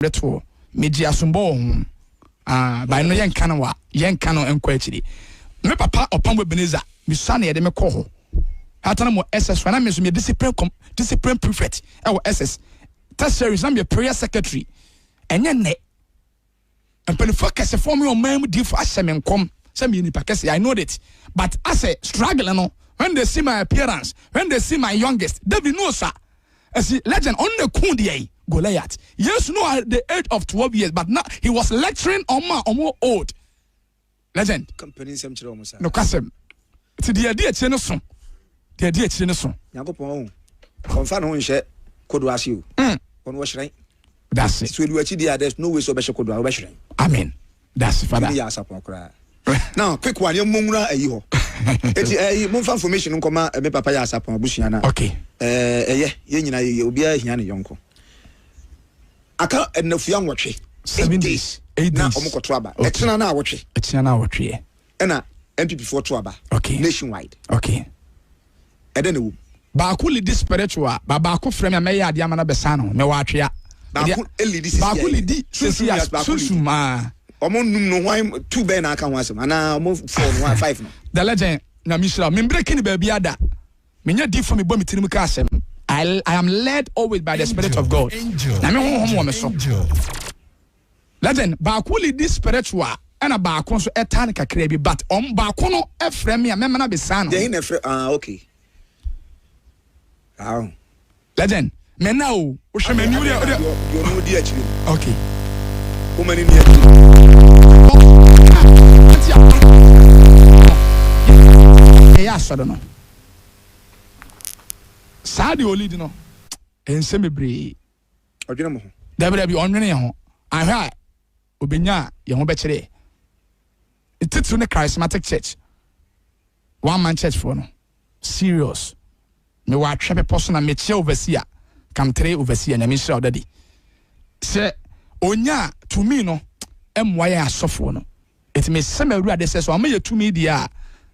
reto meji asombo by no yen kan wa yen kan enko akiri me papa opam Ebenezer me sane ye de me ko ho hatana mo SS na me so me discipline prefect e wo SS test series na me prayer secretary enye ne empany focus for me on man di for asem nkom say me ni pakese I know that but as a struggle no when they see my appearance when they see my youngest David no sir as legend on the kundi Goliath. Yes, no, at the age of 12 years, but now he was lecturing on my old. Legend. No, Kassem. It's the idea, Chenison. The idea, Chenison. Yakopon. Confirm on share. Could was you. On wash rain. That's it. So we actually there's no way so special could wash rain. Amen. That's it, Father. Now, quick one, your mungra a you. It's a month information on comma a papa yasapon bushiana. Okay. Yeah, you'll be a yonko. Aka enofia nwotwe 7 days 8 days na omokoto aba etina na awotwe ena MPP for to aba nationwide okay ede ne wu ba ku lead spiritual ba ku frame ya meya ade amana besa no me wa atwea ba ku lead ba ku lead sesia susuma omo num no hwan 2 be na aka ho asem ana omo 4 no 5 no the legend na misra me breaking ba bia da me nya di for me bo me tirim ka asem I am led always by the Spirit of God. Na me honhom me so. Legend, ba ko lead this spiritual and a ba ko so etan kakra bi but ba ko no e frame me na be san. Dey na frame okay. Legend, me na o hwe me niu you no di akiri. Okay. Wo mani ni akiri. Yeah, so don't know. Sadi olidi no ense mebre odwene mo ho dabra bi onwene ye ho ahwa obenya ye ho be kire ititu ne charismatic church one man church for no serious me wa atwe person me che overseer kam 3 overseer na me shira odadi se onya to me no emwa ye asofo no it me sem awurade se so amaye to me dia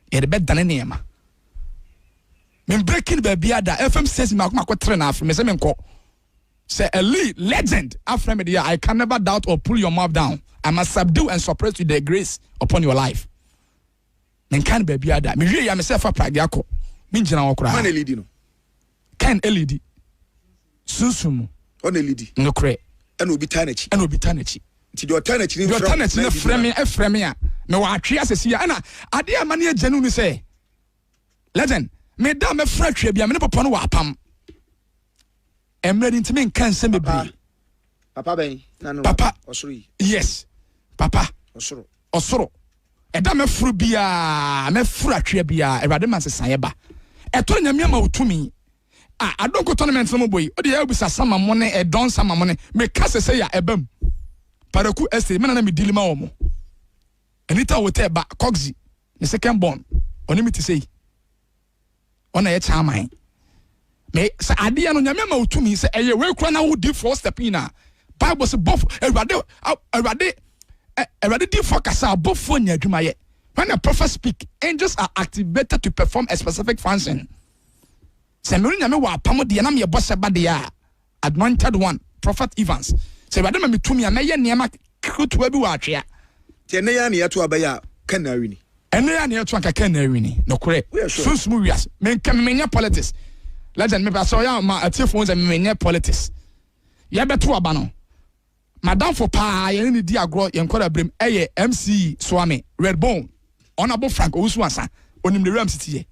ye de be dane ne ma me breaking baby ada FM says me akoma ko na afre me say me nko say a legend afre me there I can never doubt or pull your mouth down I must subdue and suppress with the grace upon your life me kan baby ada me hwe ya me say fa prag yakọ me ngina wo kura man lead no kan LED susumu on lead no kre and obi tanachi ti do tanachi ni frame me a me wa atwe asesi ya na ade amane agenu ni say legend me da me fratwe bia me papa no wa apam emre ntime nkan se me bri papa ben na no papa osoro yes papa osoro e da me furu bia me fratwe bia ewade man sesan ye ba e to nyame ma otumi adonko tournament no boy o de ya obisa sama mo ne e don sama mo ne me kase se ya ebam paraku este me na me dilima wo mo anita wote ba coxy the second born onimiti say ona ye chairman me sa ade no nyame ma otumi se eye we kura na wo di first step in a bible se bof erade di focus a bofo nya adwuma ye when a prophet speak angels are activated to perform a specific function se me nyame wa pam de na me bosse ba de a anointed one prophet Evans se erade ma metumi a me ye niam kutuwa bi wa atwea te ne ya ne yato abaya kanari ni ene ya ne eto anka na wini no kore sunsumu wias me nka menya politics legend me ba so ya ma atiefo nze menya politics ya beto aba no madam for pa ye ni di agro ye nkora brem eye MC Swami Redbone honorable Frank Owusu ansa onim the Ram City ye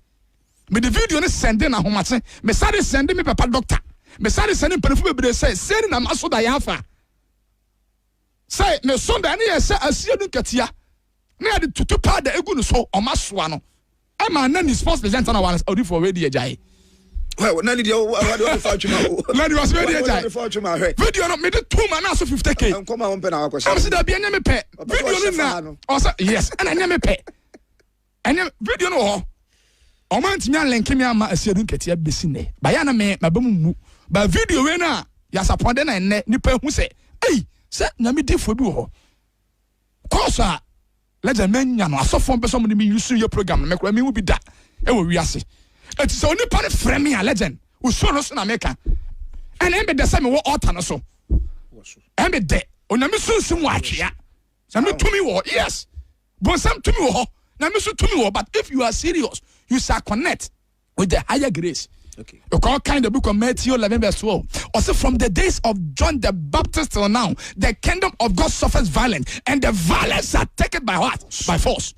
me the video ne send na homate me sare send me papa doctor me sare send mpanifu bebre say na maso da ya afa say me so da ne ye say asie du katia na de tutu pa da egu no so o masoa no e ma na ni sports presenter na one odi for radio jai well na ni de what do for chuma na ni was radio jai video no me de 2 man na so 50k come on pe na akwa am see da bia nya me pe video no na o say yes and nya me pe enya video no ho o man ti nya link me ama asiadu nketia besi ne ba ya na me mabamu mu ba video we na ya saponde na ne nipa hu se ei se na me di fo bi ho kosa legend menya no asofo person mo me use your program me kura me wu bi da e wo wiase eti so oni pa ne frame a legend usoro so na meka and em be the same wo altar no so eme de onyame sunsum wa atwea some to me wo yes but some to me wo na me so to me wo but if you are serious you shall connect with the higher grace. Okay. You call kind of book of Matthew 11 verse 12. Also from the days of John the Baptist till now, the kingdom of God suffers violence, and the violence are taken by what? By force.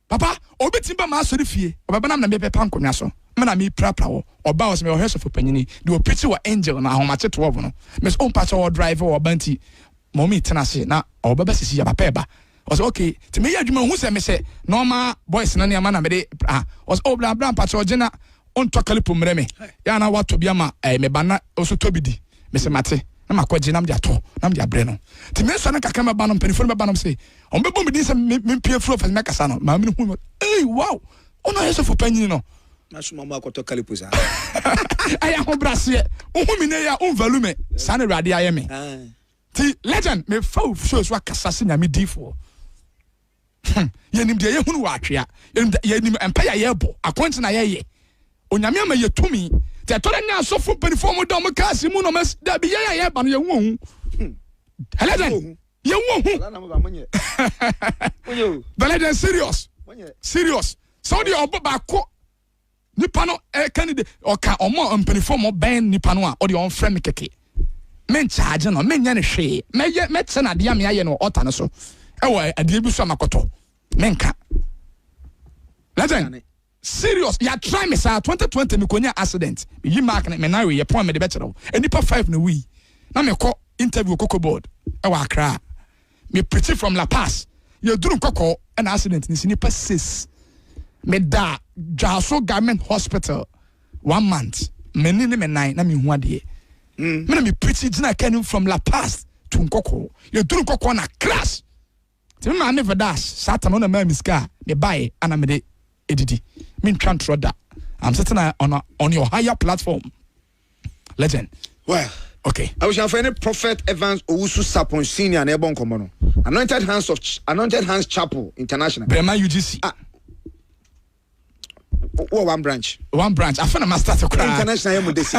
Papa, obi timba ma so fie. Oba na me pepa nkonwa so. Me na me prapra wo. Oba was me o heso for panyini. The o pretty wa angel na ahomache 12 no. Me so patch o driver or banti. Mommy tenase na oba ba sisi ya papa eba. Was okay. To me adwuma hu se me se normal boys na ne na me de was bla bla patch o gina on tokali pomreme ya na wato bia ma me bana oso tobidi me se mate na makwaje nam dia to nam dia bre no ti me so na kaka me ba no penifo me ba no se on be bom di se me pie fro fa me kasa no ma me hu wow ono yeso fo panyin no na so mama akoto kalipusa aya ho brase hu mi ne ya on valume sa na rade aye me ti legend me fa show so akasa se nya me difo yenim dia ye hunu wa atwea yenim empire ye bo akonti na ye onyame ama yetumi te tore nya asofo penifo mo dom kasi mu no mas da bi ye ba no ye won heleden ye won beleden serious so the obo ba ko nipa no candidate oka omo penifo mo ben nipa no a o de on frame me keke men charge no men nya ne hwe me tsena de am ye no ota no so ewo ade bi so amakoto menka legend serious ya try me sa 2020 me konya accident yi mark me na we ye point me de better enipa 5 na we na me ko interview Coco board e wa Accra me pretty from La Paz ye duru Coco an accident ni nipa 6 me da Jaso Government Hospital 1 month me ni me 9 na me hu ade me na me pretty dina came from La Paz to Coco ye duru Coco na crash ti me ma me vedas satan on na ma miska me buy ana me de edidi mean transfer that I'm sitting on your higher platform legend well okay I wish I find Prophet Evans Owusu Sapon Senior and Ebon Komono Anointed Hands Chapel International Brema UGC one branch I found a start to cry international yemu this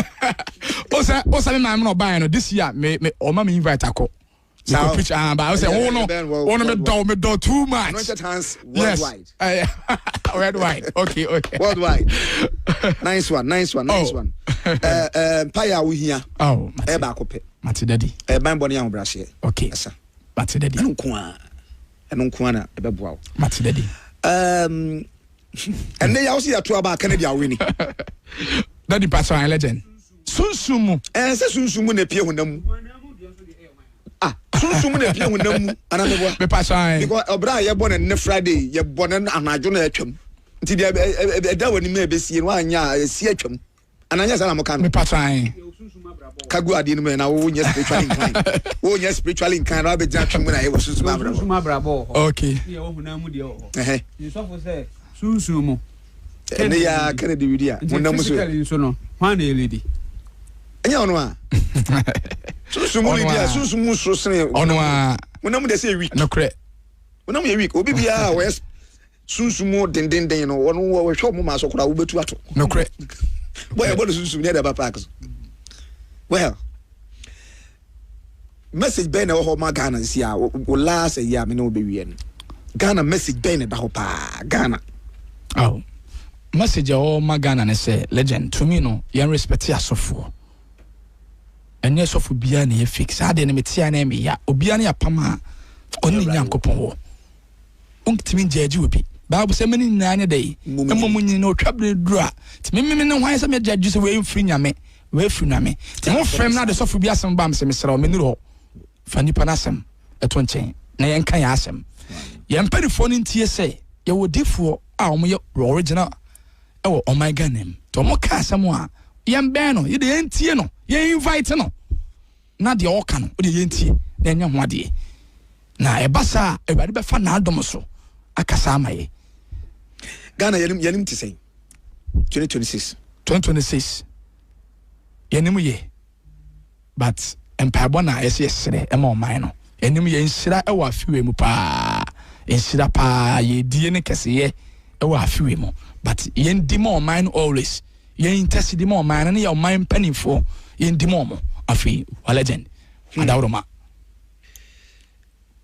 osa me no buy no this year me o ma me invite ako so preach but I say me do too much Anointed Hands worldwide worldwide okay worldwide nice one paya we here e ba kope mate daddy e ban boni an brase okay asa mate daddy enko na e be boa mate daddy and they also ya to about Kennet dia winning daddy pastor and legend sunsumu se sunsumu na pie honam sunsumu na pie honam anameboa be pastor because obra ye born na Friday ye born na anajo na atwam nti dia da wani me be sie no anya sie atwam ananya sana mo kan me pastor kagu ade no me na wo nya spiritual incline na be gya twam na ye wo sunsuma brabo okay ye wo hunam de o ni so for say sunsumu ene ya Kennet widia honam so so no hwan e lady enya ono a sunsumu lidia sunsumu so sene ono a honam de say week no kre honam ye week obi bia wo sunsumu denden no wono wo hwe mo ma so kora wo betu ato no kre boy about sunsumu ne da ba park well message ben wo ma Ghana sia o last year me no be wi Ghana message ben da ho pa Ghana message o ma Ghana ne say legend to me no yen respect asofo enye sofo bia na ye fix ade ne metia na me ya obia na yapama oni nyankopon wo untimi jaji obi Bible say many nanya day emumunyi no twabre dura ti me ne hwan say me jaji say we free nyame we free nyame ti mo frem na de sofo bia asem bam say me sra o me nuro fa nipa na asem eto nchen na yen kan ya asem yen perifo ni ntie say ye wo defo a o mo ye original e wo my God name to mo ka asem a yen ben no ye de yen tie no yen invite no na de o ka no o de yen tie na nya ho ade na e basa e bade be fa na adom so akasa amaye Ghana yanim ti say 2026 yanim ye but empire na yesere e ma oman no yanim ye nsira e wa afiwe mu pa nsira pa ye die ne kese ye e wa afiwe mu but yen di ma oman always yen intesi di ma oman na ye oman panifo yen di ma mo afi legend Adauroma.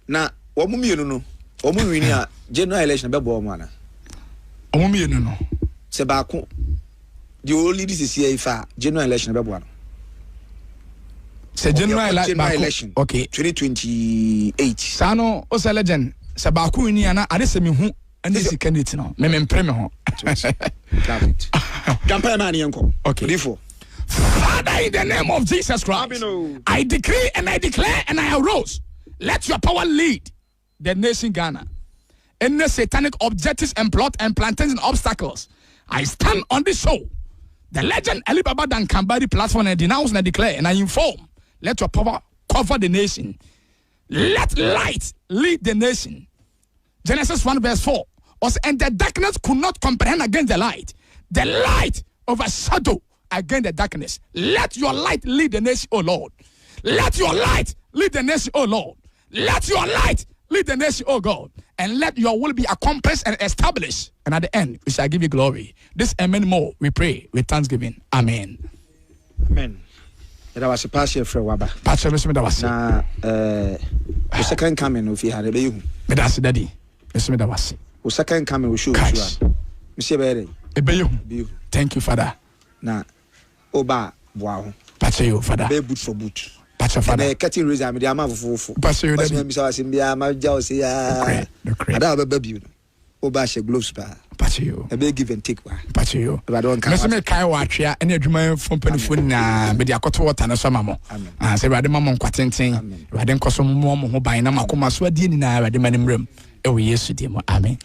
Na Wamumi no. Omu general election be bo mana. Omumi no. Se baako. The only this is here if general election be bo no. Se general election. Okay. 2028. Sano o se legend. Se baako ni ana ade se me hu ane si Kennet no. Me mpre me ho. Campaign man yanko. Okay. Therefore. Father, in the name of Jesus Christ, I decree and I declare and I arose. Let your power lead the nation Ghana. Any satanic objectives and plot and plantains and obstacles, I stand on this show. The legend Alibaba Dan Kambari platform and denounce and I declare and I inform. Let your power cover the nation. Let light lead the nation. Genesis 1 verse 4. And the darkness could not comprehend against the light. The light overshadow against the darkness. Let your light lead the nation, O Lord. Let your light lead the nation, O Lord. Let your light lead the nation, O God. And let your will be accomplished and established. And at the end, we shall give you glory. This and many more, we pray with thanksgiving. Amen. Amen. That was a passion for Waba. Pastor, that was the second coming of you had a baby. But that's daddy. That was the second coming we should. Monsieur Berry. Thank you, Father. Na Oba, wow. Pastor, you, Father. Be boot for boot. Pastor, Father. Cutting reason, the amount of Pastor, you, my jealousy. I baby. Oba, she gloves bar. Pastor, you. A big give and take one. Pastor, you. If I don't come. Mr. Kai watch ya, and your from Penifun, but the Akoto and a Samamo. I say, Radimam Quatenting, Radim Cosum, who by Namakuma Swadin, Radiman room. Oh, yes, Amen.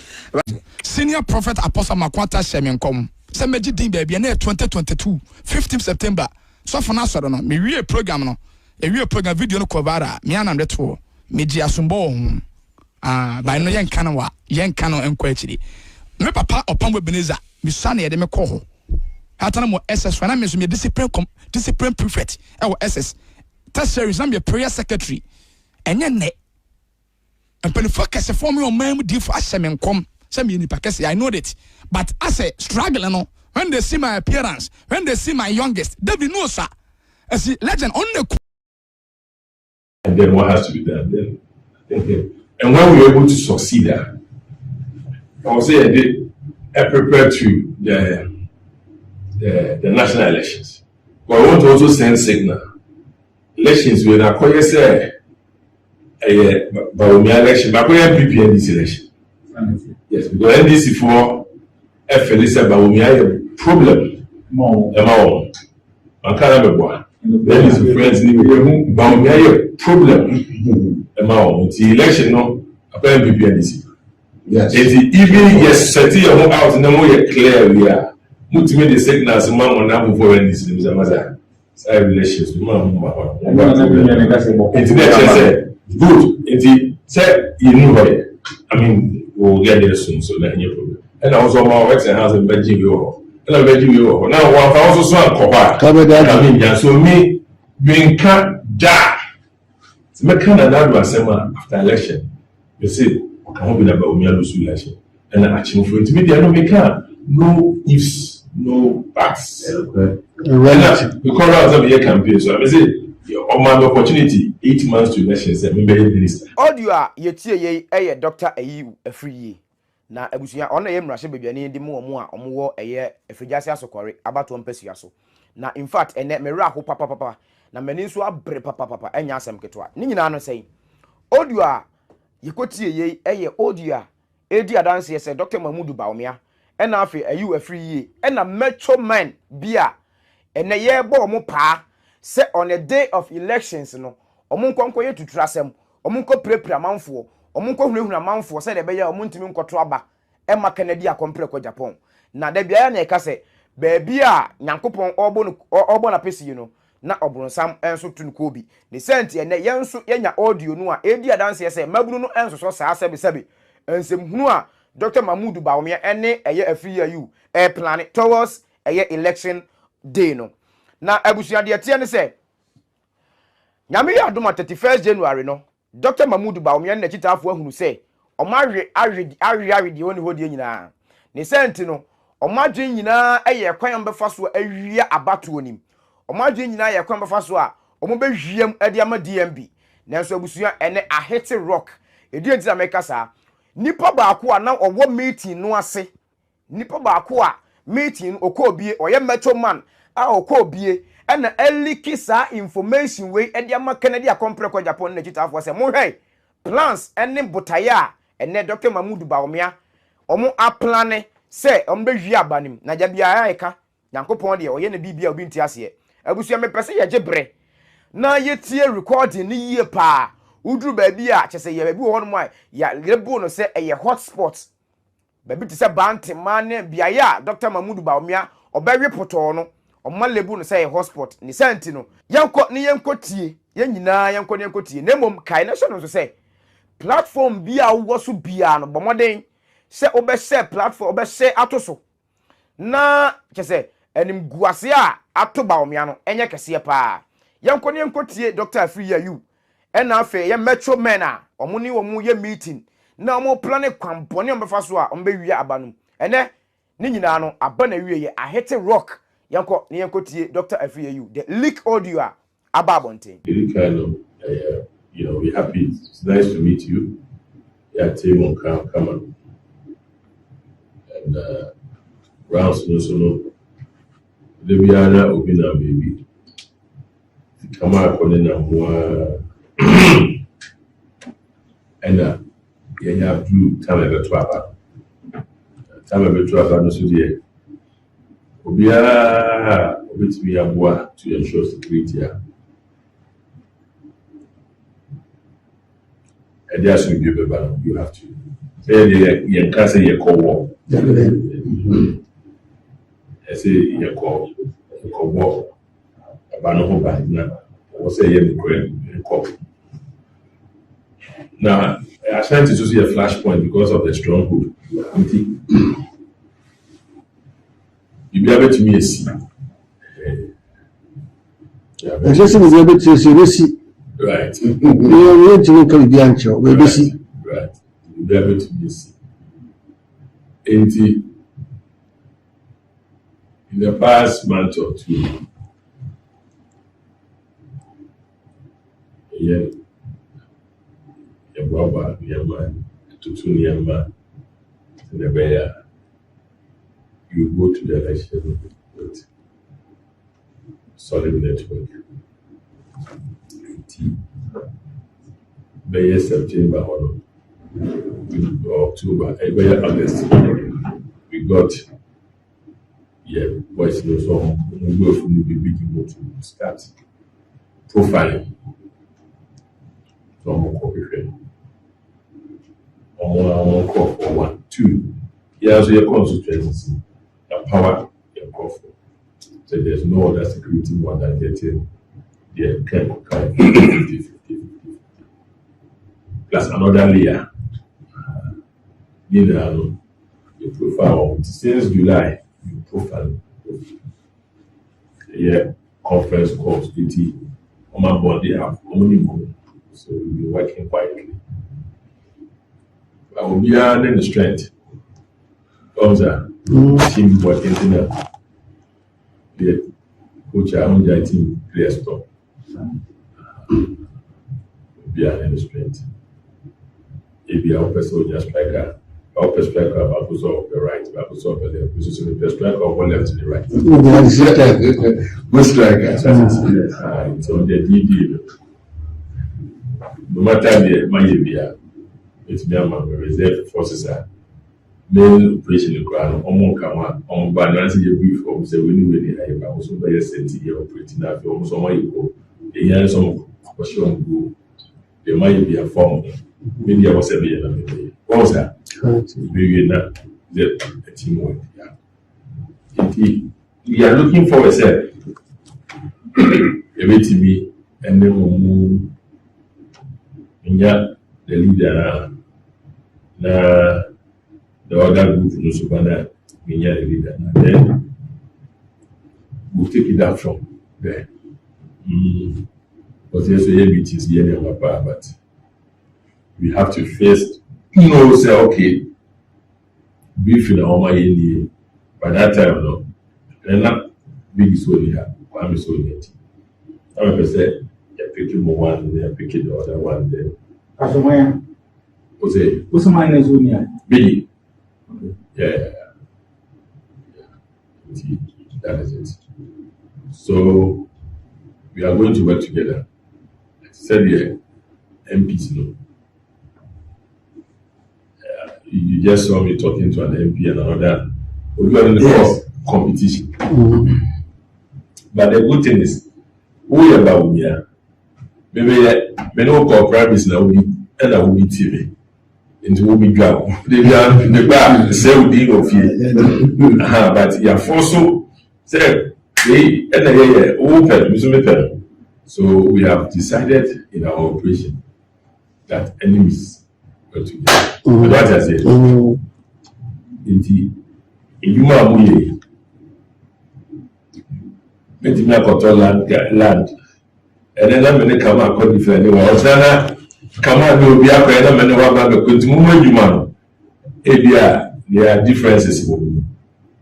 Senior Prophet Apostle Makwata Semenkom. Semeji din baby na 2022 15th September so for now no me wie program no e wie program video no kovara me anam deto me ji asombo ho by no yen kan wa yen kan no enko akiri me papa opam Ebenezer me sane ye de me ko ho hatana mo SS na me so me discipline prefect e wo SS test series am be prayer secretary enye ne empani focus for me on man di for asemenkom. I know that. But as a struggle, no, when they see my appearance, when they see my youngest, they will know, sir. As a legend on the. And then what has to be done? Then, and when we were able to succeed there, I would say I prepared to the national elections. But I want to also send signal. Elections when I call you say Bawumia election, but I call you PPNDC election. Yes, because NDC for FLC Bawumia problem. Emma, I can't remember. Then his friends need Bawumia problem. Emma, the election no, apparently PPNDC. Yes. Even yes, setting your home out in the more clear we are. Multimedia signals, man, on now for NDC. Mr. Maza, side relations, man, good. It said you know. I mean, we'll get there soon, so that's no problem. And I was on my works and house in Benjamin. And I'm Benjamin. Now, one thousand son cover. I mean, so me being can't die. So, me can't another summer after election. You see, I can't be about Bawumia lose election. And I achieve for it. Me, I know me can't. No ifs, no buts. Because I was a campaign, so I say. On my opportunity, 8 months to elections, I'm minister. Audio, ye tie ye, a doctor a you a free ye. Na ebusia on a yemrashe baby and the more a year a frigasa so quarry about 1 peso. Na in fact, and let me raho papa, na meniswa bre papa, and yasam ketwa. Nina say, Audio, ye could see ye, a audio, a dear dance, yes, Dr. Mahmoud Bawumia, and afi a you a free ye, and a metro man, beer, and a year bo pa. Say on a day of elections, no, omunko ye to trasem, omunko prepare manfo, omunko huna manfo, say the beya omuntimi nkotoaba, Emma Kennedy a compre ko Agyapong. Na de bia na e ka se, baby a Nyankopon obo na pesi no, na obronsam enso tun ko bi. Ne senti ene yenso yenya audio no a edi adanse ye se mabunu no enso so saa sebe. Ensem hunu a Dr. Mahmoud Bawumia ene eye afia you e plan towards eye election day no. Na ebusuade tie ne se nyame ya adoma 31st January no Dr. Mahmoud Bawumia na chitafo ahunu se omawe awe di woni hodi nyina ne senti no omadwen nyina eye kwan befa so awia abato onim omadwen nyina eye kwan befa so a omo be hwiem ade ama DMB nanso abusua ene ahete rock edi enti America sa nipa baako a na owo meeting no ase nipa baako a meeting okobie oye metro man a okobie ena eliki sa information we ade ama Kennedy akompre kwa Japan na chitafo se mo hwei plans ene botaya ene Dr. Mahmoud Bawumia omo aplane se ombe hwi abanim na jabia ayeka Nyankopon de oye na bibia obi nti ase abusua me pese ye gebre na yetie recording ni yie pa udru baabi a chese ye baabi wo no mai ya lebo no se eye hotspot baabi ti se bante mane biaya Dr. Mahmoud Bawumia obewe poto no omma lebu no se eye hotspot ni senti no yenko tie yenyina yenko tie nemom kai na so no so se platform bia wo so bia no bomoden se obese platform obese atoso na chese enim guase a ato Bawumia no enye kese pa yenko tie Dr. Afriya you ena afa ye metro men a omuni omu ye meeting na omo plan kwampone ombefa so a ombe wi abanum ene ni nyina no aba na wi ye ahete rock yenko tie Dr. Afriya you the leak audio aba bonten you know, we're happy. It's nice to meet you. Yeah, team on come on. And rounds no the Viana Obina baby. Come out on the and yeah, blue time ever to no so dear. Obia with me to ensure security. And that's what you have to. You can't say you call. I say you call war. About no bad now. I say you call. Now, I trying to see a flashpoint because of the stronghold. You be able to me see. I just was able to see. Right. You need to look at the answer. We see. Right. You be able to see. In the past month or two, yeah, your brother, your man, to your man, in the bear, you go to the election with solid network. By September or October, by August, we got voice notes on we go from the beginning to start profiling from cooperation. On call for 1, 2. Here's your constituency, the power your call for. So there's no other security more than getting the can 50. Plus another layer. You profile since July, you profile. Yeah, conference calls, PT, on my body have only go. So we'll be working quietly. I will be adding the strength. Comes a team working in the coach, I own that team, clear stop. Be adding the strength. If you have a soldier striker, our striker about to solve the right, about to solve the left, which is the striker of one left to the right. Good striker. It's on the DD. No matter the Mayabia, it's Myanmar reserve forces are main operation in Crown, on balance your brief from the winning I also by a city operating at almost on my go. The young some question go. There might be a form. Maybe I was a bit of a what was that? The teamwork. We are looking for a set. Every TV and then we'll move. The leader na the other group no Subana, the leader. Then we'll take it out from there. But there's a meetings here, but we have to first, say, okay, beef in our mind. By that time, they're not big so here. I'm so yet. I say, picking one, they're picking the other one there. Kasumaya. What's it? What's my name? Zunia. Billy. Yeah. That is it. So we are going to work together. I said here, MPs no. You just saw me talking to an MP and another. We got in the competition. But the good thing is, we are Bawumia. Maybe no compromise now will be and I will be TV. Into will be ground. They are the bar, the same thing of you. But you are also say they and they open. So we have decided in our operation that enemies go together. But what I say, indeed, in you are moving. Let me control land. And then I'm going to come out different. Come on, will be up and I'm going to continue you man. There are differences.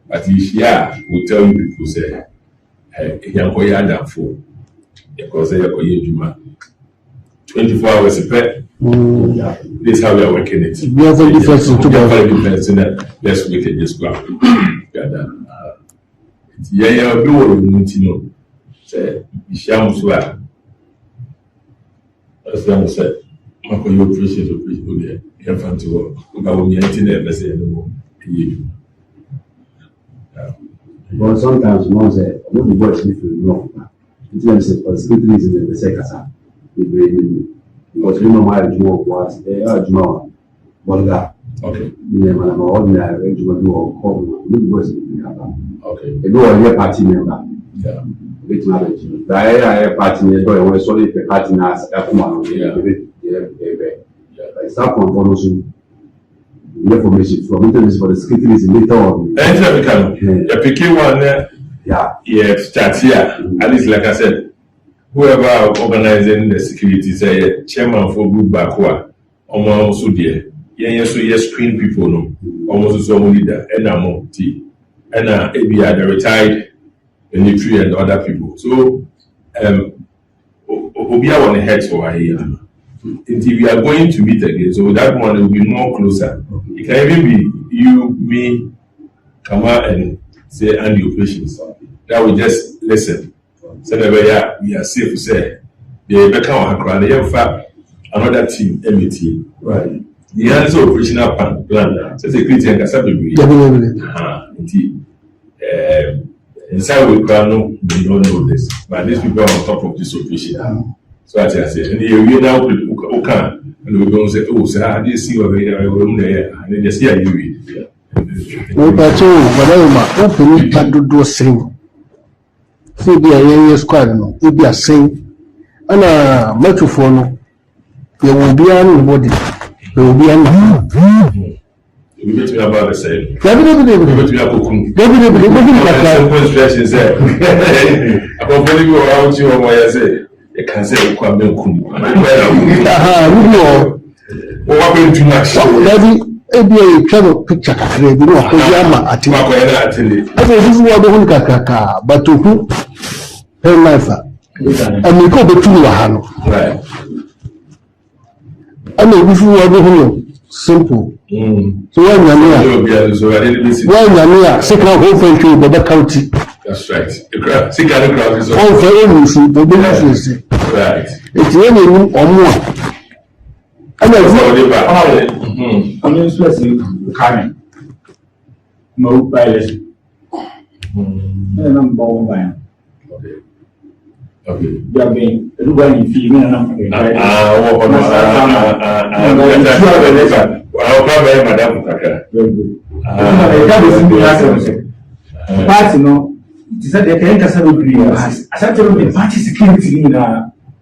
But yeah, will tell you people say, young boy, I'm for because they are you 24 hours a pet. This is how we are working it. We have a difference in that. Let's make it just go. Yeah, do say, Shamuswa. As Sam said, Marco, you appreciate the people there. You have fun to work. Bawumia never say anymore. But sometimes one say, what the boys if you know. It's when say for security reason in the second because you know my job was Juma Bolga. Okay. You know, I'm ordinary Juma do come. What the boys if you have. Okay. They do a party member. Yeah. Which marriage? The party member was solely the party as a woman. Yeah. Start from following information from internet for the security reason later on. Anytime we can. You pick one. Yeah, start here. At least, like I said, whoever organizing the security, say chairman for group back almost so there. Yes, screen people no. Almost so leader, and I'm T. And ABI the retired military and other people. So Obia on the head for here. Until we are going to meet again. So that one will be more closer. It can even be you, me, Kama and say and your patients. That we just listen. Say that we are safe to say the Beckham Hakra, they have another team, MT. Right. The answer operational plan. So the Christian Casabi. Inside we don't know this. But these people are on top of this operation. So as I said, and you now can and we don't say, oh, sir, I didn't see what they are there, and they just hear you. No, but whatever, open it to do a sing. See, be a young squad, no, it be a sing. And a microphone, there will be anybody, there will be any. We bet you about the same. We bet you are cooking. I can say, what happened to much? A travel picture, you know, at this is what the Kaka, but to who? Her life. And we go between Wahano. Right. I mean, if you are simple. So when Yamia, second whole country, the county. That's right. The crowd, see, the crowd is all for anything, the business. Right. It's any room or more. And I'm expressing coming. No violation. And I'm Bawumia. Okay. You are being everybody feeling and I'm Madam Kaka. Party no. It is that they can cancel agree. As I tell the party security in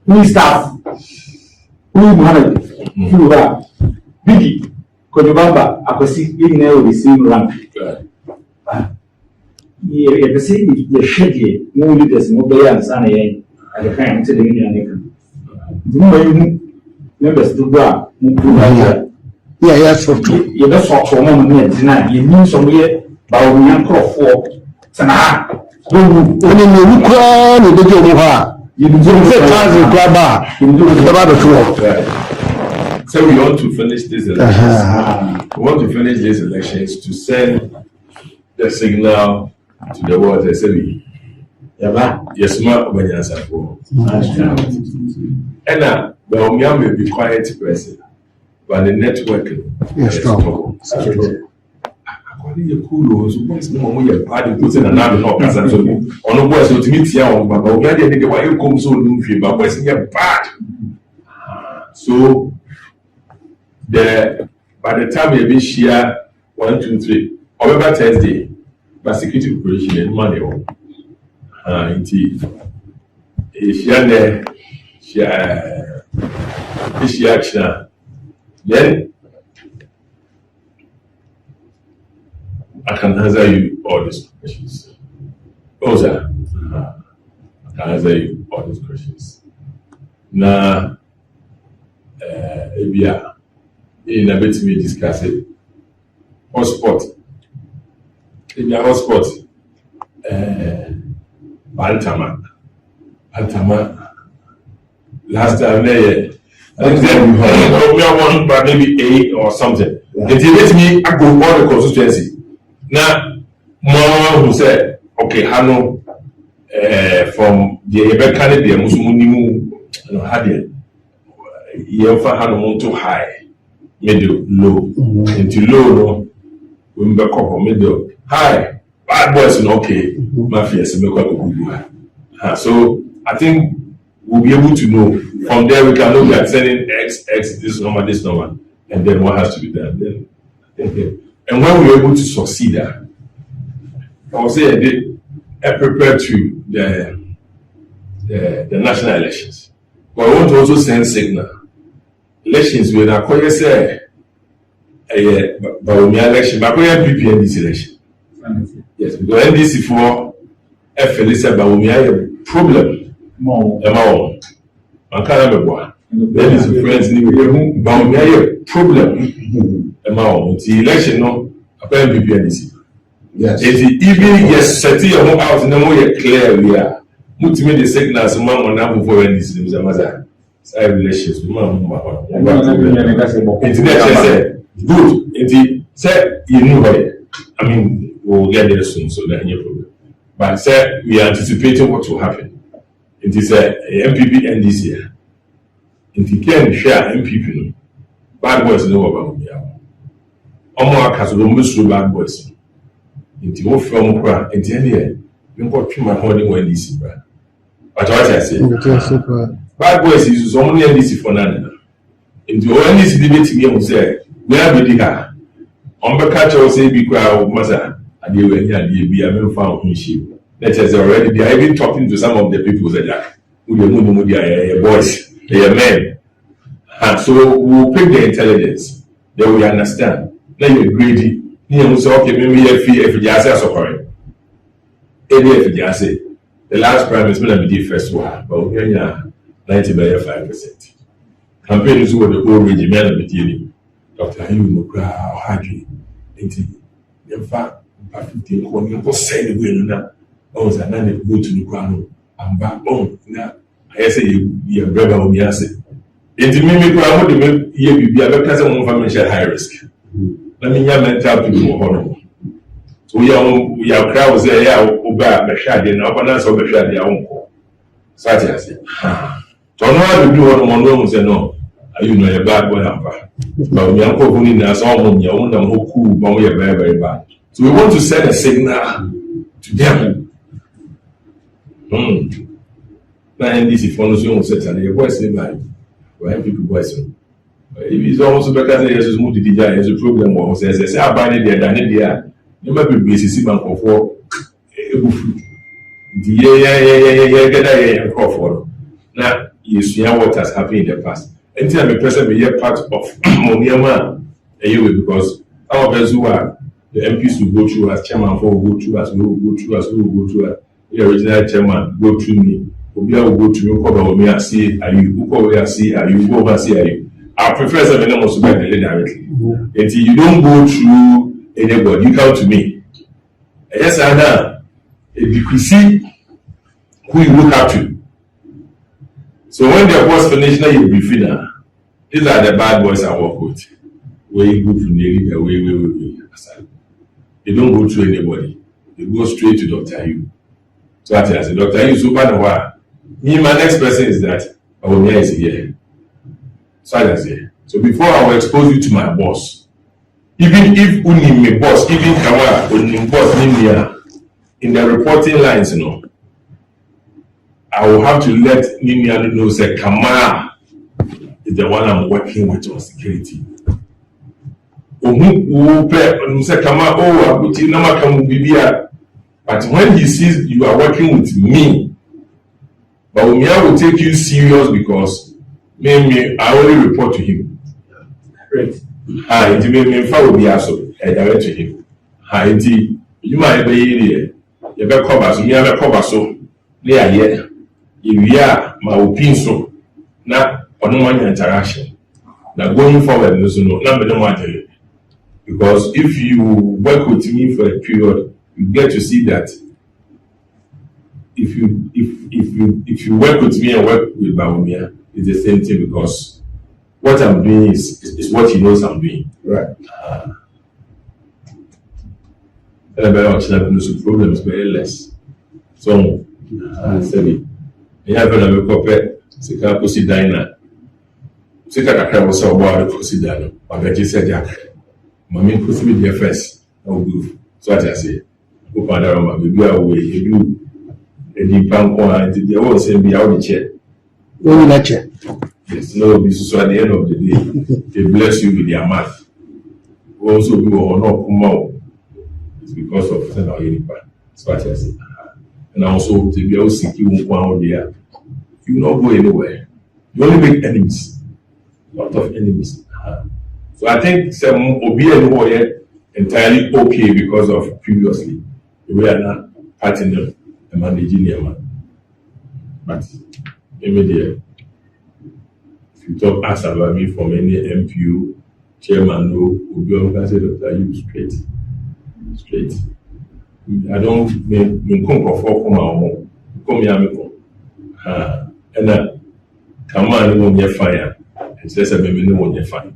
who staff, who manage, who are Biggie, Kodobamba, Akosi, in the same rank. Yeah, the same the shaggy, no leaders, no bayans, and the kind of telling you. Members do that. Yeah, yes, for two. You just talk for a moment, you knew somewhere Bawumia crop for Sana. When you cry, you do ha. You say thousand grabber. So we want to finish this elections. We want to finish these elections to send the signal to the world. They say, yes, ma, when you answer for. And now, Bawumia may be quiet person, but the networking is strong. According to Kulo, so boys no more your party puts in another no person. So on the boys to meet here, but Bawumia didn't get why you come so new, but boys get bad. So by the time you be share 1, 2, 3, October Thursday, by security operation and money. Indeed, she action. Then I can answer you all these questions. Also, I can answer you all these questions. Now, in a bit we discuss it. Hotspot. In the hotspot, Bantama. Last time there, I think we are one, but maybe 8 or something. They let me I go all the constituency. Now, Mama who said, okay, Hano, from the Ebekane, the Muslimu, had it. You offer Hano too high, middle, low. Into low, no, we back up middle, high, bad boys, okay, mafia, so I think we'll be able to know. From there, we can know we are sending X, this number, and then what has to be done. Then, and when we're able to succeed, I will say I prepare to the national elections. But I want to also send signal. Elections will not call say Bawumia election, but we have NPP this election. Yes, because NDC for FLC Bawumia problem. More. I can't remember. That is friends need Bawumia problem. The election no apparently NDC. Yes. Even yes, setting your home out no more clear we are. Multiple the signals man on now for NDC is a matter. Side relations man. Good. It said you know I mean we'll get there soon, so that's no problem. But say we are anticipating what will happen. It is a MPP NDC. If you can share MPP, bad boys know about me. Omo akaso bad boys. If you from Kra, and then you got my holding when NDC. But what I say, bad boys is only NDC for none. If you only see debate me, say, we are ready here. On the catch, I say, be crowd, Massa, and you will be a found in sheep. That is already they are even talking to some of the people that are boys, they are men. And so we will pick the intelligence, they will understand. Then you're greedy. You say, okay, maybe if you say so correct. The last prime is going to be the first one, but we are 95%. Campaign is over the whole regiment of the TV. Dr. Ayu Nukra, Hadri, in fact, I think when you say the way now. Oh, so now they go to the ground and back on. Now, I say you brother on me. I say, it's me. I want to make you be a better one high risk. Let me hear mental people. So we are crowds there. Yeah, Oba, Bashadi, and Abanas of Bashadi, our uncle. So I say, so now we do what one room say no. Are you know a bad boy? But we are calling us all on your own and who cool, but we are very, very bad. So we want to send a signal to them. Now NDC follows you on Saturday. Your voice is like, why people voice? If it's almost better than Jesus moved the DJ as a program or says, I buy it there, than it there. You might be busy bank of war. Yeah, for now, you see what has happened in the past. Anytime a person be a part of Moniama, because some of us who are the MPs will go through as chairman for go through as we will go through as we will go through. The original chairman go through me. Obia will go through Bawumia see are you? Uko see are you? Go over see are you? I prefer something else to be directly. Until you don't go through anybody, you come to me. Yes, I know. If you could see who you look up to, So when the boss finish, now you brief now. These are the bad boys I work with. Where you go to nearly way. They don't go through anybody. They go straight to Dr. Yu. So I say, Dr. Yu, so bad. Me, my next person is that Bawumia is here. So I say, so before I will expose you to my boss, even if Unime boss, even Kawa, Unim boss, Nimia, in the reporting lines, you know, I will have to let Nimia know, say, Kamara is the one I'm working with on security. But when he sees you are working with me, Bawumia will take you serious because I only report to him. Right. It may follow the also direct to him. You might be here. You better cover so. Me have cover so. They are here. If we are my opinion so. Now on one interaction. Now going forward, no, not because if you work with me for a period, you get to see that if you work with me and work with Bawumia, it's the same thing because what I'm doing is what he knows I'm doing. Right. Problems very less. So you have a copy, Sika Pussy Diner. Sika Kakra was so about Pussy Diner. But I just said, Mammy put me there first. So what I say, go find out my baby away. You do a deep punk one, they all say be out the chair. Yes, no, so at the end of the day, they bless you with their mouth. Also, we will not come out. It's because of Senator. So what I say. And also, to be able to seek you one there, you will not go anywhere. You only make enemies. A lot of enemies. So I think some Obi and entirely okay because of previously we are not parting them and managing them. But immediately, if you talk ask about me from any MPU, chairman, no, Obi can say Dr. Yu straight. I don't come from our home. Come here, and come on, you won't fire. And says I may know when you're fine.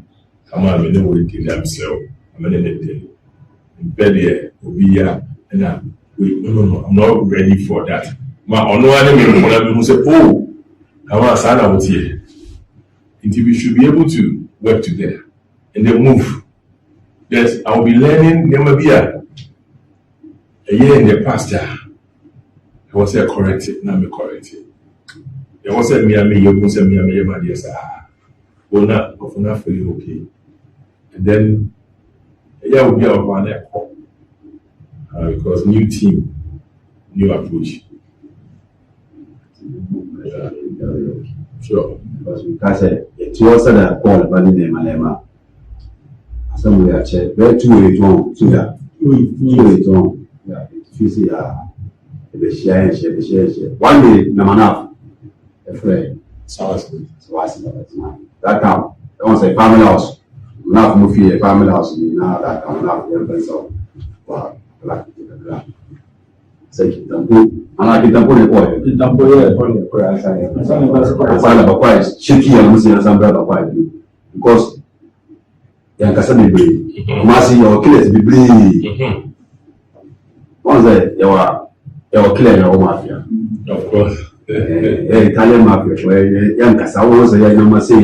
Come on, I know what you can so I'm in a day. In bed here, Obia, and no, I'm not ready for that. My honor enemy who say, oh, come on, son, out here. Until we should be able to work together and then move. Yes, I'll be learning Nemabia. A year in the past, I was a corrected, now me corrected. There was a me, you was a me, my dear, sir. Well, not feeling okay. And then, yeah, we'll be out one there because new team, new approach. Sure. Because we can say it's also that Paul Bani Malema. Some we are checked. Very 2 8 1. So yeah, 2 8 1. Yeah, if you the share. One day, Namanaf, a friend. So that time, I want to say family house. Not movie, a family house. Now that I'm not the so. Wow, like it. Say it, I like it. Because young Cassandra be Mercy, your killers be brave. Once your killer, your mafia. Of course. Italian mafia, where young Cassandra was a young say,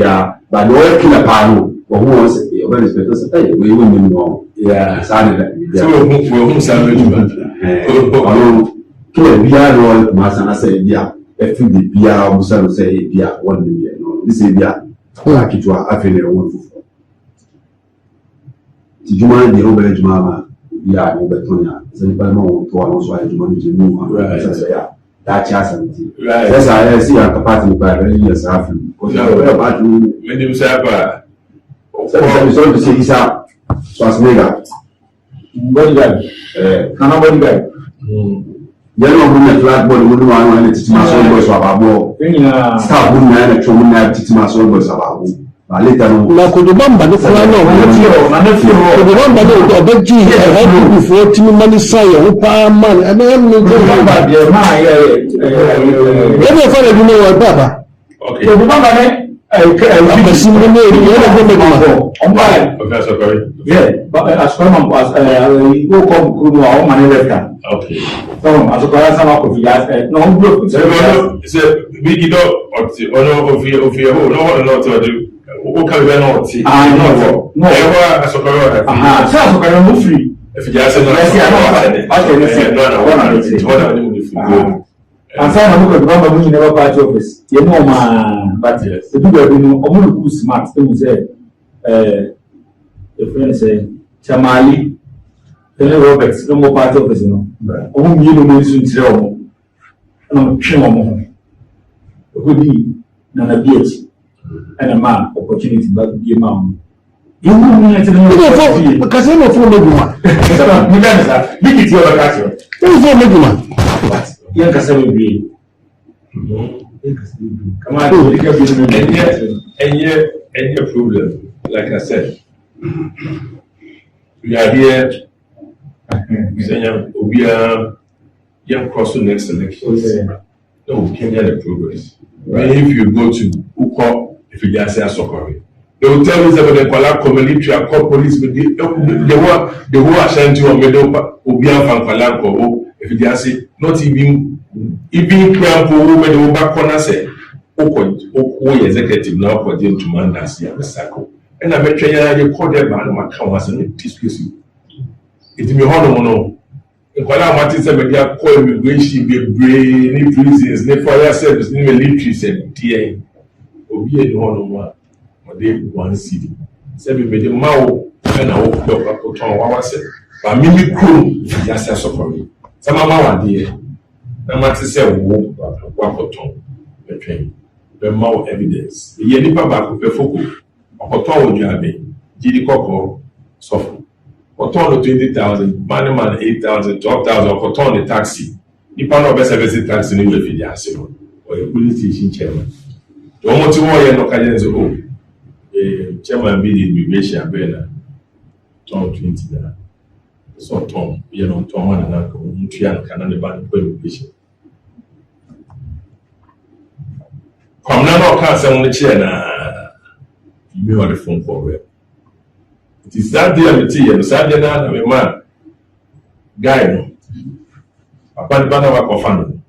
but no killer panel. Or who was it? When it's better to say, we wouldn't know. Yeah, so who Kill Bia, Master, say, yeah, if you be Bia, say, yeah, 1 million. No, this is Bia, like it was after 1 for. Did you mind the overage mamma? Yeah, Overtonia. Anybody know to also I money to move? Right, that chance. Right, yes, I see a party by the years after. When you say, so to say, he's up. Swasmega. Body guy. Canada guy. Yellow woman, flat body, wouldn't want to teach my soul boys about more. Stop women and a true woman teach my soul boys about. But later on, Nakudubamba, the Fulano, Nakudubamba, the Beji, I had before Timmy Money Sire, who power man, and then no go back. Let me follow you know what, Baba. Okay. So the man, yeah, but as come as go come Kumu or money left. Okay. So as a person of the no group. So it's a big dog of your no not to do. Who can be not see? No, as a corner. Aha, so can move free. If you just say no, and some of the government never party office. You know, man, but yes, the people who smart, they will say, the friend say, Chamali, Tell Roberts, no more party office, you know. Only you know, soon tell. No, Shimon. Could be none of beauty and a man opportunity, but be a man. You won't know because I'm a full of one. Big it your occasion. Who's your man? Young Cassandra Green. Come on, and yet, problem, like I said, we are here saying we are young crossing next elections. No, we can't get the progress. If you go to Uko, if you just say Sokori, they will tell you that the Kuala military, call police, the who are sent to a middle, Ubia from Kuala, if you just say, not even Crampo, who made the back corner say, Oko executive now for them to man that's the circle. And I bet you call them man, my count and discuss you. It may honor. Nkwala amati sɛ bɛdi akɔ immigration bebree ne prisons ne fire service ne military sɛ deɛ obi yɛ ne hɔ nom a ɔde one city sɛ bi mɛdi ma wo ɛna wo dɔ akɔtɔn wawa sɛ ba mimi kurom yasi asɔkɔre sɛ ma ma wa deɛ na ma ti sɛ wo wakɔtɔn bɛtwɛn bɛma wo evidence yɛ nipa baako pɛ foko ɔkɔtɔn wo duabe gyidi kɔkɔɔ sɔfo. Koton 20,000, man 8,000, 12,000, or Koton the taxi. You can't have a taxi anyway if you ask him or a police station chairman. Don't want to worry, no can go. The chairman be the immigration banner. Tom 20. So Tom, you know, Tom and Uncle Mutrian can understand the immigration. Come now, can't say on the chair now. You know the phone call. It is that day I'm tea, and Saturday night I'm a man. Guy, no. Upon Banava Cofano.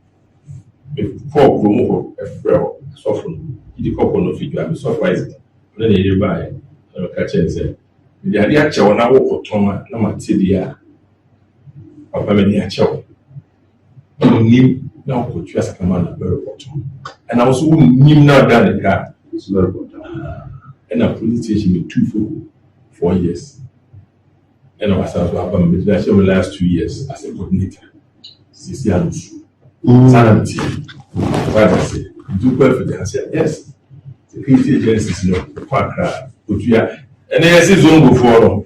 Before Promo, a frail, soften. The couple of figure, I'm surprised. Then he buy. I'll catch and say, the idea chow now for Toma, no Matidia. Papa Mania chow. Nim now could just come on a very bottom. And I was nim now down the car. It's very bottom. And a police station with 4 years. And I was about the last 2 years as a coordinator. 6 years. Sanity. What I say, do perfect. I said, yes. Security agencies, no, quite crap. But we are, and then I say, zone before,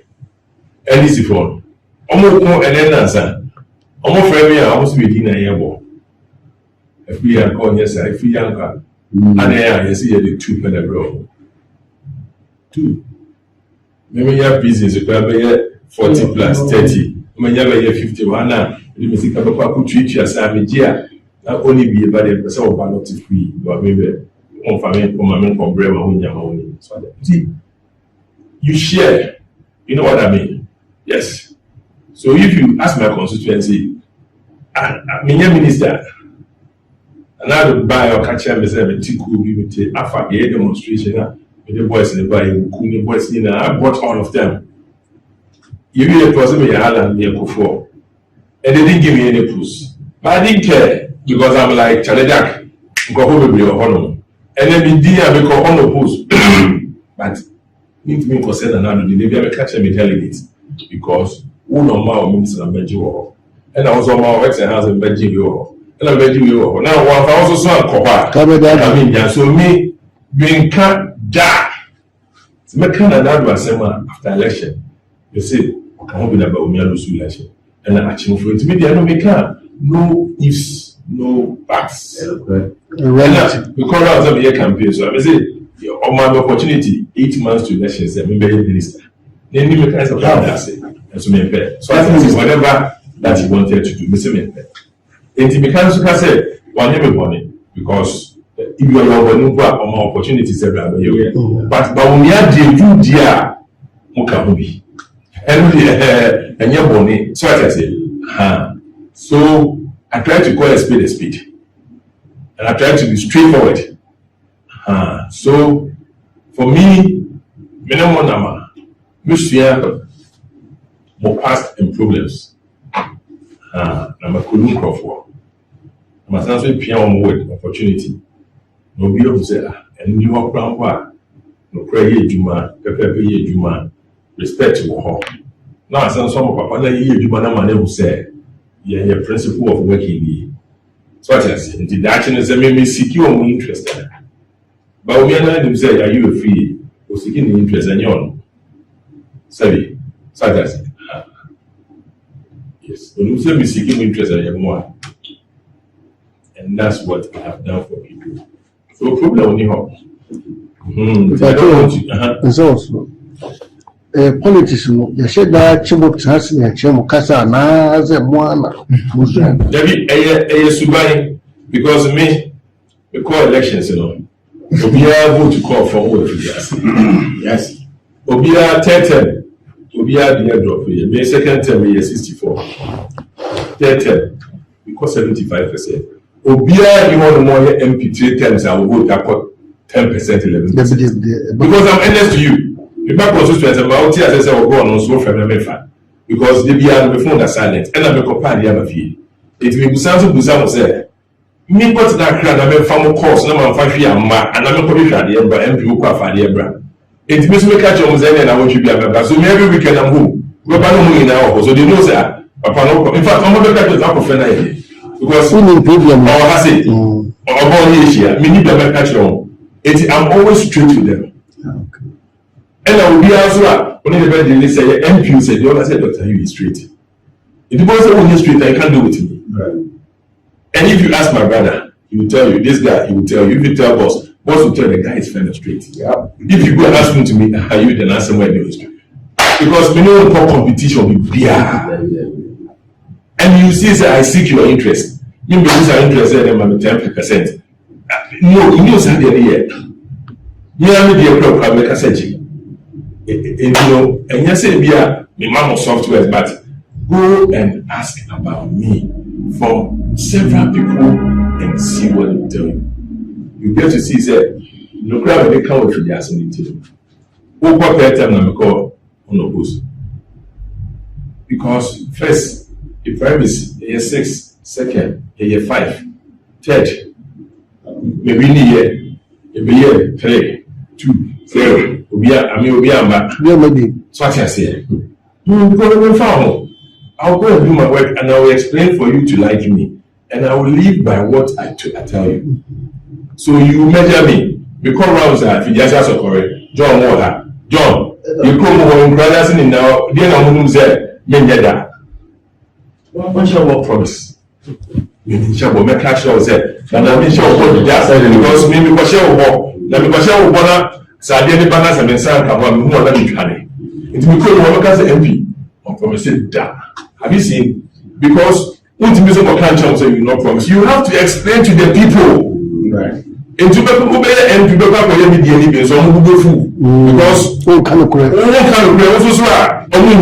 and this before. Almost no, and then answer. Almost for me, I was within a year more. If we are calling, yes, if we are, and then I see the 2 penny bro. 2. Maybe you have business, you can be 40 plus 30. Maybe you have 51 now. You may think about who treat you as a media. Not only be about the person of not free, but maybe one family from my from Bryan when you're only. So, see, you share. You know what I mean? Yes. So if you ask my constituency, I'm a minister, and I would buy or catch them as a tiku, give me a demonstration. The boys in the bar, the boys in I bought all of them. You really was me and me before. And they didn't give me any proofs. But I didn't care because I'm like Charlie Jack, go home with your honor. And then be dear because honor post. But need me concern another day, maybe I catch me delegates because who no more means I'm Benji. And I was on my works and I was in Benji. And I'm Benji. Now, I also saw a copa. I mean, so me being cut. Ja. So me Canada do asema after election. You see, I won't be about Bawumia lose election. And I achieve for it. Me dey no make no ifs, no buts. And because I was a year campaign, so I say, on my opportunity, 8 months to elections, I'm a minister. Then you make kinds of that say, and so me pay. So I think whatever that he wanted to do, me say me pay. And the mechanics can say, one year money because if you are going to opportunities everywhere. But Bawumia do dear Mukamubi. And your bonnet, so I say, so I try to call a speed. And I try to be straightforward. So for me, minimum number, Monsieur, more past and problems. I'm a cool for. I'm a sense of piano word opportunity. No be able to say, and new up no pray Juma, Pepe Juma, respect to her. Now, I send some of Papa Juma, man who say, your principle of working. So I say, the action is a maybe secure more interested. But we are not say, are you a free or seeking the interest and your sorry, so I say, yes, when you say me seeking interest and more. And that's what I have done for people. So problem only help. It's also politics. You said that Chibok has a Chemokasa as a Moana. Because me, we call elections, you know. We are able to call for all of you. Yes. We are 10. We are the airdrop here. May second term, we are 64. Third term, we call 75%. Obia, you want more MP 3 times, I will vote up 10%, 11%. Because I'm honest to you. If my constituents are out here, as I will go on so from the because they be on the phone are silent, and I'm a company of a fee. It will be something to some say. Me put that crowd, I'm a farmer course, no man 5 years, and I'm a commission at the end, but MP who are the Ebra. It means me catch on Zen and I want you to be a member. So every weekend I'm home. We're in our so they know that. In fact, I'm not going to talk of friend. Because I say, I'm always straight to them. And I will be also when they say MP said, the other said, Dr. You is straight. If you both say when you're straight, I can't do it to me. And if you ask my brother, he will tell you, this guy, he will tell you. If you tell boss will tell the guy is fairly straight. If you go and ask him to me, are you then answer why they straight? Because we know competition with beer. And you see, say, I seek your interest. You may are interested in 10%. No, you know something here. You are maybe a proper message. You know, and you say, yeah, my mom software, but go and ask about me from several people and see what they tell you. You get to see, say, no crowd they come with the asking. What time I'm call on opposed? Because first, the premise is 6, second, year 5, third, maybe year 3, 2, 0. So what I say, I'll go and do my work and I will explain for you to like me, and I will live by what I tell you. So you measure me. Because rounds are if you just ask correct, John Water, John, you come home, brothers in now, then I'm going to say, Menjada. What shall we promise? We shall make cash or say, and I'm sure what just because maybe because shall walk, now because shall walk, Sadia Banas and San come more than you can. It will come as an MP or promise it that. Have you seen? Because what you of can't say you not promise. You have to explain to the people. Right. And to and to the so who go fool. Because all kind of correct. Also, only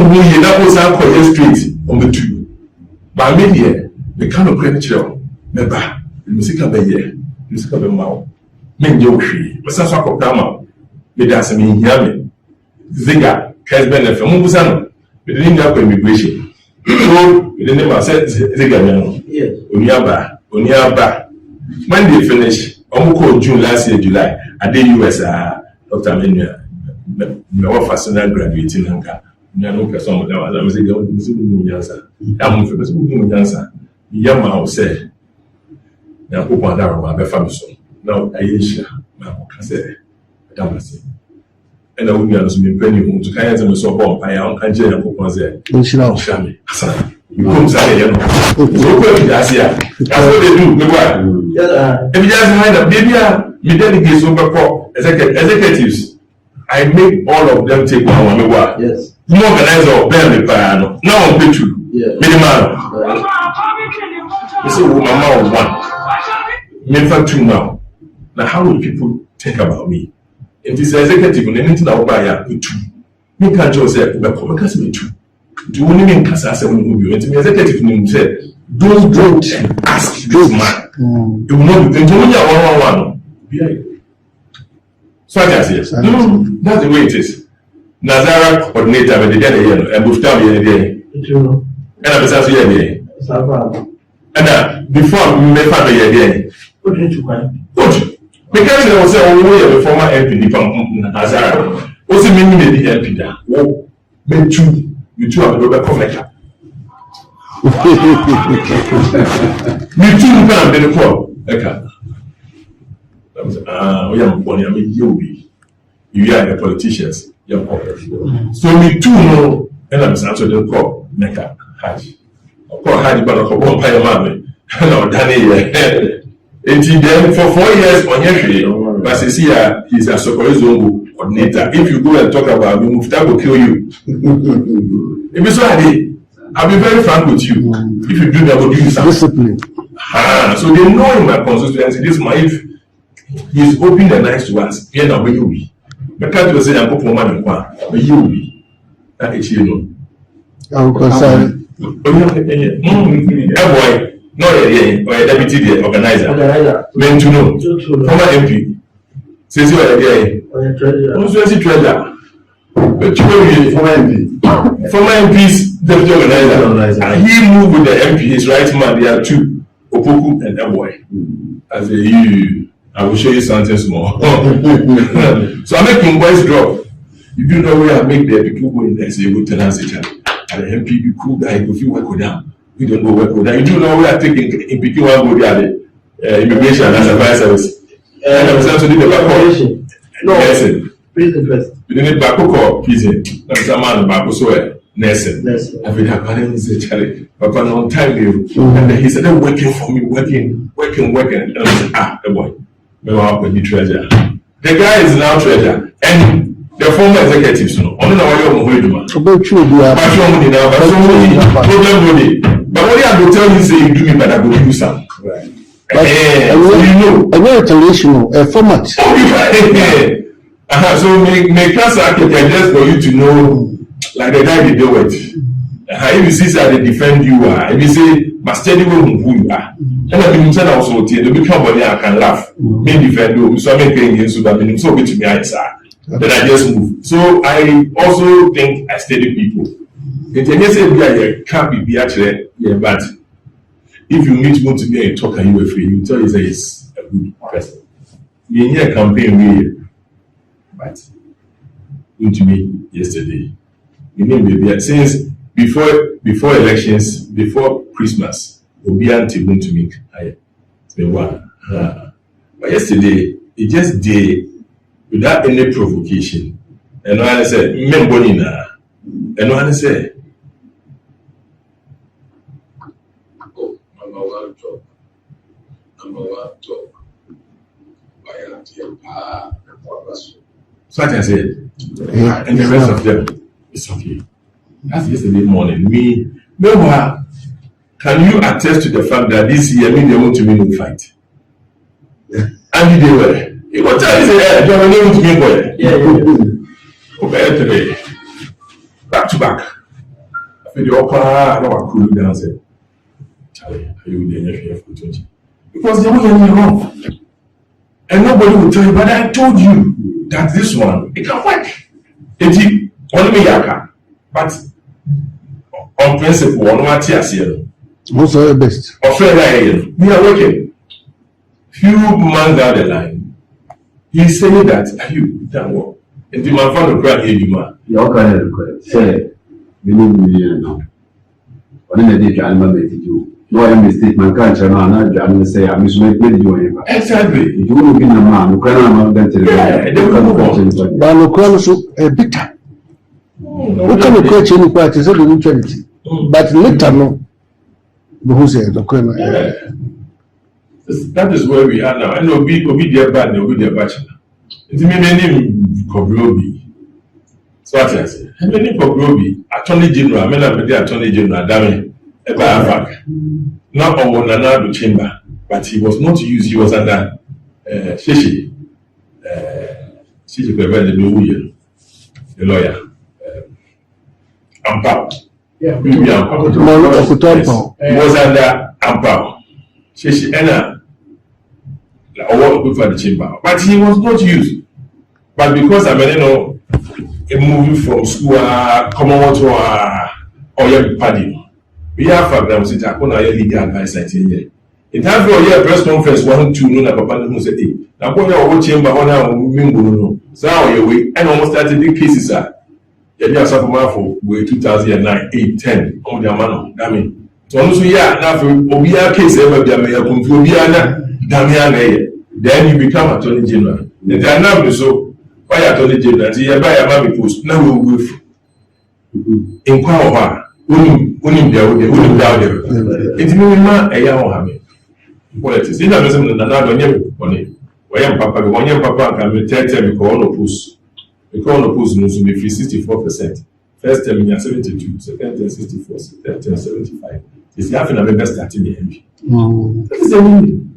that was our street on the 2. But media, the kind of credit show, Meba, music of the year, music of the mouth, men yoshi, but some sort of drama, made us mean yammy. Ziga, Casben and Famuzano, we didn't have immigration. So, we didn't have said Ziga, Oniaba. When they finish, Omuko June last year, July, at the US, Dr. Menia, no fascinating graduating Lanka. No, some of them, I was a answer. I'm for the answer. Yama said, now, who want our family? Now, Aisha, I said, Damasi. And I would be honest with penny home to kind of so bomb. I am can't jail and put on there. Shami, you come say, so that's what they do. If you just hide a baby, you dedicate super executives. I make all of them take one. Yes. You organize or bear the piano. Now I'm picture. Minimal. You see, Mama 1. Me for 2 now. Now, how will people think about me? If it's executive, and anything I will buy, me too. Me can't just say, because me too. Do only mean because I say when you and the executive name said, don't ask this man. It will not be one. So I say, that's the way it is. Nazara coordinator with the day and moved down the day. And I was asking you, and before me find the day. Good. Because there was a former MP from Nazara. What's the meaning of the MP there? Oh, me too. You two have a comment. Me too, you can't be the call. We are born, I mean, you are the politicians. So me too, no, and I'm saying to the call, make a hatch. Of course, had but a couple of mammy. No, Danny. And then for 4 years on your but he's a supervisor coordinator. If you go and talk about me, that will kill you. If it's so, I'll be very frank with you. If you do that, will do you something. Discipline. So they know in my constituency, this man, if he's open and nice to us, here now, where you be. But can't you say, I'm going for money, but you be. That is, you know. I'm concerned. Boy. No, or a deputy organizer. Men to know. Former MP. Says you are there. Also, as a treasure. But you former MP. Former MP's deputy organizer. And he moved with the MP, his right man. There are two, Opoku and Eboy. As I will show you something small. So I'm making boys drop. You do know where I make the people go in there, say, go tell us each other. And the MP be cool guy, go feel work down. We don't go work with that. You do know we are taking in picking one go the immigration and fire service. And I'm saying to do the back no, prison first. We didn't back up prison. That's a man back so nursing. I feel that man is a Charlie. But on time and he said, they're working for me, working. And I said, the boy, me up with the treasure. The guy is now treasure. And the former executives, only now I am going to do. But problem but what I will tell you say you do me, but I will do some. Right. You know, a very traditional format. So make class architect just for you to know, like the guy they do it. If you see that they defend you, if you say, must tell you who you are. And I've been saying also, the become body I can laugh, may defend you, so I make paying so that means so good to me, then I just move. So I also think I study people. It can't be actually, but if you meet one to me and talk and you are free, you tell you say he's a good person. We in a campaign, but to me yesterday, since before elections, before Christmas, we'll be anti to me. But yesterday, it just did without any provocation. And I said, "Membonina," and I said. So I can say, and the rest of them, it's okay. That's yesterday morning. Meanwhile, can you attest to the fact that this year, they want to win the fight? And they were. It was telling you, John, they want to win for it. Okay, back to back. I feel the upper, I know I cool down. Said, Charlie, are you there for 20? Because they won't get me wrong. And nobody will tell you, but I told you that this one, it can work. It only me yaka. But on principle, on what you see, most of the best. We are working. Few months down the line, he's saying that you can work. And the man found a crack here, you man. You can say, we need million now. What in the day, I'm not going to do. No, I mistake my country, man. I'm say, I'm mismaking you. Exactly. If you look in the man, you cannot get to the but no crown so a bitter. What can you catch any parties of the neutrality? But later, no. Who said the crown? That is where we are now. I know people be their bad, they'll be their bachelor. It's my name, Kobrobi. So I say, my name Kobrobi, Attorney General, I mean, I'm the Attorney General, damn it. Not on Nanado chamber, but he was not used, he was under Shishi prevented the new the lawyer. Ampao. Yeah, He was under Ampao. Shishi Enna or good for the chamber. But he was not used. But because I mean, a movie from school, Commonwealth or young party. We have for them, sit up on our legal advice. In time for your press conference, 1 2 no, Papa who said, now when your chamber on our mingle, so your way, and almost started the cases are. You have suffered for 2009, 8, 10 on the man. I mean, so also, yeah, now for Obia case ever be a mayor, Damian, then you become Attorney General. The dynamic so, why Attorney General? You buy a Mammy post, now we will inquire. Unim down there. It's not a young woman. Politics. It doesn't mean that another money. When your papa can be 10 we call no push. We call no push news to be 64%. First term in 72, second term 64, third term 75. It's having a member starting the MP. That is the meaning.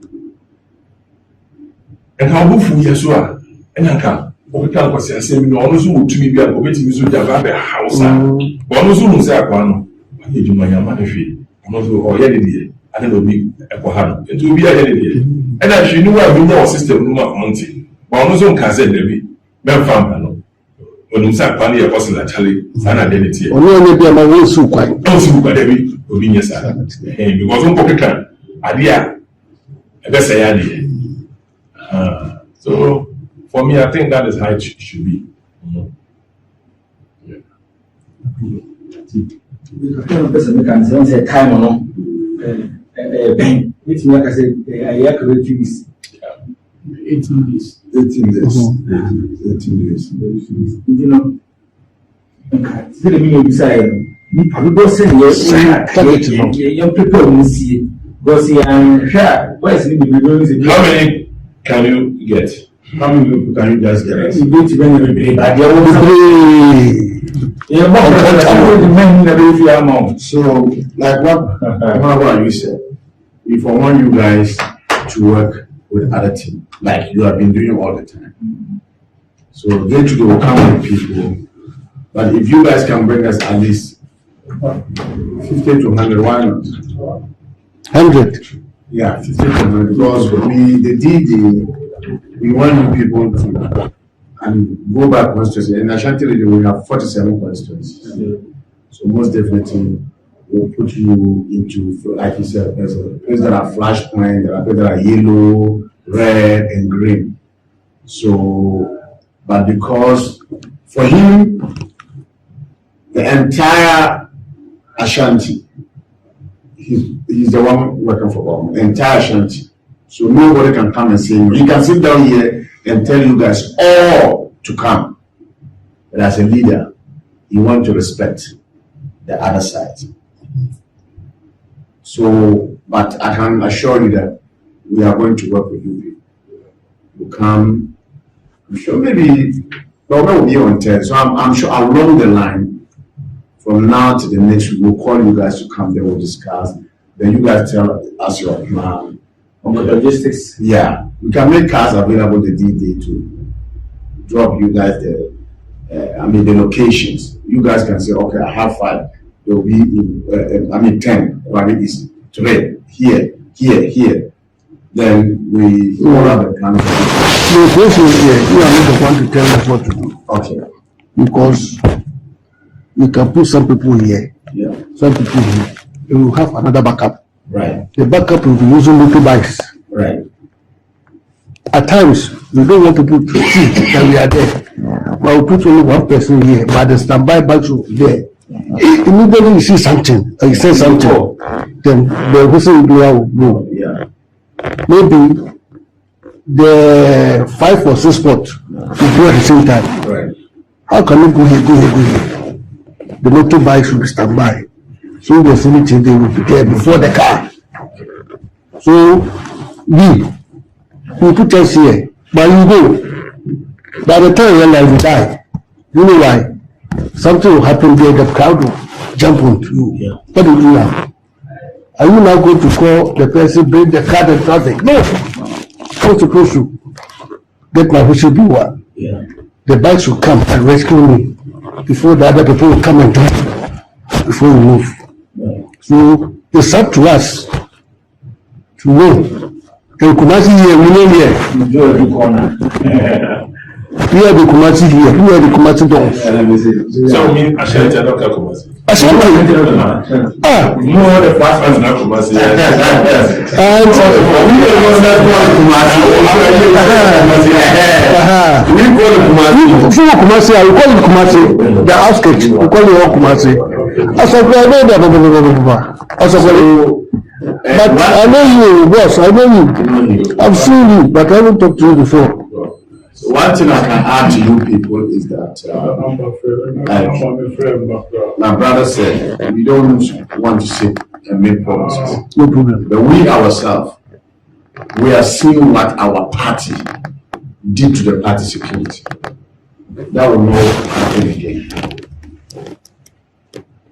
And how move we as well. And I can. We can't say the same. No one who to be a committee is with the house. One who say one. You my man, or any I don't know, be a Kohano. It will be a day. And as you know, I've been more system, not mountain. But on some can say, maybe, Ben Fampano. When you say, Pani, a person actually, an identity. Only be a man so quite. Don't see what Debbie will be your son. Because on pocket, idea. I guess I idea. So, for me, I think that is how it should be. The kind of person who can say time or no, Ben, which like I said, I have to reduce 18 days. 18 days. 18 days. You know, the meaning beside me, probably send young people will see because he and share. Where's the how many can you get? How many people can you just get? You go to many, but there will be. So, like what you said, if I want you guys to work with other team, like you have been doing all the time. So they too will come with people. But if you guys can bring us at least 50 to 100, why not? 100. Yeah, 50 to 100. Because the DD, we want you people to and go back constituency. In Ashanti region, we have 47 constituencies. So most definitely, we'll put you into, like you said, there's a place that are flashpoint, there are places that are yellow, red, and green. So, but because for him, the entire Ashanti, he's the one working for Bawumia, the entire Ashanti. So nobody can come and say, he can sit down here and tell you guys all to come. But as a leader, you want to respect the other side. So, but I can assure you that we are going to work with you. You come, I'm sure maybe, well, we'll be on 10. So I'm sure along the line, from now to the next week, we'll call you guys to come, then we'll discuss. Then you guys tell us your plan. On the logistics. Yeah, we can make cars available the DD to drop you guys the locations. You guys can say, okay, I have 5. There will be in, 10. Right, is 3 here. Then we all have the plan. The question is here, you are not the one to tell us what to do. Okay. Because we can put some people here, some people here. We will have another backup. Right. The backup will be using motorbikes. Right. At times, we don't want people to see that we are there. But we put only one person here, but the standby bikes will be there. Immediately you see something, or you say something, then the whistle will blow. Yeah. Maybe the 5 or 6 spots will go at the same time. Right. How can we go here? The motorbikes will be standby. So there's anything they will be there before the car. So we put us here, but you go. By the time when I will die, you know why? Something will happen there, the crowd will jump on you. Yeah. What do you do now? Are you now going to call the person, bring the car and traffic? No. What's supposed to? get my whistle blower. Yeah. The bikes will come and rescue me before the other people will come and do it before we move. Yeah. So it's up to us to know. And Kumasi here, we know here. You do every corner. We are the Kumasi here. We are the Kumasi dogs. So I mean, I shall tell Dr. Kumasi. I said, No, the first one. Not Kumasi. and We call it Kumasi. Kumasi, I will call it Kumasi. The outskirts, we call it all Kumasi. I said, I know that. I said, but I know you, boss. I know you. I've seen you, but I haven't talked to you before. So one thing I can add to you people is that, like my brother said, we don't want to sit and make promises. No problem. But we ourselves, we are seeing what our party did to the party security. That will not happen again.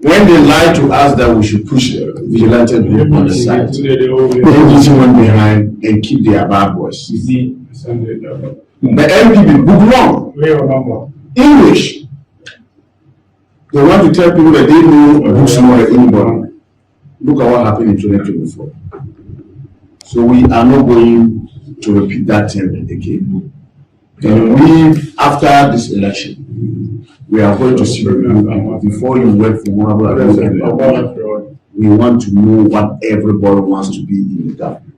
When they lied to us that we should push vigilante group on the side, they just went behind and keep their bad boys. The MPP book wrong. English. They want to tell people that they know books more than anybody. Look at what happened in 2024. So we are not going to repeat that thing again. And we, after this election, we are going to see the people. Before you work for one, we want to know what everybody wants to be in the government.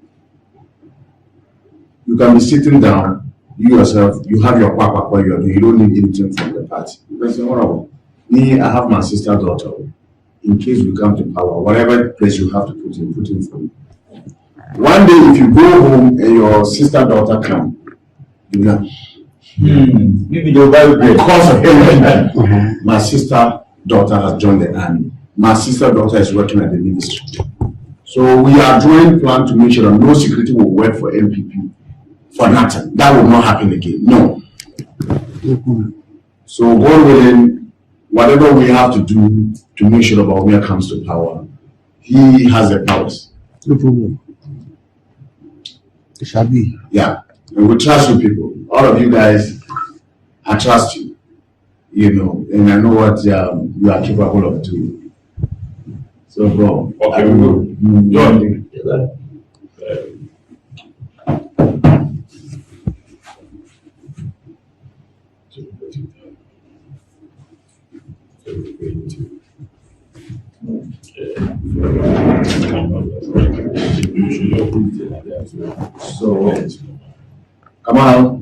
You can be sitting down, you yourself, you have your papa, you don't need anything from the party. That's all. Me, I have my sister daughter. In case we come to power, whatever place you have to put in for me. One day, if you go home and your sister daughter come, you know. Maybe they'll buy Because of everything, my sister daughter has joined the army. My sister daughter is working at the ministry. So we are drawing plan to make sure that no security will work for MPP for nothing. That will not happen again. No. So God willing, whatever we have to do to make sure that Bawumia comes to power, he has the powers. No problem. It shall be. Yeah. And we trust you people. All of you guys, I trust you. You know, and I know what you are capable of doing. So, bro. Okay, we will. John. So, Kamal,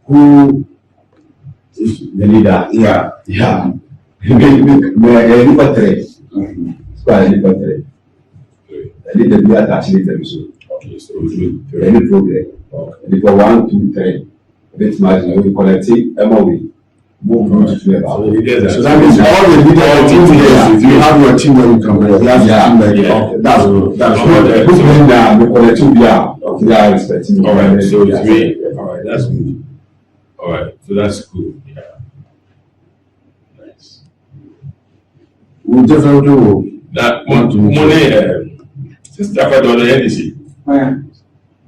who is the leader? Yeah. Okay, so we do Any problem? And for 1, 2, 3, this much we collect MOE. Move on to the about. So that means all the leaders, if you have your team where you can bring, you have your team like that's what put me down, we collect 2 they are respecting. All right, so it's me. All right, that's good. All right, so that's cool. Yeah. Nice. We'll definitely do That money, sister, I don't know anything.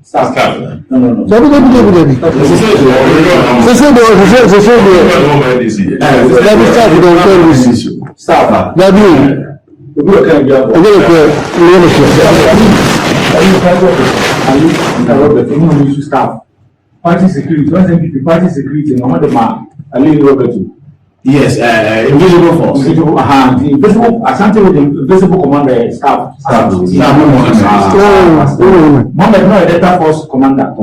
Staff. No. Party security, what's MPP? Party security, no matter man, I leave Robert. Yes, invisible force. The invisible, Asante with the invisible commander staff. Mama no Delta Force commander.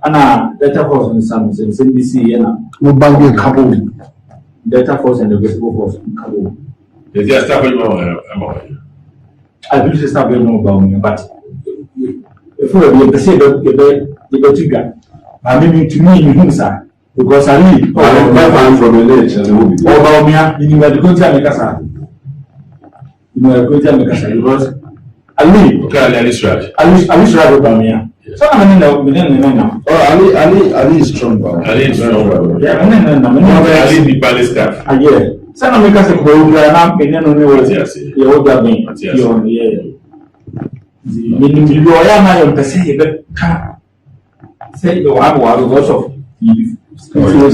And Delta Force on the same BC and no bank Kabul. Delta Force and the invisible force in Kabul. Is there staff I believe the staff will know about me, but if we say the I mean to me in sir. Because I live from the village and Bawumia, you know, the country America. You know, the country America because I live. Okay, Ali Israel. I wish Bawumia. So I'm in the now. Oh, Ali is strong. Ali is strong. Yeah, I'm the palace staff. Yeah. So I'm making a program. I'm in the way. Yes. You hold that me. Yeah. Meaning you are not your say, but say you have one because of He's football.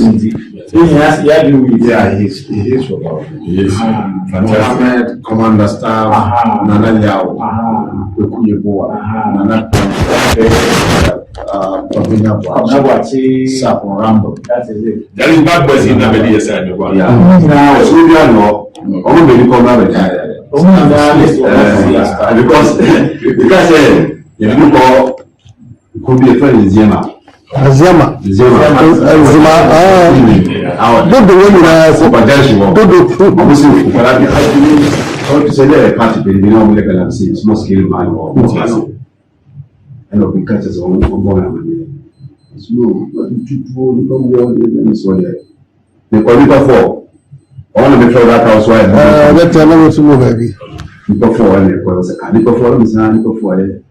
He is fantastic. Commander staff, Nana Yao, Kuyeboa, Nana Sapo Rambo. That is it. That is bad boys in Nabedi, yes, I know. Yeah. Now, so you know, only become retired. Because you could be a friend in Zema. Zema. Don't do what you have. Don't do. Obviously, but I to say that party, but you know, we can see small scale man or and of catches on one. So, the quality for I want to make sure that house wide. Let's tell them to move, baby. Before and before it.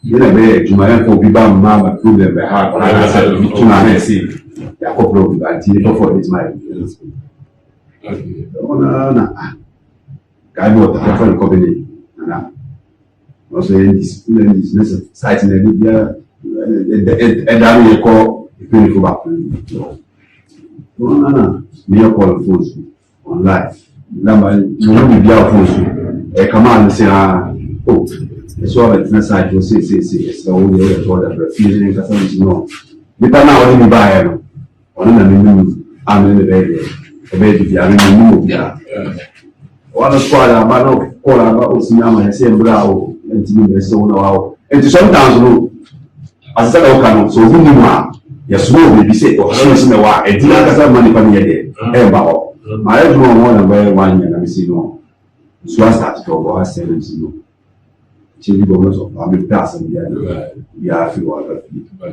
You know, Jumayan for Biba Mama, prove them by heart. I said, I see. I hope until before this my. Oh, no. I know the different company. Also, in this site in the media, and I will call the people back. No. Me call phones on live. Number, you know, be our phones. A command say, oh. So that next side will say, so we are told that refusing to know. But now, when you buy it, on the move, I'm in the baby. The baby, I'm in the move. Yeah. One of squad, I'm not all about Osinama and say, Brow, and to me, so now. And to sometimes, as I said, so who you are, yes, will be said, or so in a while, and did not have money for me again. And about my every one of 1 year, I see no. So I started to go, I said, no. Chili bonus of public person, yeah, if you want.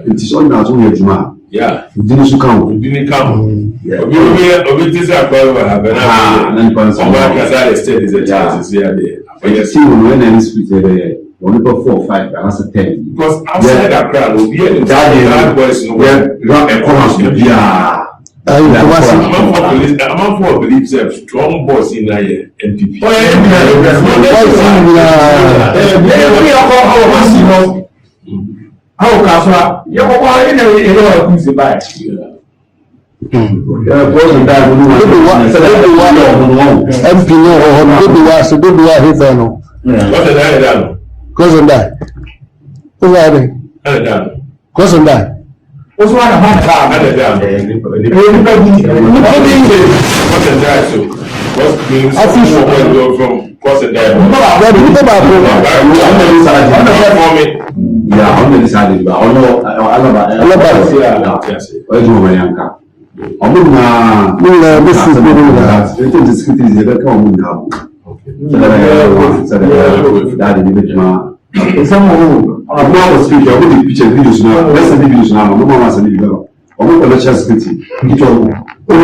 It is all now, so you yeah, you didn't come. You didn't come. Yeah, we this are going to have and then state is a chance here. But you see, when any speech, only 4 or 5, that's a 10. Because outside that crowd, will be a bad boys, no, a commerce, yeah. I'm for believe strong boss in the MPP. How you What's one of my car? I'm not speaking. I will picture videos now. Let's send videos now. No more send videos. I'm not going to share security. It's all. Oh, yeah,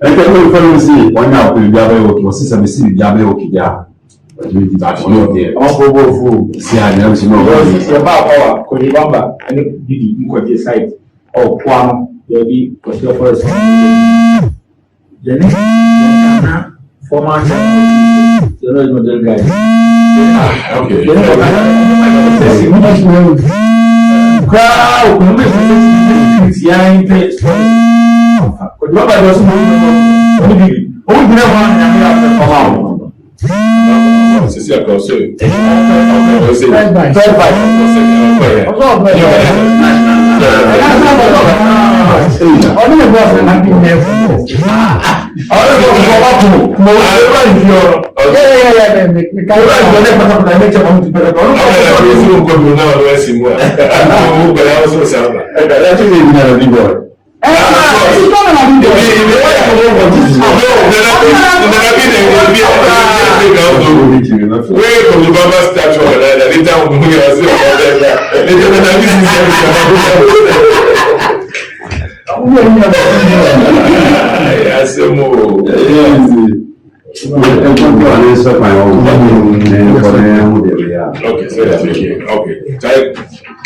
I can't see one now. We'll be able to see some city. But we did that one there. Oh, see, I never see no. About our Kodibamba and Didi, you could decide. Oh, Kwam, baby, what's your first? Jenny, former the guy. Okay. Crowd,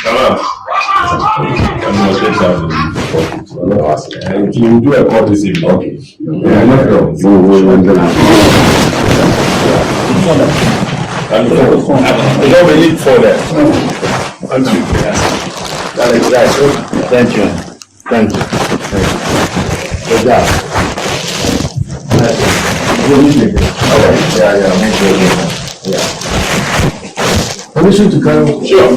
Come on. You do a call this evening. Okay. Yeah, no problem. I don't really for that. That is right. Thank you. Thank you. Good job. Okay. Yeah. Make sure. Yeah. Permission to come? Sure.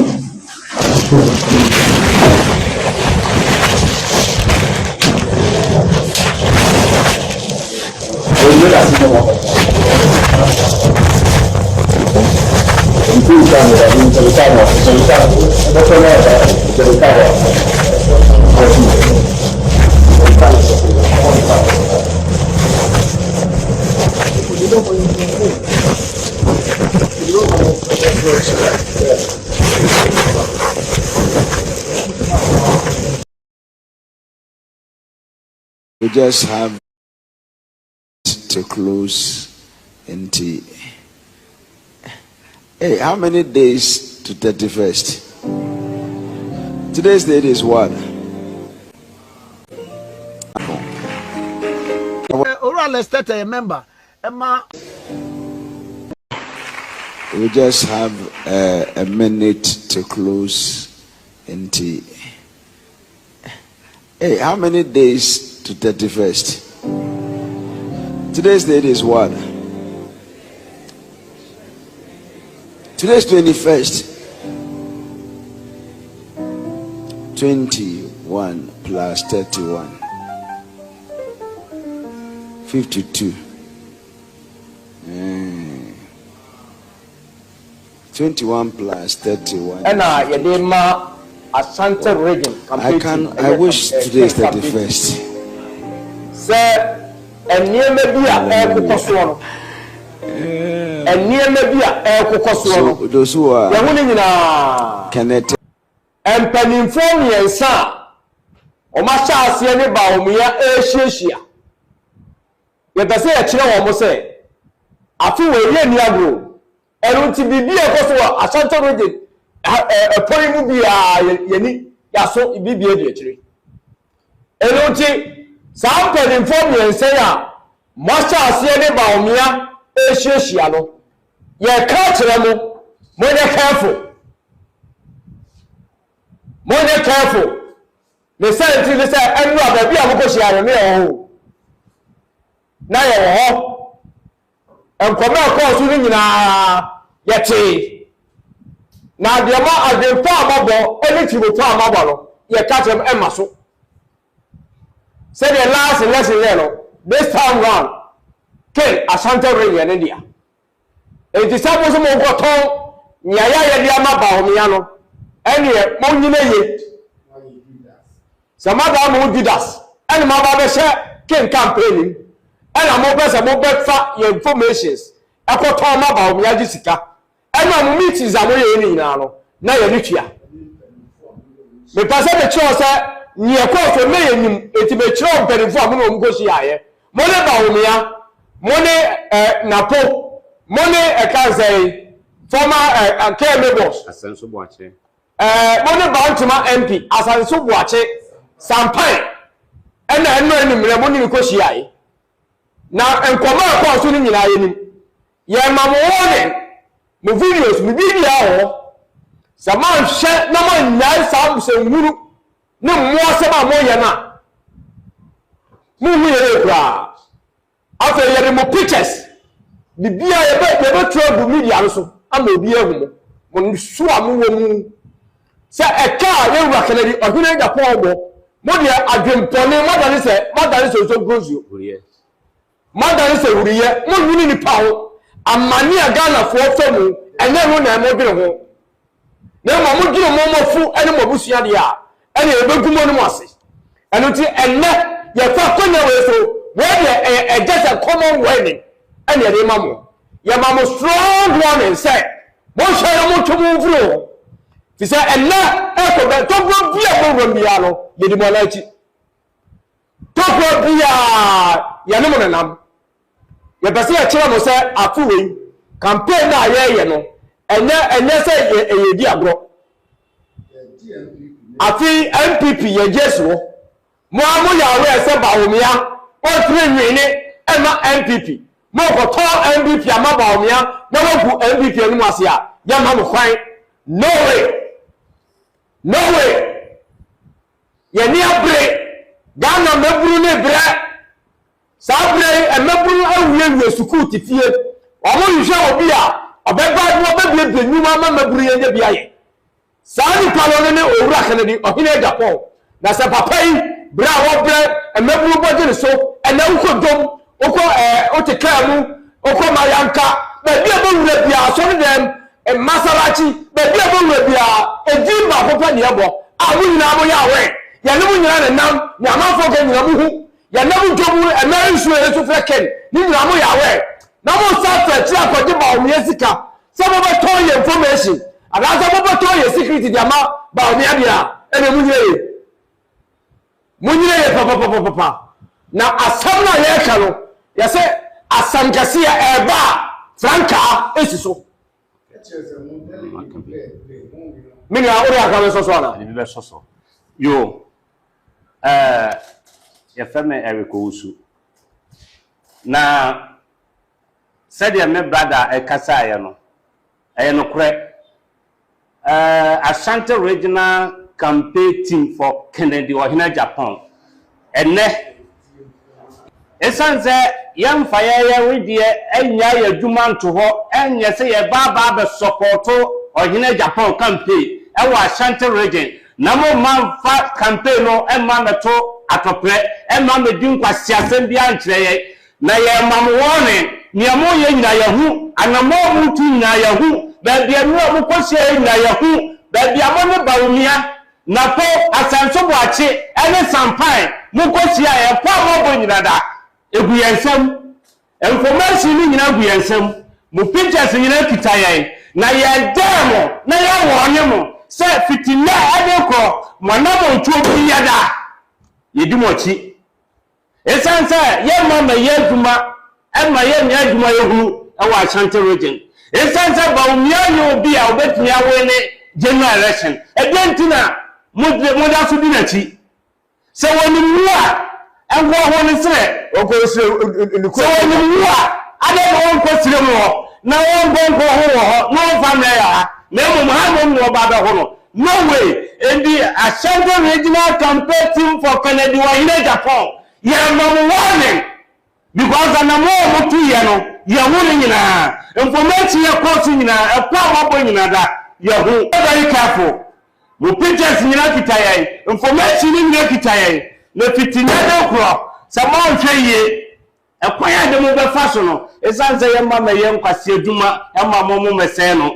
We just have to close and hey, how many days to 31st? Today's date is what? We just have a minute to close and hey, how many days to 31st? Today's date is what? Today's 21st. 21 plus 31. 52. 21 plus 31. And Yadema Asante region. I wish today is 31st. Sir, and near maybe a air cocoa. And near maybe a air cocoa. Those who are Kennet and Peninformia and Sa Omasha Siene Bawumia Asia. Yet I say a chill almost say, I feel a year near and to be a cocoa, Asante region, a poem be a Yeni Yaso, it be a tree. And some Peninformia and say, Masha Siene Bawumia Asia. You're catching them when you're careful. More careful. They say until they say, and you are the because you are near. Now you're and come out course within yet. Now the amount of the farm anything will farm mobile, you catch them and muscle. Say the last lesson there, this time round, kill Asante Ring in India. It is supposed to move for Tom, Yaya Yama Bawumia. Anyway, Money, some other moon did us, and my father said, came campaigning, and I'm over fat your informations. I got Tom about Jessica, and my meetings are really now. Now you're rich here. The person the choice near course for me, it's a bit strong, but if I'm going to go see here. Money Bawumia, money Napo, money I can say, former care members. A sense of watching. Money Bawumia MP as I so watch it, Sampai, and I know money because she I now and come across in the yeah, my warning, my videos, my video. Some man share no one nice arms and no more some more yana. Move after you more pictures, the beer never trouble media also. I'm a beer when you swam. Say a car, you were Kennedy, or who ain't a poor money. I dream Tony, mother is also goes you. Mother is a real, no winning power, and money a gun for some, and then when I'm not going home. No, I'm not giving more food, and more bushia, and a good money was. And until and let your fucking away so, where just a common wedding, and your mamma. Your mamma strong one and said, what shall I want to move through? He said, and now, don't be a woman, Biano, you demolish. Don't be a Yanamanam. Your Basia Chamo said, a fooling, campaign, and then say a diablo. afi MPP ye jesu mo amu ya we se Bawumia o tiri nwini ema MPP mo ko to MPP ama Bawumia na wo gu MPP anu ase a ya ma mo kwan no way ye ni abre Ghana meburu ne bre sabre meburu awuye sukuu tifie omo yihwe obi a obeba no obebie nyuma ma meburu ye nya bia ye saani palo ne owura Kennet ohine Agyapong na se papa yi bra wo bre meburu bodire so ena ukodom oko otekamu oko mayanka be bia bowura bia so ne dem masarachi be bia bowura bia ejimba papa ne ebo awu nyina mo ya we ya ne mo nyina ne nam ya manfo ke nyina mo hu ya na mo jomu emerensu esu freken ni nyina mo ya we na mo sa chi akodi Bawumia sika so mo be ton ye information ada so mo be ton ye security dia ma Bawumia dia ene munyire ye papa na asam na ye ka no ya se asam kase ya eba franka esiso mini a ori aka me soso na ni be soso yo ya feme Eriko Usu na said ya me brother ekasa ya no no kure Ashanti Regional Campaign Team for Kennet or Agyapong ene esanze yam faya widie enya ya dwuma nto ho enye se ye baba be supporto or Agyapong campaign e wa Ashanti Region na mo man fa campaign no e ma meto atopre e ma medin kwasi asem bia nkyere ye na ye mam wone ni amo ye nyina ye hu anamo mutu nyina ye hu ba bia no mo kwasi nyina ye hu ba bia mo ne Bawumia na po asanso boache ene sampan mo kwasi ye po mo bo nyina da egu yensem information ni nyina egu yensem mo pictures nyina kitaye na ye demo na ye wonye mo se fitina adeko mo na mo ntu obi yada yedimochi esanse ye mama ye duma ema ye nya duma ye hu ewa Ashanti Region esanse Bawumia ye obi a obetumi awene general election edentina moda so dinachi se woni mu a enwo ho ne sere okosire se woni mu a ade no nkosire mu na won bonko ho no family ya na mo ha mo ba ba ho no way endi Ashanti Regional Campaign Team for Kennet or Agyapong ya mama warning because anamo mutu ye no ye hu nyina information ye course nyina e kwa mabo nyina da ye hu very careful mo pictures nyina kitaye information nyina kitaye na fitina de kro sama nhwe ye e kwa ya de mo be fa so no esanze ye mama ye nkwase adwuma e mama mo mese no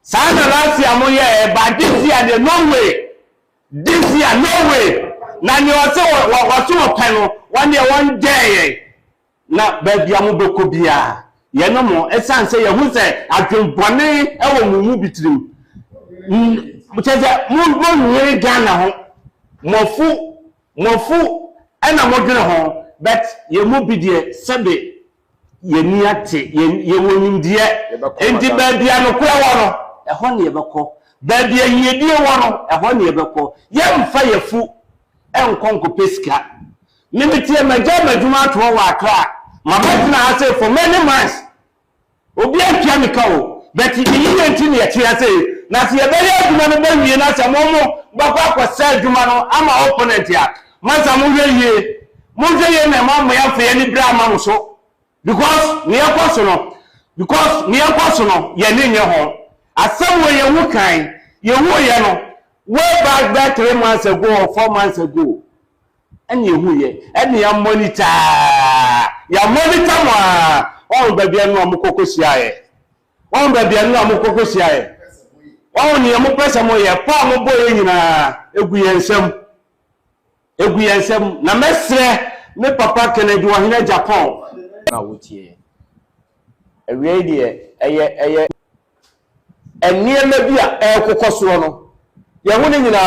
sana last year mo ye but this year no way na ni o se wo pano one year one day na ba bia mo beko bia ye no mo esanse ye hu se adwenbone e wo mu bitirim mo teze mo nyere Ghana ho mofu ena mo dwene ho but ye mu bidie sebe ye ni ate ye wonimdie enti ba bia no kwa wo no ehọ ne yebekọ ba bia yedie wo no ehọ ne yebekọ ye mfa yefu enkonko pesika mimitie magya madwuma to wa akra mabatina ha say for many months obi atwa mika o but yi enti ne yekya say na se yebere adwuma no ba wie na se momo bakwa akwasa adwuma no ama opponent ya masa mo hwe ye na ma mo ya fa ye ni bra ma mo so because ne yakwaso no ye ne nye ho asem we ye hu kan ye hu ye no way back 3 months ago or 4 months ago and ye hu ye and ya monitor mo on ba bia no amukoko siaye on ba bia no amukoko siaye on ye mo pesa mo ye pa mo boye nyina egu yensem na mesre me papa Kennet or Agyapong na wotie ewie die eye eniema bia ekokosoro no ye hu ni nyina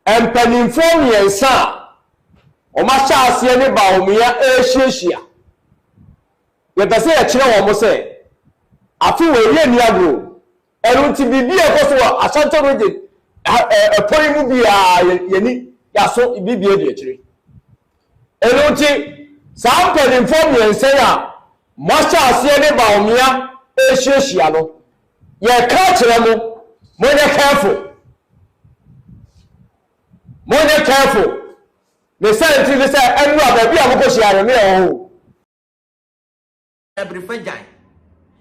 empanimfo yensa o ma sha ase ne Bawumia ehyiehia ye pese ye kire wo mo se afi we rie ni agro enu ti bibi e ko so Ashanti region point mu bia yeni yaso bibi e de akire enu ti saa mpedin form yen say a master ase ne Bawumia e hyehyia no ye ka kire mo More careful. The same thing they say, and baby, I'm going to share me. Every fajai.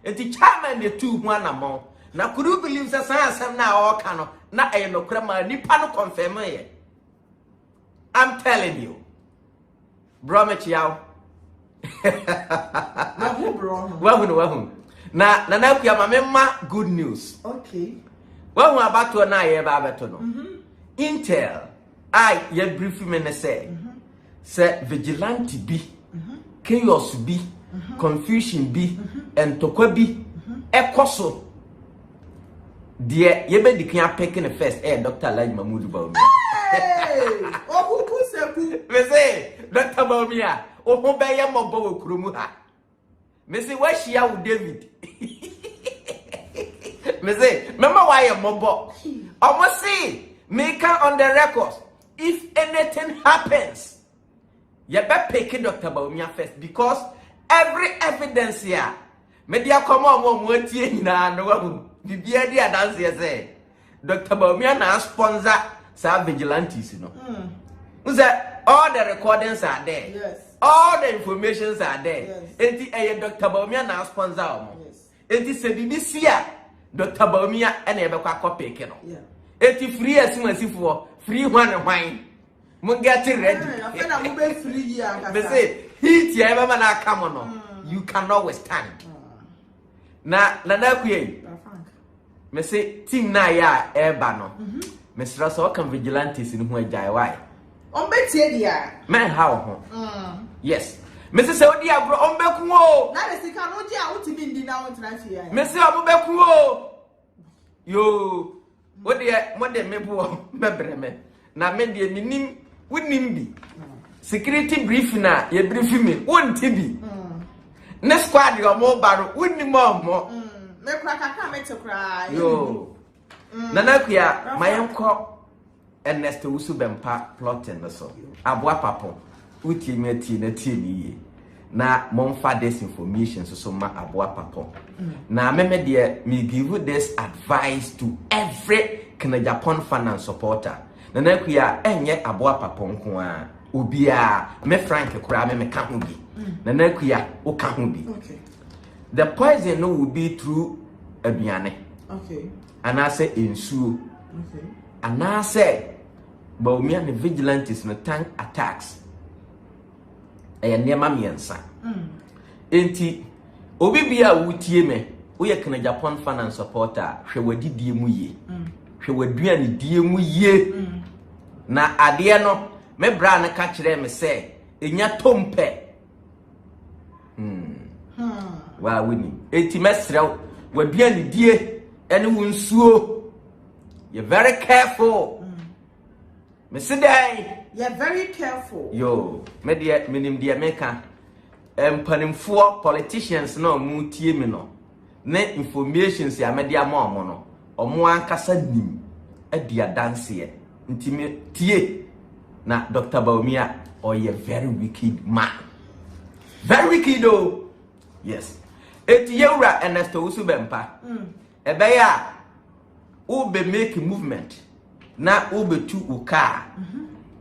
And the chairman, the 2-1 amount. Now, could you believe that some now all canoe? Not a no crema, ni pano confirm it. I'm telling you. Bromich yow. Well, now, we have a member good news. Okay. Well, we're about to an eye about Intel. Ye briefly me say vigilante be chaos be confusion be and tokwa be ekoso de ye be dikan picking the first Dr. Elijah Mahmoud Bawumia oh who say me say Dr. Bawumia o ho be ye mobo wo kuromu ha me say wa shia wo David me say remember why ye mobo almost see make on the records. If anything happens, you better pick Dr. Bawumia first because every evidence here, media come on one no Bibia dia dance here say Dr. Bawumia na sponsor some vigilantes, you know. All the recordings are there. Yes. All the informations are there. Yes. And Dr. Bawumia na sponsor. Yes. And this BBC Dr. Bawumia and Ebekwa copy keno. Yeah. 80 free as soon as if for free one and wine. Mun get it ready. They say, heat ya ever na come on. You cannot withstand. Na kuye. Me say team na ya eba no. Me sra so kan vigilantes in hu ajai why. On betie dia. Man how ho. Yes. Me say odi agro on beku o. Na de sika no dia utimi ndi na won tena fie. Me say obo beku o. Yo what the mebo mebreme na me de minim wonim bi security brief na ye brief me wonti bi ne squad yo mo baro wonim mo me kura kaka me te kura yo nana kuya mayenko Ernest Usu Bempa plotting no so aboa papo uti me ti na ti ni na momfa this information so ma aboa papo na me de me give this advice to every Agyapong fan and supporter na kuya enye aboa papo nko a obia me Frank kura me ka ho bi na kuya o ka ho bi okay the poison no will be through aduane okay and I say insuo okay and I say Bawumia the vigilantes no tank attacks nema miensa enti obi bia wutie me wo ye Agyapong fan and supporter hwe wadidie mu ye hwe waduane die mu ye na ade no me bra na ka kire me se enya tompe wa wini enti mesrew waduane die ene wo nsuo you very careful me say you're very careful yo me de minim de meka empanimfo politicians no mu tie me no ne informations ya me de ama omo no omo ankasa nim adia dance nti me tie na Dr. Bawumia or a very wicked man very wicked oh yes eti yewra Ernest Usu Bempa ebeya u be make movement na u be tu uka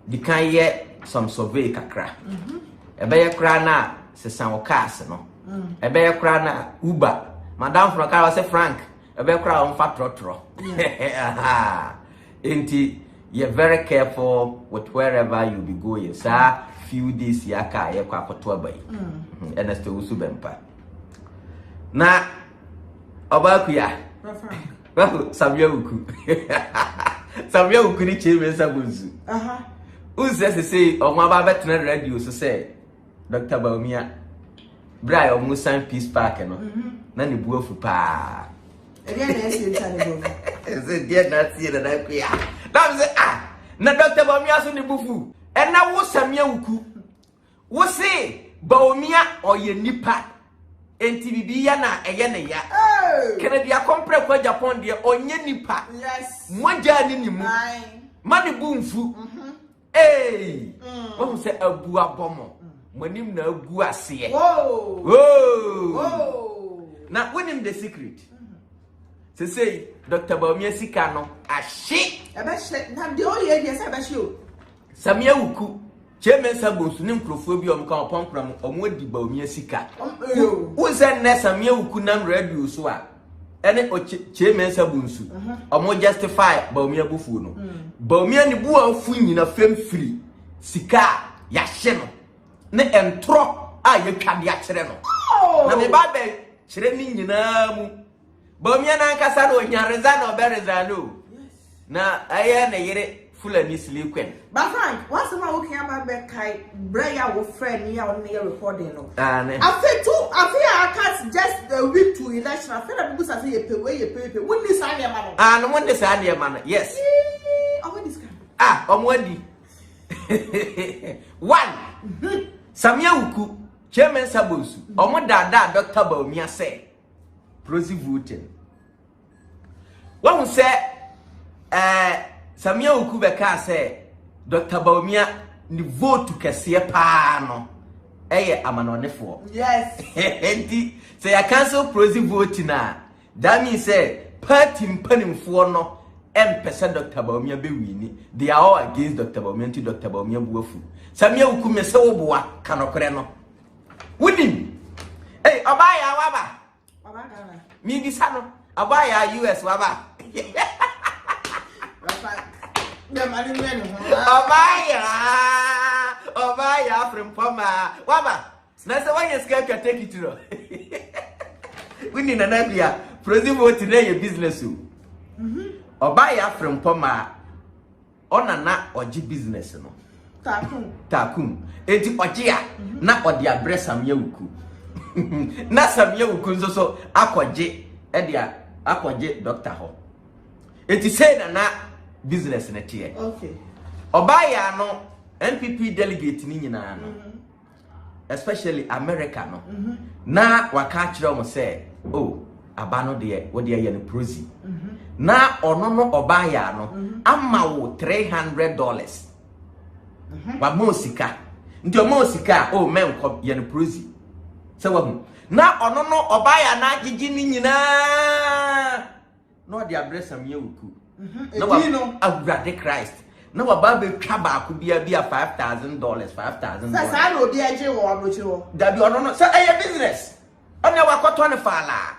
di kan ye some survey kakra ebeya kra na sesan ukas no ebeya kra na Uber madam from car say Frank ebeya kra on fa trotro enti you're very careful with wherever you be going sir few days yaka ye kwa koto abai Ernest Usu Bempa na obakuya Samia uku Samia uku ni chebe sabuzu uze say o ma ba betena radio so say Dr. Bawumia Bryan o Musan Peace Park no na ne buafu pa ebe na esi ntane bo eze dia na tie na kuya na say na Dr. Bawumia so ne bufu e na wo Samia uku wo say Bawumia o ye nipa enti bibiya na eye ne ya Kennet akompre kwa Japan de onye nipa yes moja ni nimu mani bumfu wo se abu abomo manim na agu ase na winim the secret say Dr. Bawumia sika no ahye na de oye de say be o Samia Wuku Chairman Sabonsu ne nkrofo bi omka oponkram omwadi Bawumia sika wo se na Samia Wuku nam radio so a ene o Chairman Sabonsu omo justify Bawumia bufu no Bawumia ni bu afu nyina fem free sika ya hye no ne entro a yetwade a kire no na me ba be kire ni nyina mu Bawumia na nkasa no nyanreza na obereza no na aya na yire Fulani Silikwen. But Frank, what's the matter with Bryan with friend here on the recording? No. I can't just a week to election. I feel like people say you pay. When this time, man. And when this time, man. Yes. Omwadi. One. Samia Wuku, Chairman Sabonsu. Omwada Dr. Bawumia say. Proceed voting. What we say? Samia Wuku beka say Dr. Bawumia ni vote kese pa no eye amanonefo yes enti say ya cancel proceed vote na that means say party mpanimfo no empesa Dr. Bawumia be wini they are all against Dr. Bawumia nti Dr. Bawumia buafu Samia Wuku mese wo boa kanokre no winim obaya waba mi bisa no obaya US waba Obaya from Poma. Waba. Na say when you scale can take it to. We need Nanabia. Proceed vote today your business. Obaya from Poma. Onana oji business no. Takum. Enti ojia na odi address Samia Wuku. Na Samia Wuku nso so akwaje dia akwaje doctor ho. Enti say na business na tie. Okay. Obaya no NPP delegate ni nyina no. Especially America no. Na waka kire o say, "Oh, abano de wo de ye no prozi." Na ono no Obaya no ama wo $300. Wa mo sika. Ndi o mo sika o men ko ye no prozi. Se wa hu. Na ono no Obaya na agigi ni nyina. No de address Samia Wuku. No agrade Christ. No babe twaba ku bia $5,000, $5,000. Sasa no dey age wo abrochiro. Dabi ono no say eye business. Ona wakoto ne fala.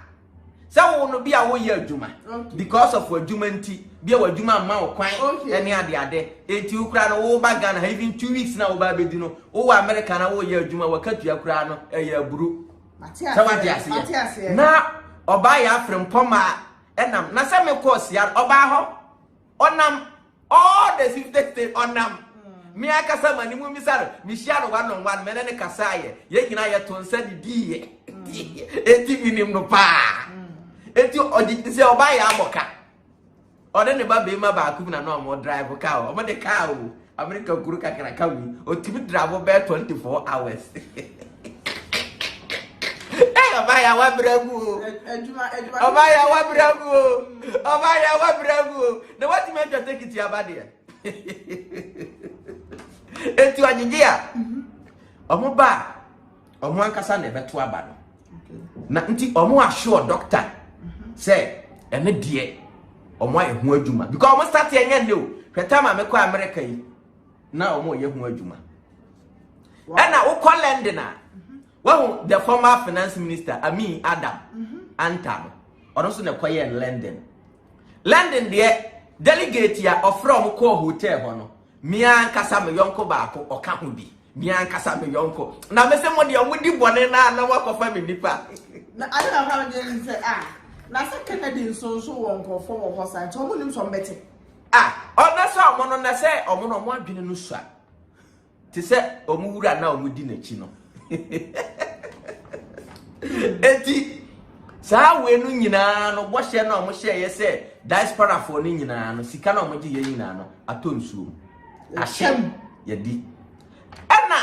Say wo no bia wo ye adwuma. Because of adwuma nti bia wo adwuma ma wo kwan ene ade. Enti ukra no wo ba Ghana even 2 weeks na wo ba bedi no. Wo America na wo ye adwuma wakatua kra no eye aburu. Matias. Na Obaya from Poma enam na se me course ya oba ho onam all the 50 states onam me akasa mani mu misaro mi shia no one on one me ne kasa ye gina ye to nsa di eti minim no pa eti odi se Obaya amoka ode ne ba be ma ba ku na no mo drive car o mo de car o America guru kakra kawi o timi drive be 24 hours Obaya wa bragu. Obaya wa bragu. Na what you meant to take it to your body? Eti anyingia. Omo ba. Omo ankasa na beto aba no. Na nti omo assure doctor say ene die omo ayehu adwuma because omo start enye ne o. Hweta ma me ko America yi. Na omo yehu adwuma. Ena wo Holland na well, the former finance minister, Adam, Antam, or also the choir in London. London, the delegate here of from Ko Hotel, Hono, Mian Kasame Yonko Bako, or Kahudi, Mian Kasame Yonko. Now, Mr. Modi, I would do one and I work of family. I don't know how they say, now, Kennedy so won't go for horse and told him some better. That's how I'm going to say, or one being no shot. To say, Omura now within a chino. Eti sa we nu nyina no bo hye na o mo hye ye se diaspora for ni nyina no sika na o mo ye nyina no atonsuo ahyem ye di ana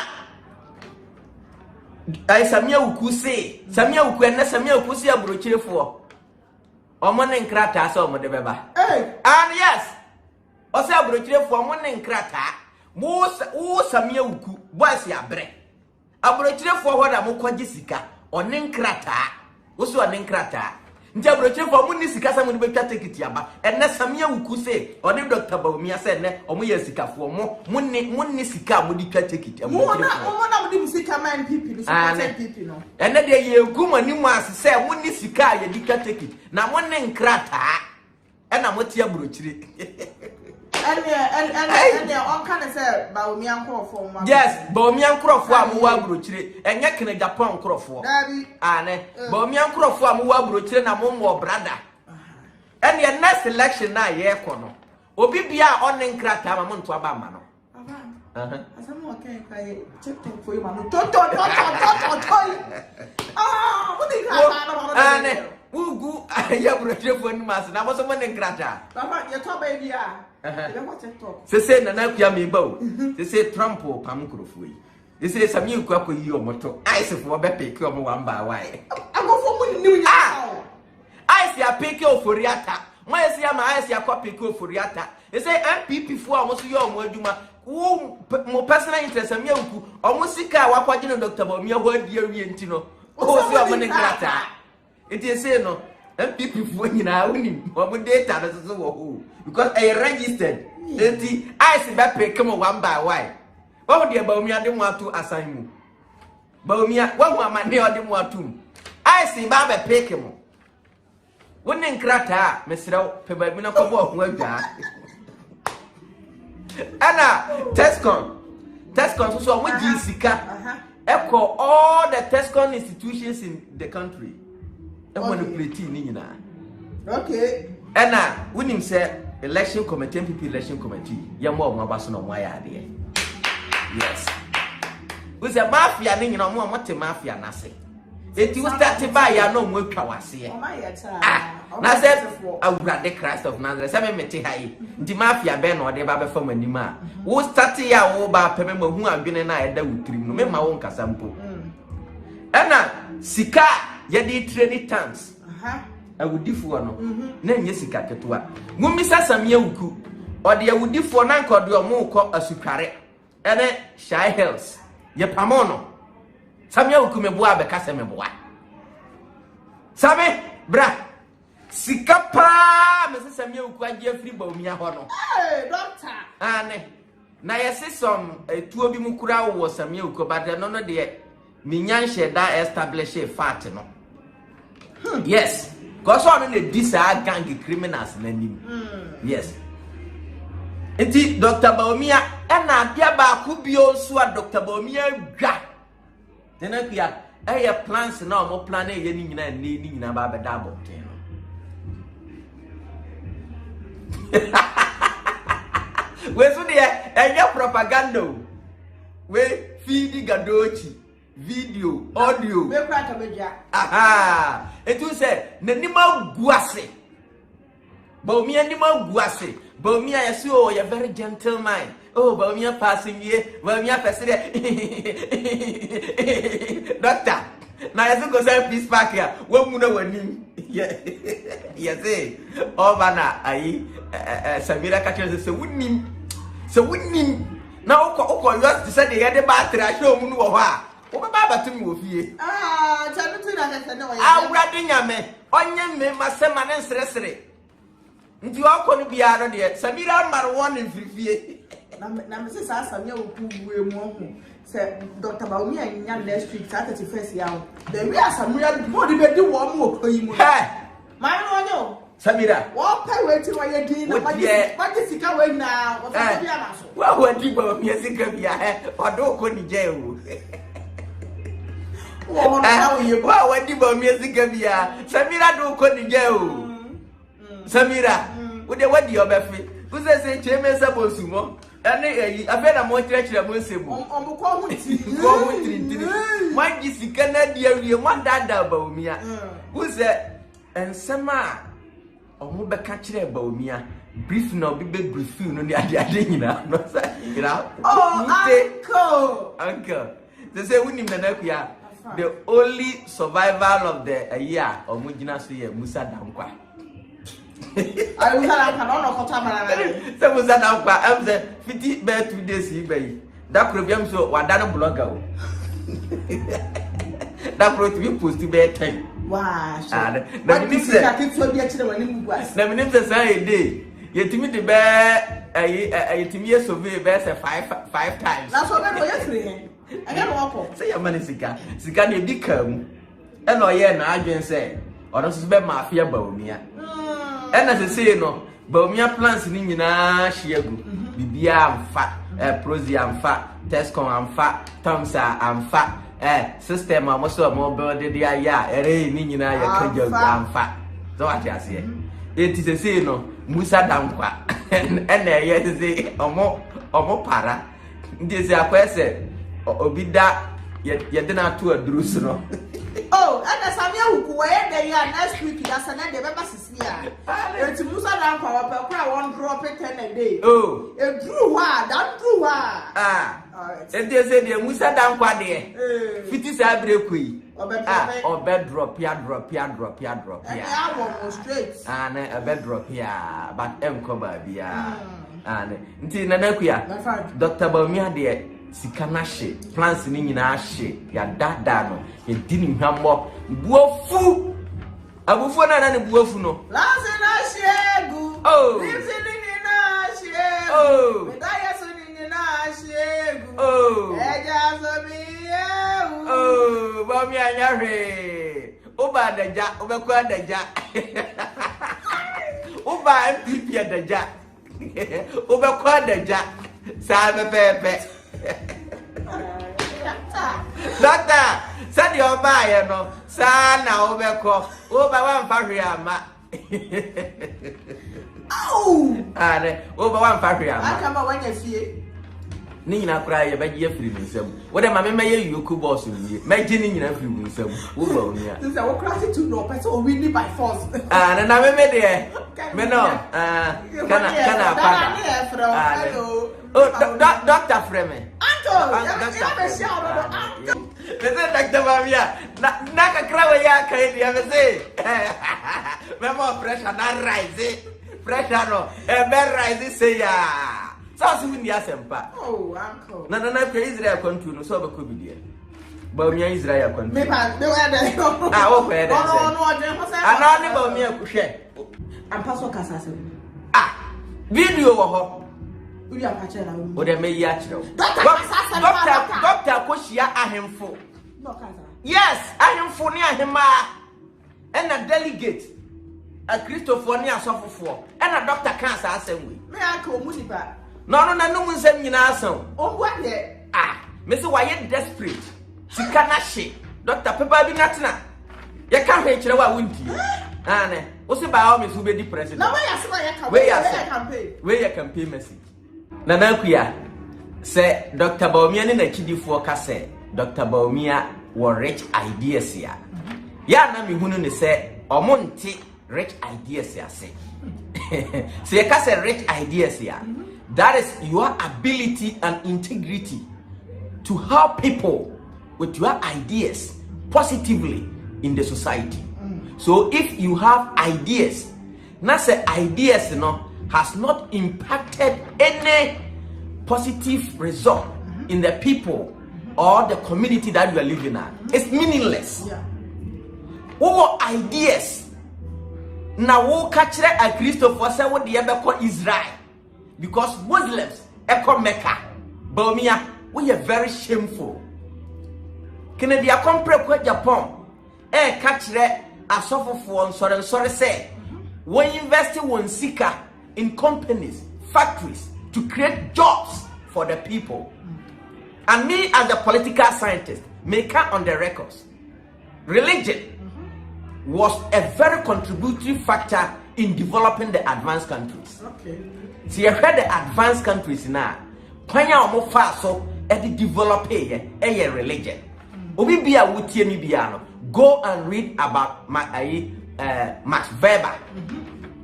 ai Samia Uku say Samia Uku and Samia Uku say abrochire for omone nkrata asa omode beba and yes o say abrochire for omone nkrata mo Samia Uku boys ya bre abrochire for hoda mo kwaje sika one nkrata wo so one nkrata nti abrochire for mo ni sika sa mo be twa ticket aba enne Samia Uku say one Dr. Bawumia say ne omo ye sika for mo ni sika mo di twa ticket mo na mo di sika man pipi no so pipi no enne de ye guma ni mo asese mo ni sika ye di twa ticket na mo ne nkrata ena mo tie abrochire and on kind of say Bawumia nkrofo ma yes Bawumia nkrofo amu wa abrochire enye Kennet Japan nkrofo Bawumia nkrofo amu wa abrochire na mo brother and the next election na ye kono obi bia on nkrata ma mo nto aba ma no asamu okay kai check for you ma no to what dey grata Ugu ya abrochire fo ni mas na mo so mo nkrata baba ye to baby Sese nana kuya me ba o. Sese Trump o pam krofo yi. Sese Samia Uku akoyi omoto. Ice fo be pick o one by one. Agofo mu ni nya. Ice ya pick o foriata. Mo ese ya ma ice ya kwa pick o foriata. Sese MPP fo a mo so ye o mo adwuma. Wo mo personal interest Samia Uku o mo sika wa kwaje no Dr. Bawumia ho adi awie ntino. O so o mo ne grata. Enti say no MPP fo nyina woni o mo data na so wo ho because I registered enti I see be pick come one by one what would the Bawumia dem want to assign mu Bawumia what wa ma ne o dem want to I see ba be pick mu woni nkrata mesrew pe ba bi na ko bo ho adwa ana Tescon so mo gi sika echo all the Tescon institutions in the country e won plate ni nyina okay ena wonim say election committee MPP election committee yamo o mabaso no mo ayade yes we say mafia ni nyina mo te mafia na se eti we start by ya no mo atwa wase na say awura the Christ of Nazareth say me mete hai ndi mafia be no de ba be fam anim a we start ya wo ba peme mahu adwene na eda wutrim no me ma wo nkasa mpo ena sika ye di training tanks awudifo no na nye sika ketewa mumisa Samia Uku ode awudifo na nkode omo ko asukare ene Shy Hills ye pamono Samia Uku meboa be kase meboa sabe bra sika pa me Samia Uku age afri Bawumia ho no doctor ane na yesi som tuo bi mu kura wo Samia Uku but no de MindShare da establish a fact no yes because all the these are gang criminals nanim yes enti Dr. Bawumia na dia ba ku bio so a Dr. Bawumia dwa tena kuya plans na mo plan e ye ni nyina ba be da boten we so de propaganda we feed gadochi video audio me kwata meja aha etu se nanima guase Bawumia nima guase Bawumia yesi oh you very gentleman oh Bawumia passing ye Bawumia pesere doctor na yesi go say peace park ya wo mu na wani yesi o bana ayi Samira Kachel se wunim na uko you say de yede ba tra show mu no wo ha wo ba batumi wo fie chanutu na kete no ya awrade nyame onye me masema ne nsresere nti wakọ no bia no de Samira marwo ne mfifie na me se sa Samia Uku we mu ho se Dr. Bawumia nya next week 31st ya the we Samira mo de be di wo mu okoyi mu man no nyo Samira wo pa we ti wo ye din na ma sika we na wo fa bia na so wo di Bawumia sika bia odo ko ni je o wa wadi Bawumia sika bia Samira do ko ni je o Samira wo de wadi obefe wo se cheme sabosumo ene eyi afena mo kire mo nsemu omko hu ti ko hu tiri magi sika na dia wie mo dada Bawumia wo se ensema omo be ka kire Bawumia brief no be brief no ni ade nyina no sa ira uncle they say we nim na kuya the only survival of the year omujina so ye Musa Dankwa. I will have no kotamara. So Musa Dankwa am the 50 bear 2 days be. That program so wadano blogger. That pro to be post to be 10. Wow. But this is a kid so be actually when you was. Na minim say say day. Yetimi de bear yetimi survey bear 5 times. That's what we are free. I never walk. Say your money sika na di kam e no ye na adwen say ono so be mafia Bawumia e na say no Bawumia plans ni nyina hyeagu bibia amfa prozi amfa tescom amfa tamsa amfa system amoso mo build dia ya ere ni nyina ya kaja amfa so what you say it is say no Musa Dankwa na ye say omo para ndi say akwese obida yedena to adurus no. Oh, and Samia who there next week that's another member Cecilia. It's Musa Dankwa per one drop it 10 a day. Oh, it drew her, that drew her. And they say the Musa Dankwa there. 50 sabrekui. Or bed drop here. And straight. And a bed drop here, but cover bia. And until Nanakuya, Dr. Bawumia there. Sikana she plans ni nyina she ya dada no ye dini hwambo buofu abufu na ne buofu no lanse na shegu oh lanse ni na shegu oh medaya so ni na shegu oh eja so mi oh Bawumia nyahwe oba daja obekwa daja oba MPP daja obekwa daja sa pepe Doctor, said your buyer no, sana obeko, over one fahriama. Oh, and over one fahriama. I come when you see Nina cry about your freedom. What am I may you could boss me? Making in every room. So, this is our gratitude, no, but so we need by force. And I made there. Meno, can I? Oh, Dr. Freeman. Dr. Bawumia, Naka Krawaya can ever say. Memo pressure not rise. Pressure no, a bear rise say ya. So soon ya sempa. Oh, uncle. No, Israel country no so could be there. Bawumia Israel country. Me pa, me where there. Ah, where there. No, Bawumia could share. And Pastor Casas. Video ho. We are patching out. O de me ya chiro. Doctor Koshia ahemfo. No Casa. Yes, ahemfo ni ahema. And a delegate. A Christopher ni asofofo. And a doctor cancer assembly. Me uncle Muniba. No nsem nyina asan. Oh, what there? Me say why you desperate. Sika na she. Doctor Pepper bi natena. Ye ka hwe kire wa wunti. Ane, o se ba o me so be di president. Na where you say campaign. Where your campaign message. Nanakuya say Dr. Bawumia ni na chidifo ka say Dr. Bawumia were rich ideas ya. Ya na mi hunu ni say omonti rich ideas ya say. So you can say rich ideas ya. That is your ability and integrity to help people with your ideas positively in the society. So if you have ideas, na say ideas has not impacted any positive result in the people or the community that you are living at, it's meaningless. What ideas now wo catch a Christopher say what the ever Israel because Muslims echo Mecca. Bawumia, we are very shameful. Kennet compare kwa Agyapong catch a suffer for sorry say when invest one seeker in companies, factories to create jobs for the people. And me as a political scientist, make on the records, religion was a very contributory factor in developing the advanced countries. Okay. See, I heard the advanced countries now. Kwanya omo fa so e develop a religion. Obi bia wutie ni bia no. Go and read about Max Weber.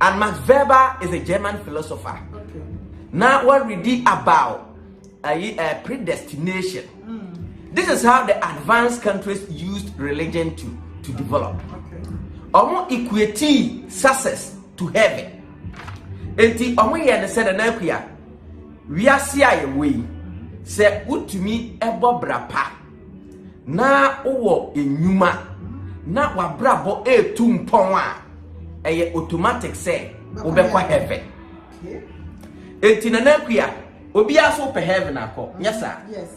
And Max Weber is a German philosopher. Okay. Now what we did about predestination. This is how the advanced countries used religion to develop. Omo equate success to heaven. Enti omo ye ne said na akua wiase aye we se utumi ebo brapa na owo enwuma na wabrabo etu mpon a eye automatic say obekwa heaven. Enti na akua obi aso pe heaven akọ yes sir. Yes.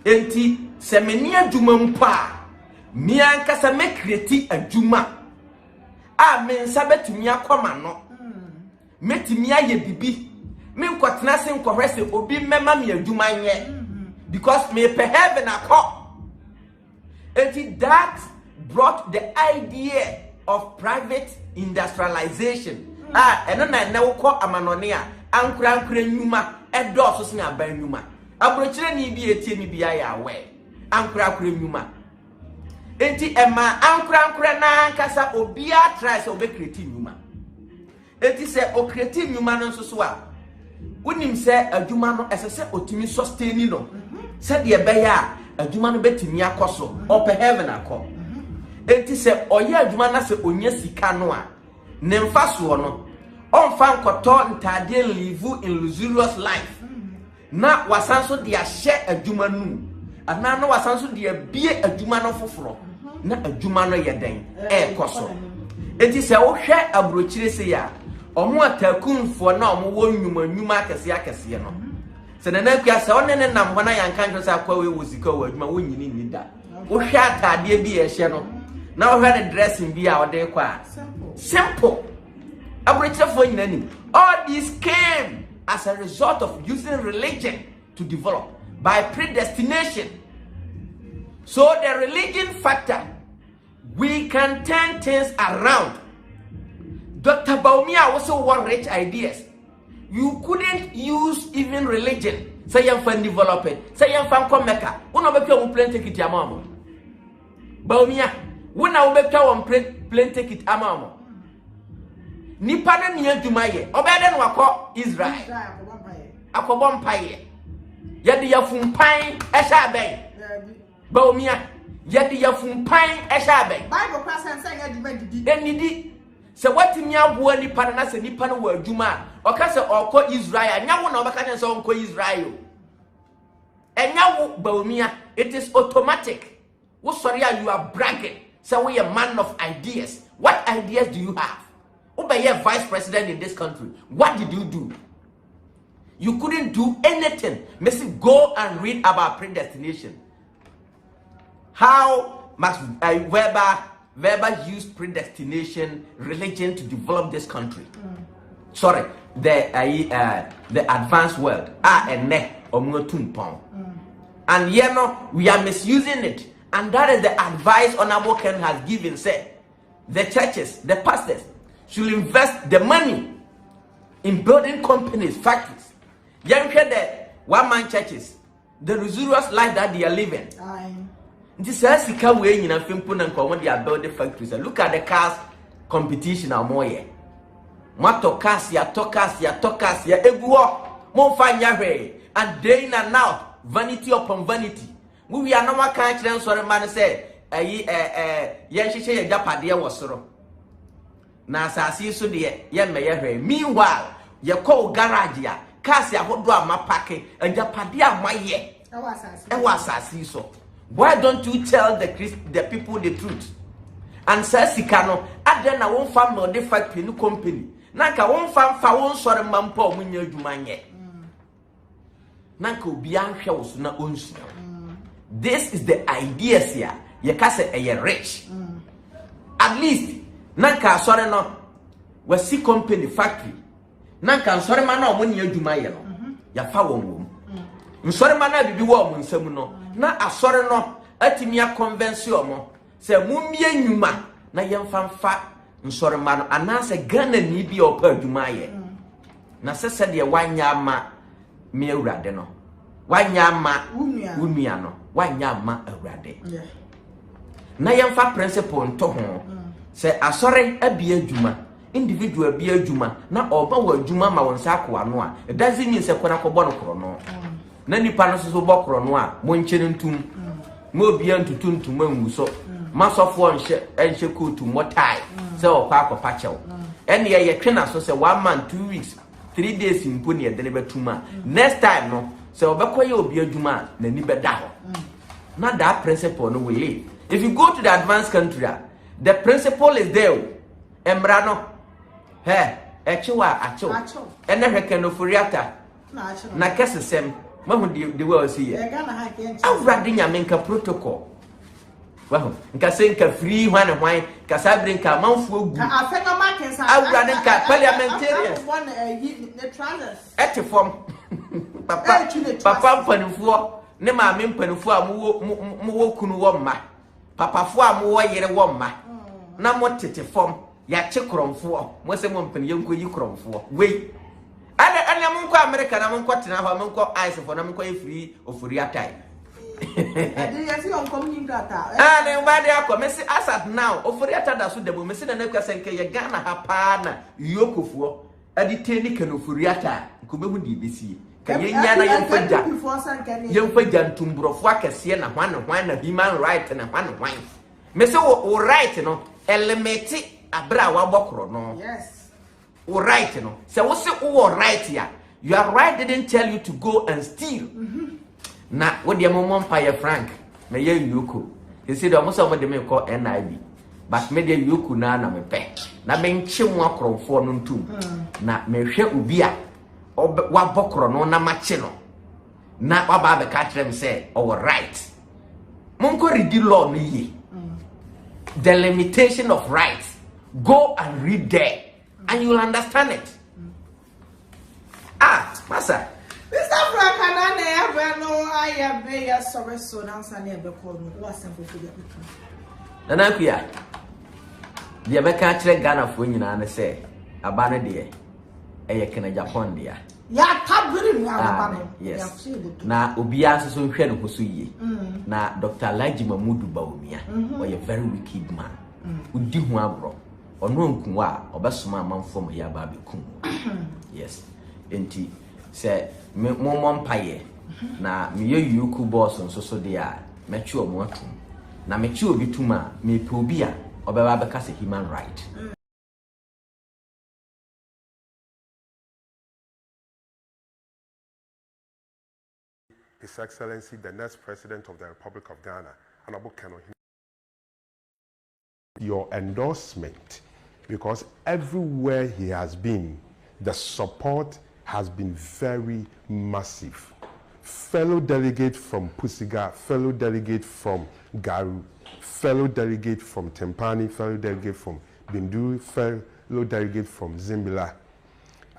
Enti se meni adwuma mpa mi ankasa me create adwuma a men sabetumi akoma no metimi aye bibi me nkotena se nkohwese obi mema me adwuma nye because me pe heaven akọ. Enti that brought the idea of private industrialization eno na wokọ amanone a ankura nwuma edo so se na ban nwuma abrochire ni bi etie ni bi ya we ankura nwuma. Enti ema ankura na ankasa obi a try se obe create nwuma. Enti se o create nwuma no so a unim se adwuma no esese otimi sustain no se de be ya adwuma no betimi akoso ope heaven akọ. Enti se oye adwuma na se onya sika no a ne mfaso no onfa nkoto ntade live in luxurious life na wasanso de ahye adwuma nu ana no wasanso de abie adwuma no foforo na adwuma no yeden koso. Enti se wo hwe abrochire se ya omo atakunfo na omo wo nwuma akese no se na akua se onene nam hona yanka ntwe se akwa we wozika wo adwuma wo nyini ni da wo hwe atade bi ehye no na wo hwe the dressing bi a ode kwa simple. All this came as a result of using religion to develop by predestination. So the religion factor, we can turn things around. Dr. Bawumia also want rich ideas. You couldn't use even religion. Say you can develop it. Say you can come Mecca. Una be pay plane ticket amamo. Bawumia, una be pay plane ticket amamo. Nipa na ni adwuma ye obede no akọ Israel akọbọ mpaye yede yafumpan ehya ben Bawumia yede yafumpan ehya ben Bible class and say adwuma didi enidi se watimi aboa nipa na se nipa no wa adwuma o ka se okọ Israel nyawo na obeka nyen se onko Israel enyawo Bawumia. It is automatic. Wo sorry you are bragging say we a man of ideas. What ideas do you have? Obey a vice president in this country. What did you do? You couldn't do anything. Messi, go and read about predestination. How Max Weber used predestination religion to develop this country. Sorry, the advanced world. And we are misusing it. And that is the advice Honorable Ken has given. Say the churches, the pastors should invest the money in building companies, factories. Young the one-man churches, the luxurious life that they are living. This is the way in a film when they are building factories. Look at the cars competition or more. Tokas ya eguo mo fanya way and day in and out, vanity upon vanity. We are no more kind sorry man say Agyapong was soro. Na asasi so de ye meye meanwhile ye call garage ya cars ya hodo amapake Agyapong amaye e wasasi so. Why don't you tell the people the truth and say sika no adena na won fam no de factory no company nanka won fam fa won sore mampa o munya adwuma nye nanka obi anhwe wo so na onsu. This is the ideas here. Ye ka say e rich at least nanka sore no wasi company factory nanka sore ma na omoni adwuma ye no ya fa won sore ma na bibi wo om nsam no na asore no atimi a convention mo se mumie nyuma na yemfamfa nsore ma no anase Ghana ni bi opa adwuma ye na sese de wanya ma me awurade no wanya ma unua no wanya ma awurade na yemfa principle nto ho se asore abia adwuma individual abia adwuma na oba wa adwuma ma won sa akwa no a it doesn't mean se kwara ko bo no kro no na nipa no so bokro no a mo nkyere ntum mo bia ntutu ntuma ngu so masofo enhye kotu motai se okwa akọpa chew ene ye twena so se 1 month 2 weeks 3 days mpo ne de ne betuma next time no se obekoye obi adwuma na ni beda ho na that principle no will live. If you go to the advanced country the principle is there emra no echiwa acho ene hweke no furiata na kesesem mahu the way see ye awrade nyamenka protocol wahu nka senka free hwan ka sabre nka manfo ogu afenga makensa awrade nka parliamentarians etifom papa mpanifo ne maame mpanifo a mo kunu wo mma papafo a mo yere wo mma na mo tetifom ya chikromfo mo se mo mpani yenko yi kromfo wei ana mo nko America na mo nko tena ho mo nko ice for na mo nko free ofuri atai yesi on community data ne mbade akọ mesi asat now ofuri atada so debo mesi na nakwa senke ye Ghana ha pa na yokofuo adi teni kan ofuri ata ko behu di besi kan yenya na yemfaja ntumbrofo akese na hwan na human right na hwan mesi wo right no element abra wa bokro no yes o right no say wo se o right ya your right didn't tell you to go and steal na wo de mo Empire Frank me ye yuko he said almost some de me call NIB but me de yuko na me pe na me nchi mo akrofo no ntum na me hwe obi a wa bokro no na mache no na wa ba be ka kire me say o right mon ko read the law no ye the limitation of rights. Go and read there, and you will understand it. Masa. Mr. Frank, I know I am very sorry. So now, I never called me. What's simple to get me? Nanakuya. The American Ghana for you and say, a banner dear, a Agyapong dear. Yeah, yes. Na Obias so hwede kosuyi. Na Dr. Bawumia, or a very wicked man. Udi hu abro. Ono nkunwa obesoma amanfo mo ya ba bekum. Yes. Enti se mo mpaye na me yuku boss nso so de a mechi omo atum. Na mechi obi tuma me pe obi a obeba beka se human right. His Excellency, the next President of the Republic of Ghana, Honorable Kennet, your endorsement, because everywhere he has been, the support has been very massive. Fellow delegate from Pusiga, fellow delegate from Garu, fellow delegate from Tempani, fellow delegate from Bindu, fellow delegate from Zimbila.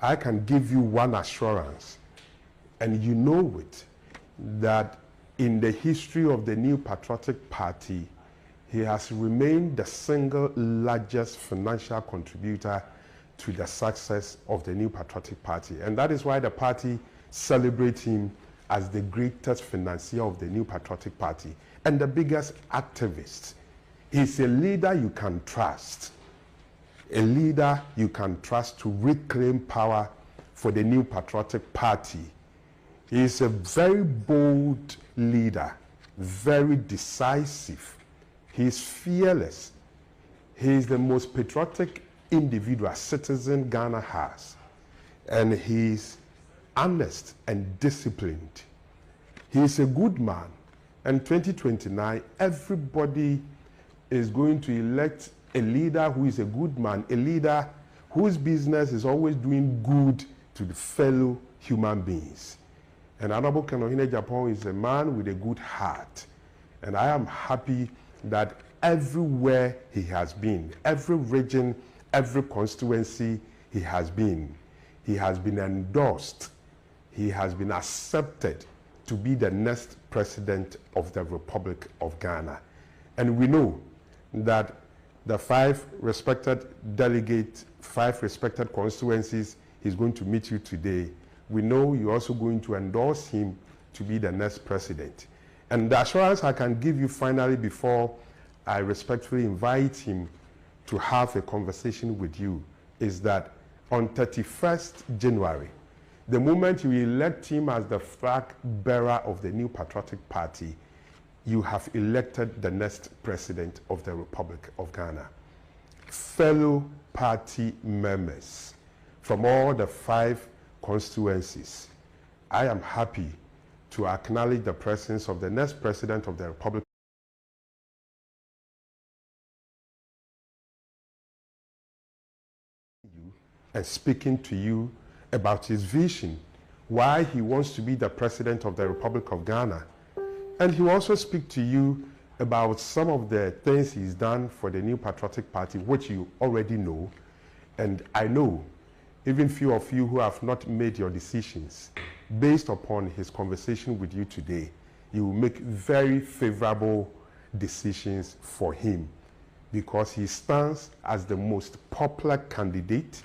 I can give you one assurance, and you know it, that in the history of the New Patriotic Party, he has remained the single largest financial contributor to the success of the New Patriotic Party. And that is why the party celebrates him as the greatest financier of the New Patriotic Party and the biggest activist. He's a leader you can trust, a leader you can trust to reclaim power for the New Patriotic Party. He is a very bold leader, very decisive. He is fearless. He is the most patriotic individual, citizen Ghana has. And he is honest and disciplined. He is a good man. And 2029, everybody is going to elect a leader who is a good man, a leader whose business is always doing good to the fellow human beings. And Honorable Kennet Agyapong is a man with a good heart. And I am happy that everywhere he has been, every region, every constituency he has been endorsed, he has been accepted to be the next president of the Republic of Ghana. And we know that the 5 respected delegates, 5 respected constituencies he's going to meet you today, we know you're also going to endorse him to be the next president. And the assurance I can give you finally before I respectfully invite him to have a conversation with you is that on 31st January, the moment you elect him as the flag bearer of the New Patriotic Party, you have elected the next president of the Republic of Ghana. Fellow party members from all the 5 constituencies, I am happy to acknowledge the presence of the next president of the Republic and speaking to you about his vision, why he wants to be the president of the Republic of Ghana. And he will also speak to you about some of the things he's done for the New Patriotic Party, which you already know. And I know even few of you who have not made your decisions, based upon his conversation with you today, you will make very favorable decisions for him, because he stands as the most popular candidate,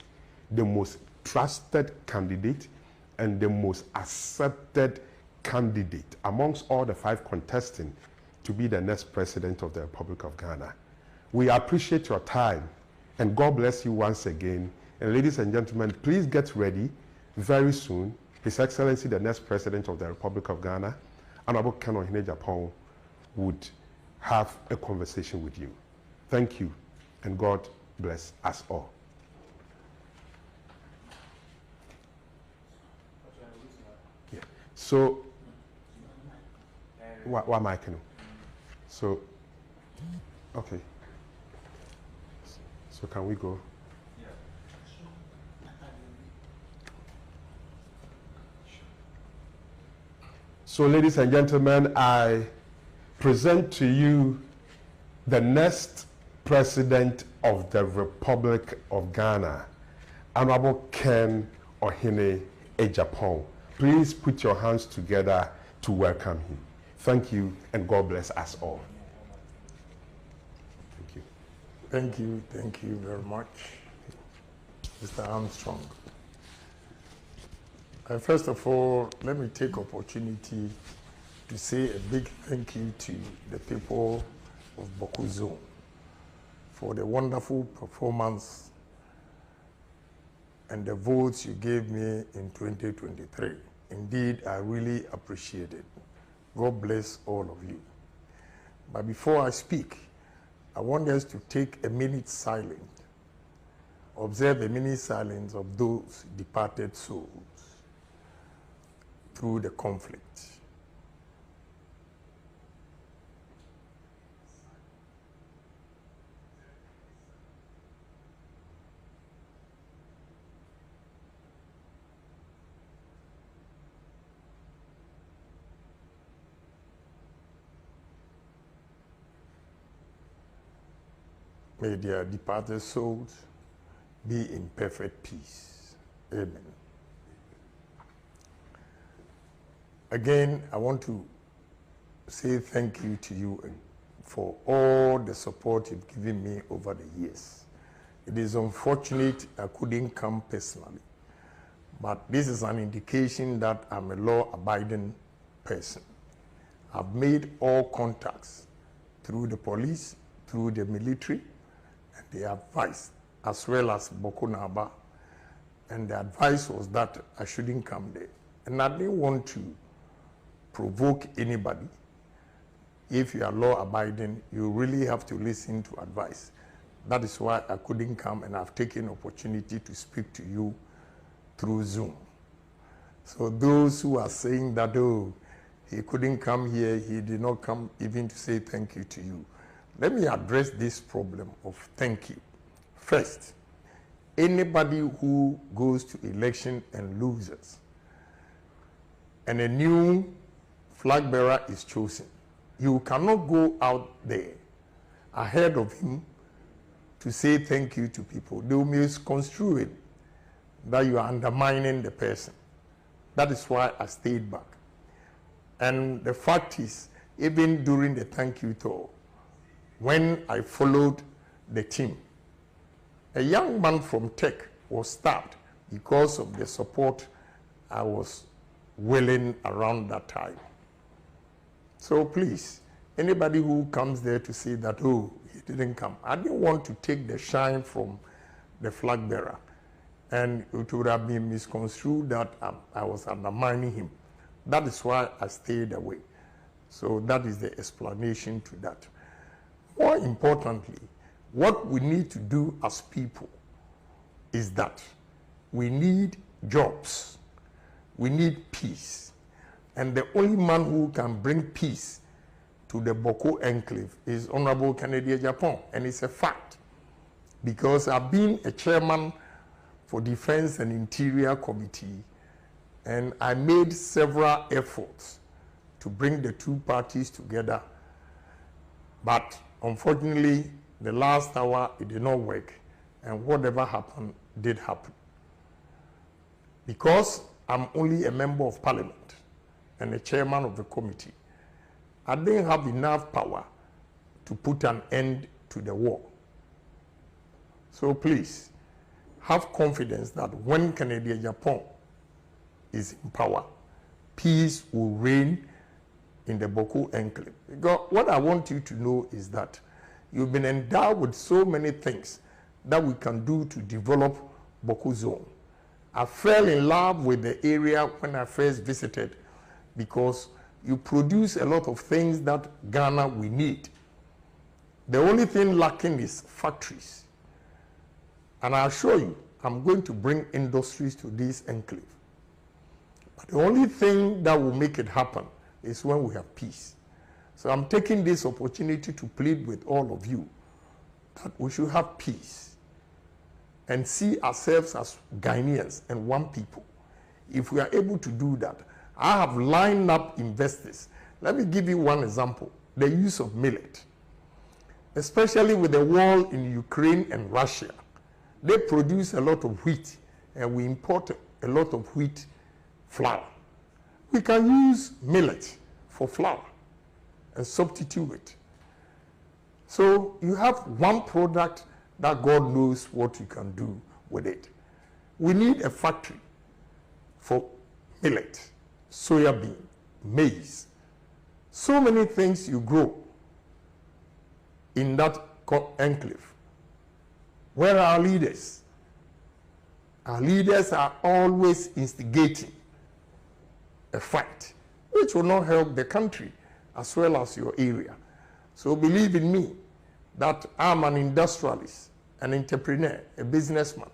the most trusted candidate, and the most accepted candidate amongst all the 5 contesting to be the next president of the Republic of Ghana. We appreciate your time, and God bless you once again. And ladies and gentlemen, please get ready very soon. His Excellency, the next president of the Republic of Ghana, Honorable Kennet of Agyapong, would have a conversation with you. Thank you, and God bless us all. Yeah. So, what am I doing? So, okay. So can we go? So, ladies and gentlemen, I present to you the next president of the Republic of Ghana, Honorable Ken Ohene Agyapong. Please put your hands together to welcome him. Thank you, and God bless us all. Thank you. Thank you very much, Mr. Armstrong. First of all, let me take opportunity to say a big thank you to the people of Boku Zone for the wonderful performance and the votes you gave me in 2023. Indeed, I really appreciate it. God bless all of you. But before I speak, I want us to take a minute silence, observe a minute silence of those departed souls through the conflict. May their departed souls be in perfect peace. Amen. Again, I want to say thank you to you for all the support you've given me over the years. It is unfortunate I couldn't come personally, but this is an indication that I'm a law-abiding person. I've made all contacts through the police, through the military, and the advice, as well as Boko Naba. And the advice was that I shouldn't come there. And I didn't want to provoke anybody. If you are law-abiding, you really have to listen to advice. That is why I couldn't come, and I've taken opportunity to speak to you through Zoom. So those who are saying that, oh, he couldn't come here, he did not come even to say thank you to you. Let me address this problem of thank you. First, anybody who goes to election and loses, and a new flag bearer is chosen, you cannot go out there ahead of him to say thank you to people. They will misconstrue it that you are undermining the person. That is why I stayed back. And the fact is, even during the thank you tour, when I followed the team, a young man from Tech was stabbed because of the support I was willing around that time. So please, anybody who comes there to say that, oh, he didn't come, I didn't want to take the shine from the flag bearer, and it would have been misconstrued that I was undermining him. That is why I stayed away. So that is the explanation to that. More importantly, what we need to do as people is that we need jobs. We need peace. And the only man who can bring peace to the Boko enclave is Honorable Kennet Agyapong. And it's a fact. Because I've been a chairman for Defense and Interior Committee, and I made several efforts to bring the two parties together. But unfortunately, the last hour, it did not work. And whatever happened did happen. Because I'm only a member of parliament and a chairman of the committee, I didn't have enough power to put an end to the war. So please, have confidence that when Kennet Agyapong is in power, peace will reign in the Boko enclave. Because what I want you to know is that you've been endowed with so many things that we can do to develop Boko zone. I fell in love with the area when I first visited because you produce a lot of things that Ghana we need. The only thing lacking is factories. And I assure you, I'm going to bring industries to this enclave. But the only thing that will make it happen is when we have peace. So I'm taking this opportunity to plead with all of you that we should have peace and see ourselves as Ghanaians and one people. If we are able to do that, I have lined up investors. Let me give you one example, the use of millet. Especially with the war in Ukraine and Russia, they produce a lot of wheat and we import a lot of wheat flour. We can use millet for flour and substitute it. So you have one product that God knows what you can do with it. We need a factory for millet, soya bean, maize. So many things you grow in that enclave. Where are our leaders? Our leaders are always instigating a fight, which will not help the country as well as your area. So believe in me that I'm an industrialist, an entrepreneur, a businessman.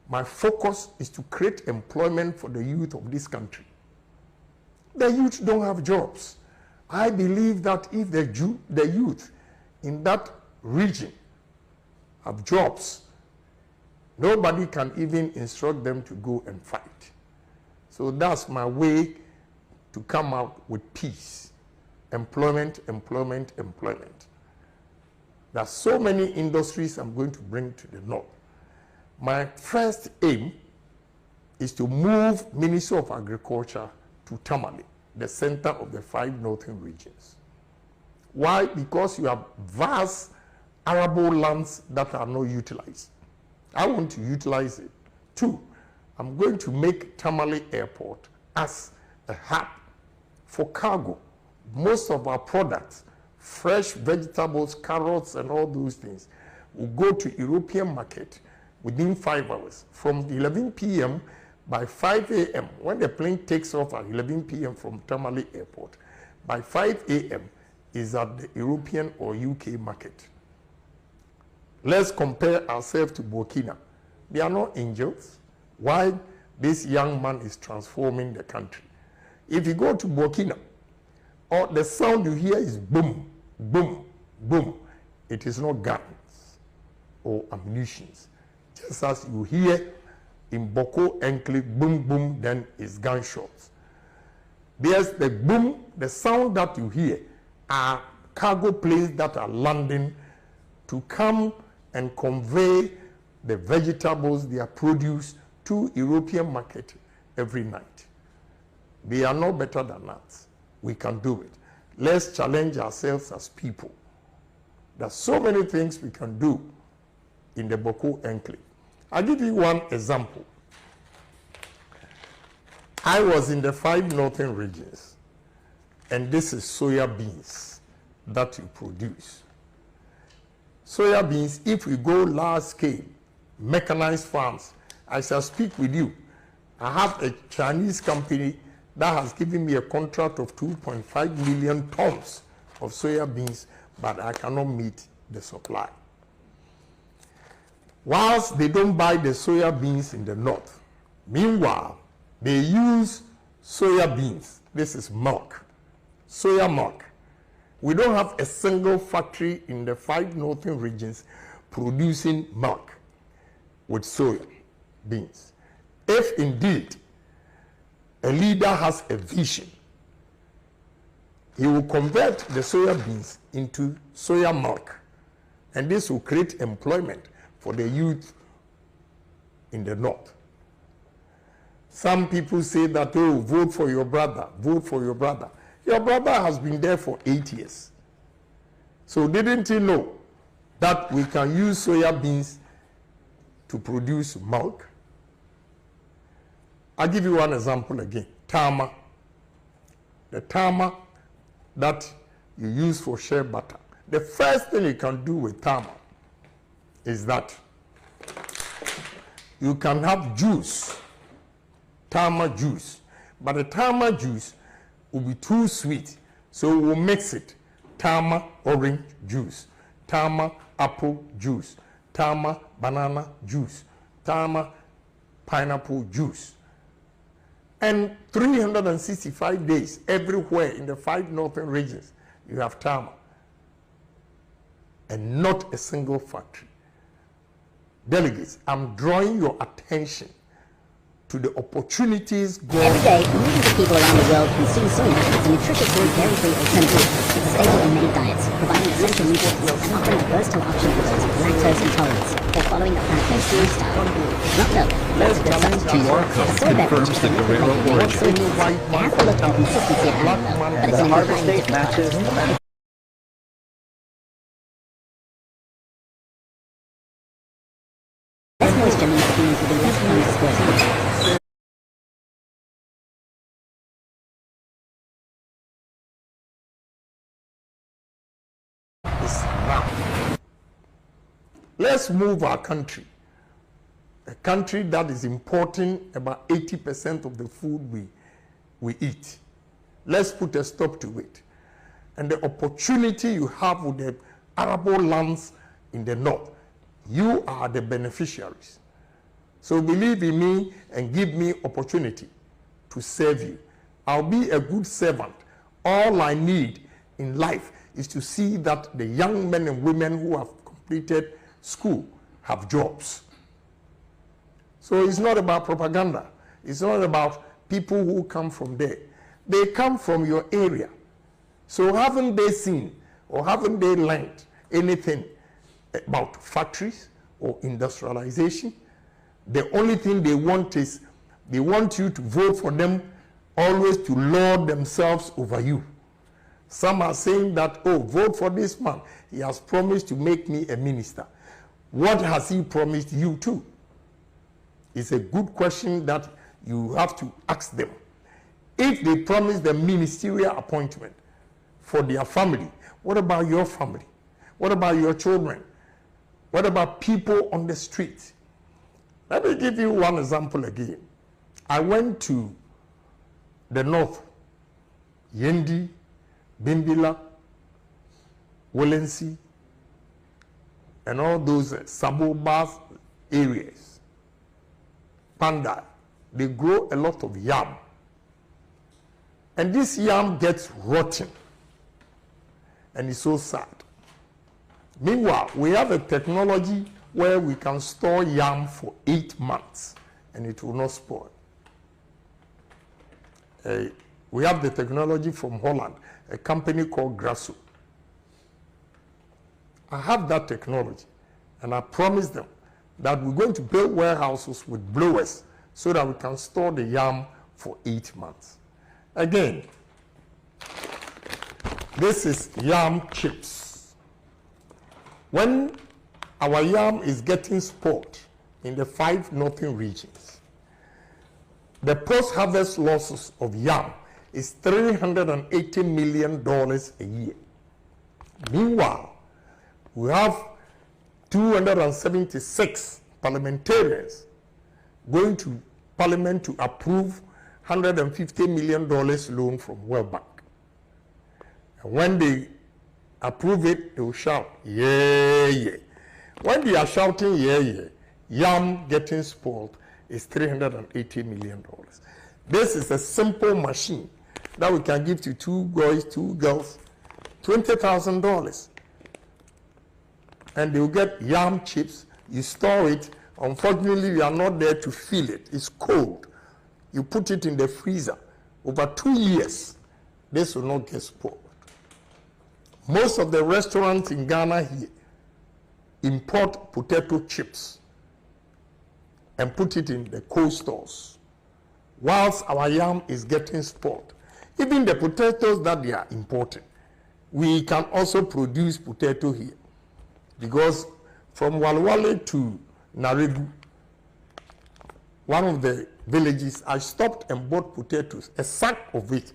My focus is to create employment for the youth of this country. The youth don't have jobs. I believe that if the youth in that region have jobs, nobody can even instruct them to go and fight. So that's my way to come out with peace. Employment, employment, employment. There are so many industries I'm going to bring to the north. My first aim is to move Ministry of Agriculture to Tamale, the center of the 5 northern regions. Why? Because you have vast arable lands that are not utilized. I want to utilize it. 2, I'm going to make Tamale Airport as a hub for cargo. Most of our products, fresh vegetables, carrots, and all those things, will go to European market within 5 hours. From 11 p.m. by 5 a.m., when the plane takes off at 11 p.m. from Tamale Airport, by 5 a.m. is at the European or UK market. Let's compare ourselves to Burkina. They are not angels. Why? This young man is transforming the country. If you go to Burkina, or the sound you hear is boom, boom, boom. It is not guns or ammunition. Just as you hear in Boko enclave, boom, boom, then it's gunshots. There's the boom, the sound that you hear are cargo planes that are landing to come and convey the vegetables, their produce, to European market every night. They are no better than us. We can do it. Let's challenge ourselves as people. There's so many things we can do in the Boko enclave. I'll give you one example. I was in the 5 northern regions, and this is soya beans that you produce. Soya beans, if we go large scale, mechanized farms, I shall speak with you. I have a Chinese company that has given me a contract of 2.5 million tons of soya beans, but I cannot meet the supply. Whilst they don't buy the soya beans in the north, meanwhile, they use soya beans. This is milk, soya milk. We don't have a single factory in the 5 northern regions producing milk with soya beans. If indeed a leader has a vision, he will convert the soya beans into soya milk, and this will create employment for the youth in the north. Some people say that, oh, vote for your brother, vote for your brother. Your brother has been there for 8 years. So didn't you know that we can use soya beans to produce milk? I'll give you one example again. Tama. The tama that you use for shea butter. The first thing you can do with tama is that you can have juice, tama juice, but the tama juice will be too sweet, so we'll mix it. Tama orange juice, tama apple juice, tama banana juice, tama pineapple juice. And 365 days everywhere in the 5 northern regions, you have tama. And not a single factory. Delegates, I'm drawing your attention to the opportunities going. Every day, millions of people around the world consume soya as a nutritious and dairy-free alternative. It's stable in many diets, providing essential nutrients and offering a versatile option for those with lactose intolerance or following a plant-based lifestyle. Not milk, but a substitute. A soy beverage is a liquid that contains soy beans. It has the look and consistency of almond milk, but it's an entirely different product. Less moisture means the beans will be less prone to spoiling. Let's move our country, a country that is importing about 80% of the food we eat. Let's put a stop to it. And the opportunity you have with the arable lands in the north, you are the beneficiaries. So believe in me and give me opportunity to serve you. I'll be a good servant. All I need in life is to see that the young men and women who have completed school have jobs. So it's not about propaganda. It's not about people who come from there. They come from your area. So haven't they seen or haven't they learned anything about factories or industrialization? The only thing they want is they want you to vote for them, always to lord themselves over you. Some are saying that, oh, vote for this man. He has promised to make me a minister. What has he promised you too? It's a good question that you have to ask them. If they promise the ministerial appointment for their family, what about your family? What about your children? What about people on the street? Let me give you one example again. I went to the north, Yendi, Bimbila, Wolensi, and all those suburban areas. Panda, they grow a lot of yam. And this yam gets rotten. And it's so sad. Meanwhile, we have a technology where we can store yam for 8 months and it will not spoil. We have the technology from Holland, a company called Grasso. I have that technology, and I promise them that we're going to build warehouses with blowers so that we can store the yam for 8 months. Again, this is yam chips. When our yam is getting spoiled in the 5 northern regions, the post-harvest losses of yam is $380 million a year. Meanwhile, we have 276 parliamentarians going to parliament to approve $150 million loan from World Bank. And when they approve it, they will shout, yeah, yeah. When they are shouting, yeah, yeah, yam getting spoiled is $380 million. This is a simple machine that we can give to 2 boys, 2 girls, $20,000. And they will get yam chips. You store it. Unfortunately, you are not there to feel it. It's cold. You put it in the freezer. Over 2 years, this will not get spoiled. Most of the restaurants in Ghana here import potato chips and put it in the cold stores, whilst our yam is getting spoiled. Even the potatoes that they are importing, we can also produce potato here. Because from Walwale to Naregu, one of the villages, I stopped and bought potatoes. A sack of it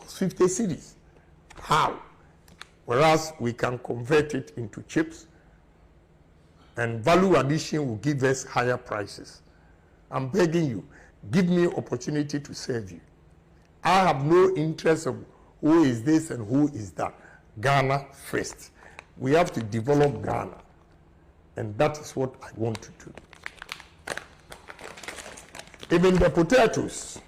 was 50 cedis. How? Whereas we can convert it into chips, and value addition will give us higher prices. I'm begging you, give me opportunity to serve you. I have no interest of who is this and who is that. Ghana first. We have to develop Ghana, and that is what I want to do. Even the potatoes,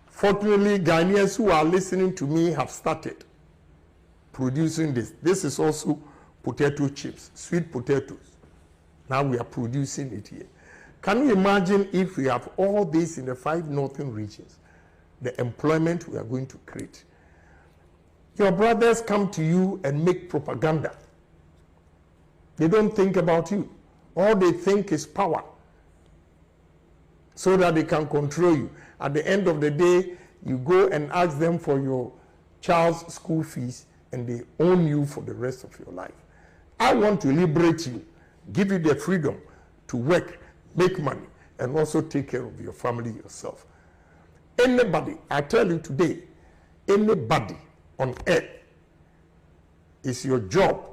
fortunately, Ghanaians who are listening to me have started producing this. This is also potato chips, sweet potatoes. Now we are producing it here. Can you imagine if we have all this in the 5 northern regions, the employment we are going to create? Your brothers come to you and make propaganda. They don't think about you. All they think is power, so that they can control you. At the end of the day, you go and ask them for your child's school fees, and they own you for the rest of your life. I want to liberate you, give you the freedom to work, make money, and also take care of your family yourself. Anybody, I tell you today, anybody on earth, is your job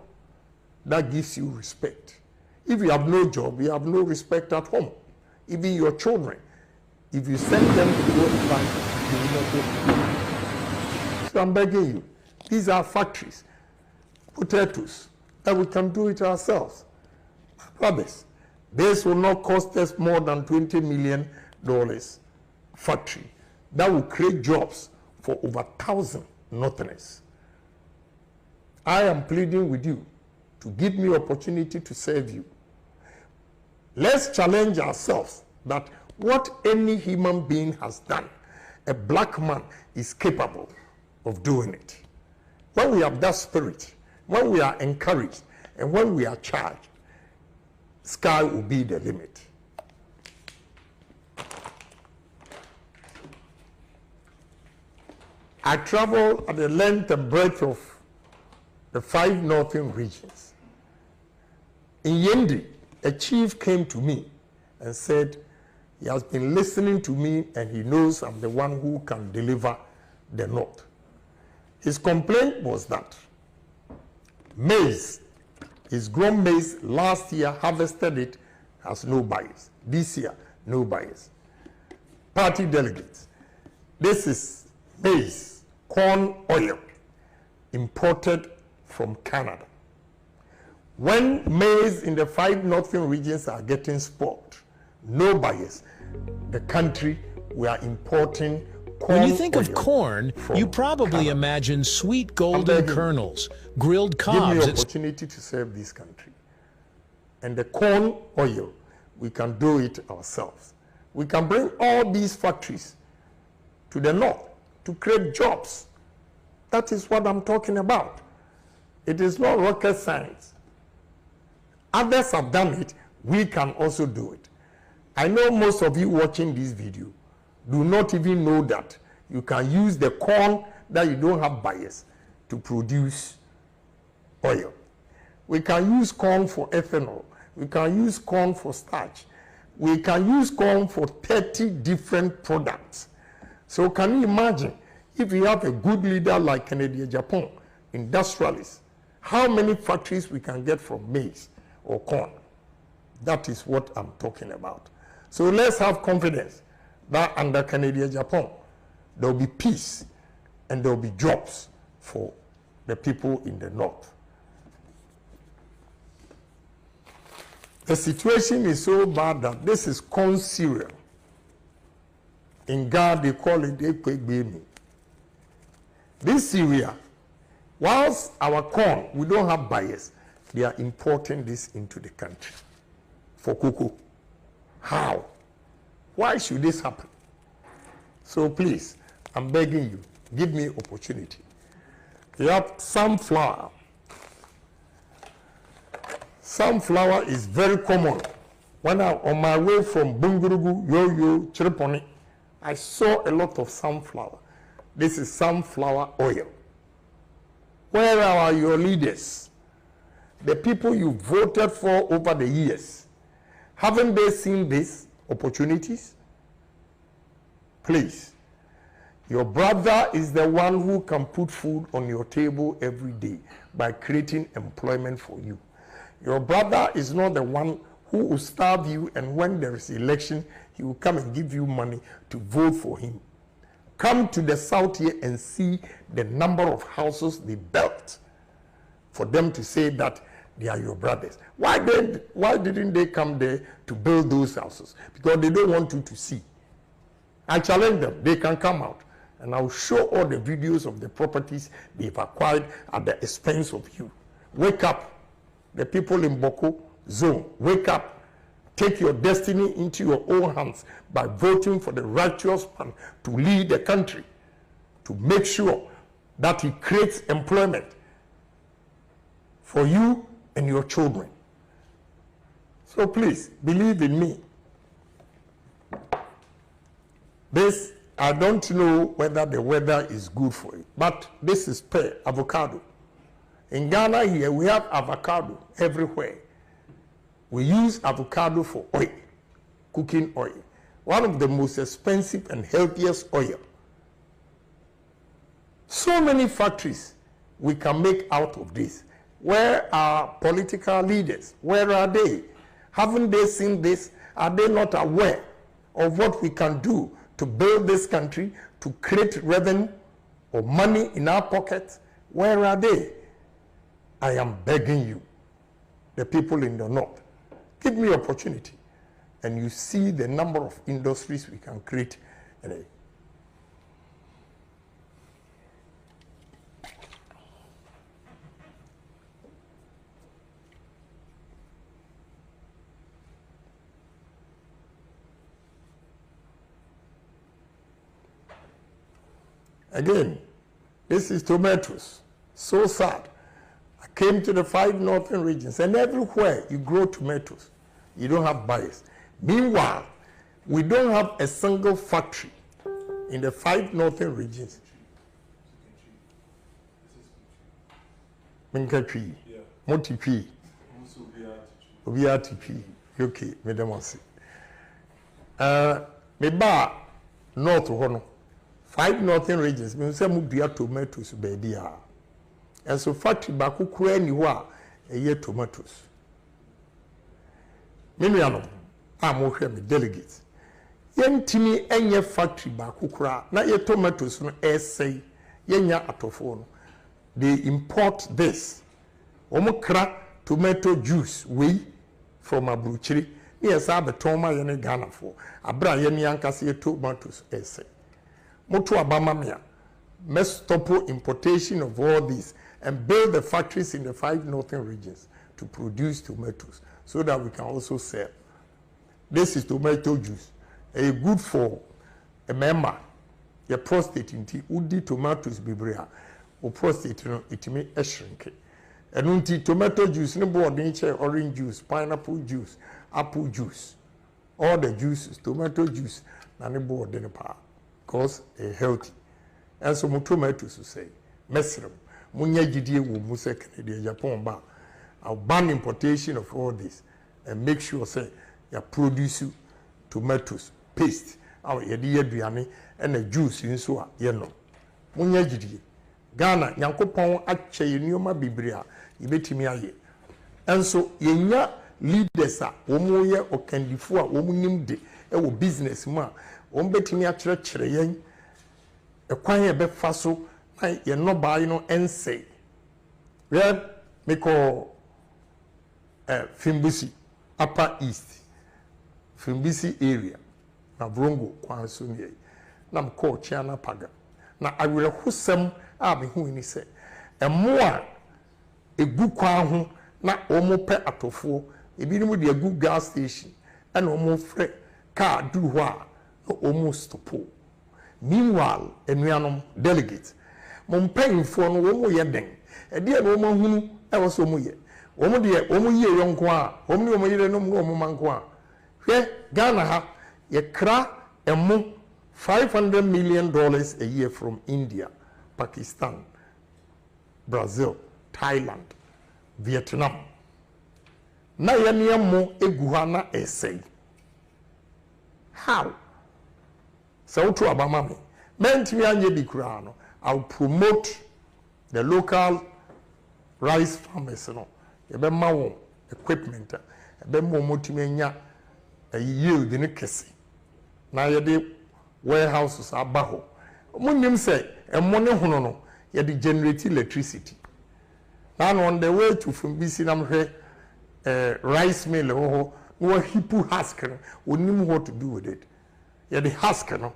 that gives you respect. If you have no job, you have no respect at home. Even your children, if you send them to go and find, they will not go. So I'm begging you, these are factories, potatoes, that we can do it ourselves. Brothers, this will not cost us more than $20 million factory. That will create jobs for over 1,000 Northerners. I am pleading with you to give me opportunity to serve you. Let's challenge ourselves that what any human being has done, a black man is capable of doing it. When we have that spirit, when we are encouraged, and when we are charged, sky will be the limit. I travel at the length and breadth of the 5 northern regions. In Yendi, a chief came to me and said he has been listening to me and he knows I'm the one who can deliver the north. His complaint was that maize, his grown maize last year harvested it, has no buyers. This year, no buyers. Party delegates, this is maize, corn oil, imported from Canada. When maize in the 5 northern regions are getting spoiled, no buyers, the country, we are importing corn. When you think of corn, you probably imagine sweet golden kernels, grilled cobs. Give me opportunity to serve this country. And the corn oil, we can do it ourselves. We can bring all these factories to the north to create jobs. That is what I'm talking about. It is not rocket science. Others have done it, we can also do it. I know most of you watching this video do not even know that you can use the corn that you don't have buyers to produce oil. We can use corn for ethanol. We can use corn for starch. We can use corn for 30 different products. So can you imagine if you have a good leader like Kennet Agyapong, industrialist, how many factories we can get from maize or corn? That is what I'm talking about. So let's have confidence that under Canada, Japan, there will be peace and there will be jobs for the people in the north. The situation is so bad that this is corn cereal. In Ghana, they call it ekwegbemi. This cereal, whilst our corn, we don't have buyers, they are importing this into the country for cocoa. How? Why should this happen? So please, I'm begging you, give me opportunity. You have sunflower. Sunflower is very common. When I'm on my way from Bungurugu, Yo-Yo, Chiriponi, I saw a lot of sunflower. This is sunflower oil. Where are your leaders? The people you voted for over the years. Haven't they seen these opportunities? Please. Your brother is the one who can put food on your table every day by creating employment for you. Your brother is not the one who will starve you, and when there is election, he will come and give you money to vote for him. Come to the south here and see the number of houses they built for them to say that they are your brothers. Why didn't they come there to build those houses? Because they don't want you to see. I challenge them. They can come out. And I'll show all the videos of the properties they've acquired at the expense of you. Wake up. The people in Boko zone, wake up. Take your destiny into your own hands by voting for the righteous man to lead the country, to make sure that he creates employment for you and your children. So please, believe in me. This, I don't know whether the weather is good for it, but this is pear, avocado. In Ghana here, we have avocado everywhere. We use avocado for oil, cooking oil. One of the most expensive and healthiest oil. So many factories we can make out of this. Where are political leaders? Where are they? Haven't they seen this? Are they not aware of what we can do to build this country, to create revenue or money in our pockets? Where are they? I am begging you, the people in the north, give me opportunity, and you see the number of industries we can create. Again, this is tomatoes. So sad. I came to the 5 northern regions, and everywhere you grow tomatoes, you don't have buyers. Meanwhile, we don't have a single factory in the 5 northern regions. Minkatri, Motipi, Obiatipi, okay, Medamasi. Meba North Hono, 5 northern regions, we say Mubia tomatoes, baby. And so factory baku kura ni wa eye tomatoes. Menuano am wo hwe me delegates. Yentimi enye factory baku kura na ye tomatoes no essay yenya atofo no. They import this. Omokra tomato juice we from Abuchiri. Ni esa betoma ye ne Ghana for. Abra ye ni ankase ye tomatoes essay. Moto abama mea. Must stop importation of all these and build the factories in the 5 northern regions to produce tomatoes so that we can also sell. This is tomato juice. A good for a member. Your prostate inti udi tomatoes bibria. O prostate no it may shrink. And unti tomato juice no board nature orange juice, pineapple juice, apple juice. All the juices, tomato juice, na ne board in the power. Cause a healthy. And so tomatoes to say, mesrim. Munya GTV will muse Canada, Japan ba. I'll ban importation of all this and make sure say you produce tomatoes, paste, our yedi and the juice in so yeno. Munya GTV. Ghana, Yankopon ache yenioma bibria, yibetimi aye. And so yenya leaders womu ye o kandifo a womu nimde e wo business ma wɔn bɛtumi akyerɛkyerɛ yɛn ɛkwan yɛ bɛfa so na yɛn nnɔbae no ɛnsɛe wɛ mekɔ Fimbisi Upper East Fimbisi area na Brongo kwan so ne na mkɔ Chiana Paga na awerɛhosɛm a mehu ni sɛ ɛmo a egu kwan ho na wɔn pɛ atɔfoɔ ebinom de agu gas station ɛna wɔn frɛ car duru hɔ a na wɔn stopo meanwhile enuanom delegate mo mpanyinfoɔ no wɔn yɛ den ɛdeɛ na wɔn ahunu ɛwɔ so wɔn yɛ wɔn deɛ wɔn yie yɔnko a wɔn ne wɔn yere no mu wɔn manko a hwɛ Ghana ha yɛkra ɛmo $500 million a year from India, Pakistan, Brazil, Thailand, Vietnam. Na yɛne mo egu ha na ɛsɛe. How? So to abama me. Mentimi anye bi kura no. I'll promote the local rice farmers no. Yɛbɛma wɔn equipment. Yɛbɛma wɔn motimi anya a yield ne kɛse. Na yɛde warehouses aba hɔ. Munim sɛ ɛmo ne hono no yɛde generate electricity. Now on the way to Fimbisi na mhwɛ rice mill hɔ no hipu husk no onim what to do with it. Yɛde husk no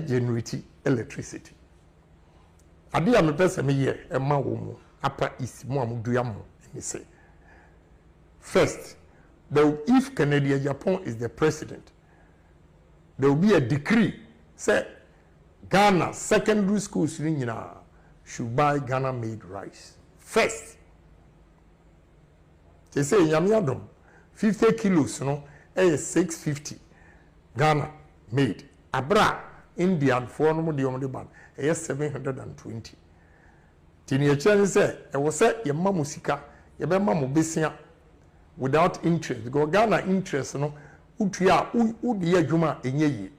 generate electricity. Ade a mepɛ sɛ meyɛ ɛma wo mu apa isi mu amudua mu me say. First, if Canada Agyapong is the president, there will be a decree say Ghana secondary schools should buy Ghana made rice. First, they say yamiadom 50 kilos no is 650 Ghana made. Abra Indian for no de ban 720. Tini echani say e was say ye mamusika ye be mamu besia without interest because Ghana interest no utua udi adwuma enye yi.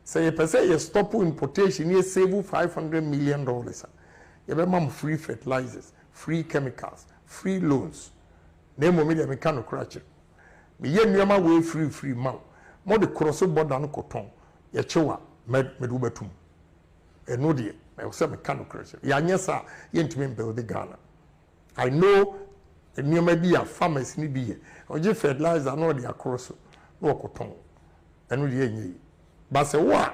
Say you per se you stop importation, you save $500 million. You have free fertilizers, free chemicals, free loans. Name me the mechanical crutch. Me ye nyama way free man. More the cross border no cotton. Ye chewa medubetum. E no die. I say mechanical crutch. Ya nyesa ye ntimi build the Ghana. I know the nyama be a farmers ni be. Oje fertilizer no the cross no cotton. Eno die nyi. But say what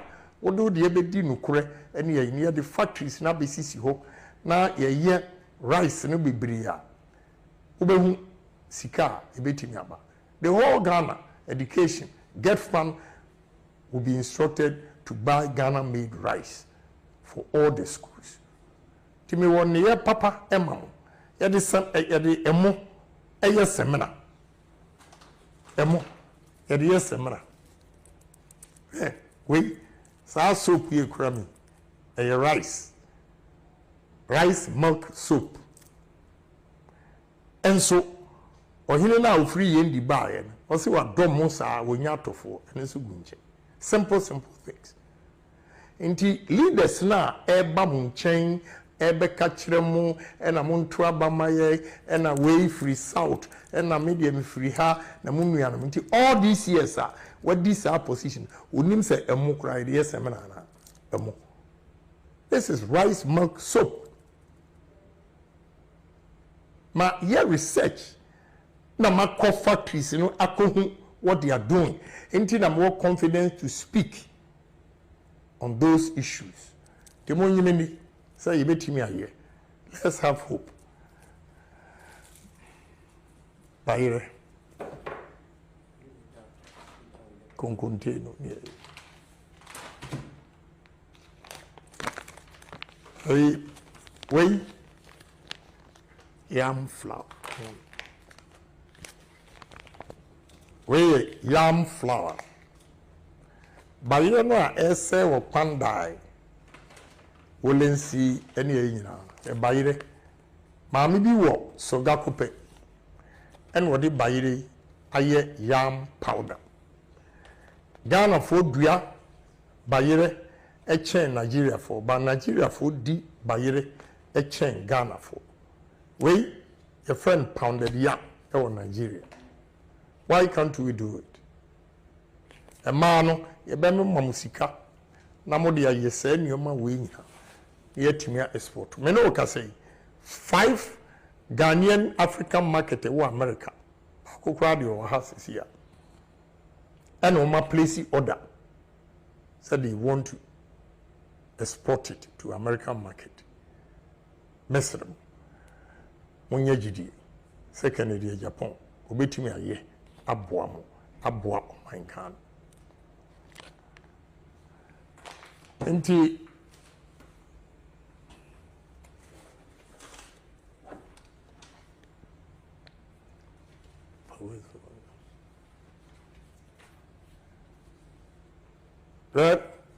do the ebedi nukure any ye near the factories na be sisi ho na ye rice no bebre a ubehu sika ebetimi aba. The whole Ghana education get fund will be instructed to buy Ghana made rice for all the schools. Timi won ye papa emam ye de sem ye de emo eye semina emo ye de semina we sa soap ye krami a rice milk soap and so ohine na ofri ye ndi ba ye no se wa dom sa wonya atofo ene so gunche simple things nti leaders na eba mu nchen ebe ka kire mu ena mu nto abama ye ena way free south ena medium free ha na mu nua no nti all these years what this our position onim say emu kra ide semina na emu. This is rice milk soap. Ma ye research na ma co factories you know akohu what they are doing until I'm more confident to speak on those issues. The more you say you bet me here. Let's have hope. Bye. Con continuo. We yam flour. We yam flour. Bayano a ese wo pandai. Wolensi eni enyina. E bayire. Maami bi wo soga kope. En wo de bayire aye yam powder. Ghana for dua bayire echen Nigeria for but Nigeria for di bayire echen Ghana for. We your friend pounded yam in Nigeria. Why can't we do it? A man ye be no mamusika na mo de aye se nneoma we nya yetimi export me no ka say 5 Ghanaian African market wo America akokra de o ha sisia and o ma place order said they want to export it to American market mesrem wonya gidi second de Japan obetimi aye aboa mo aboa oman kan enti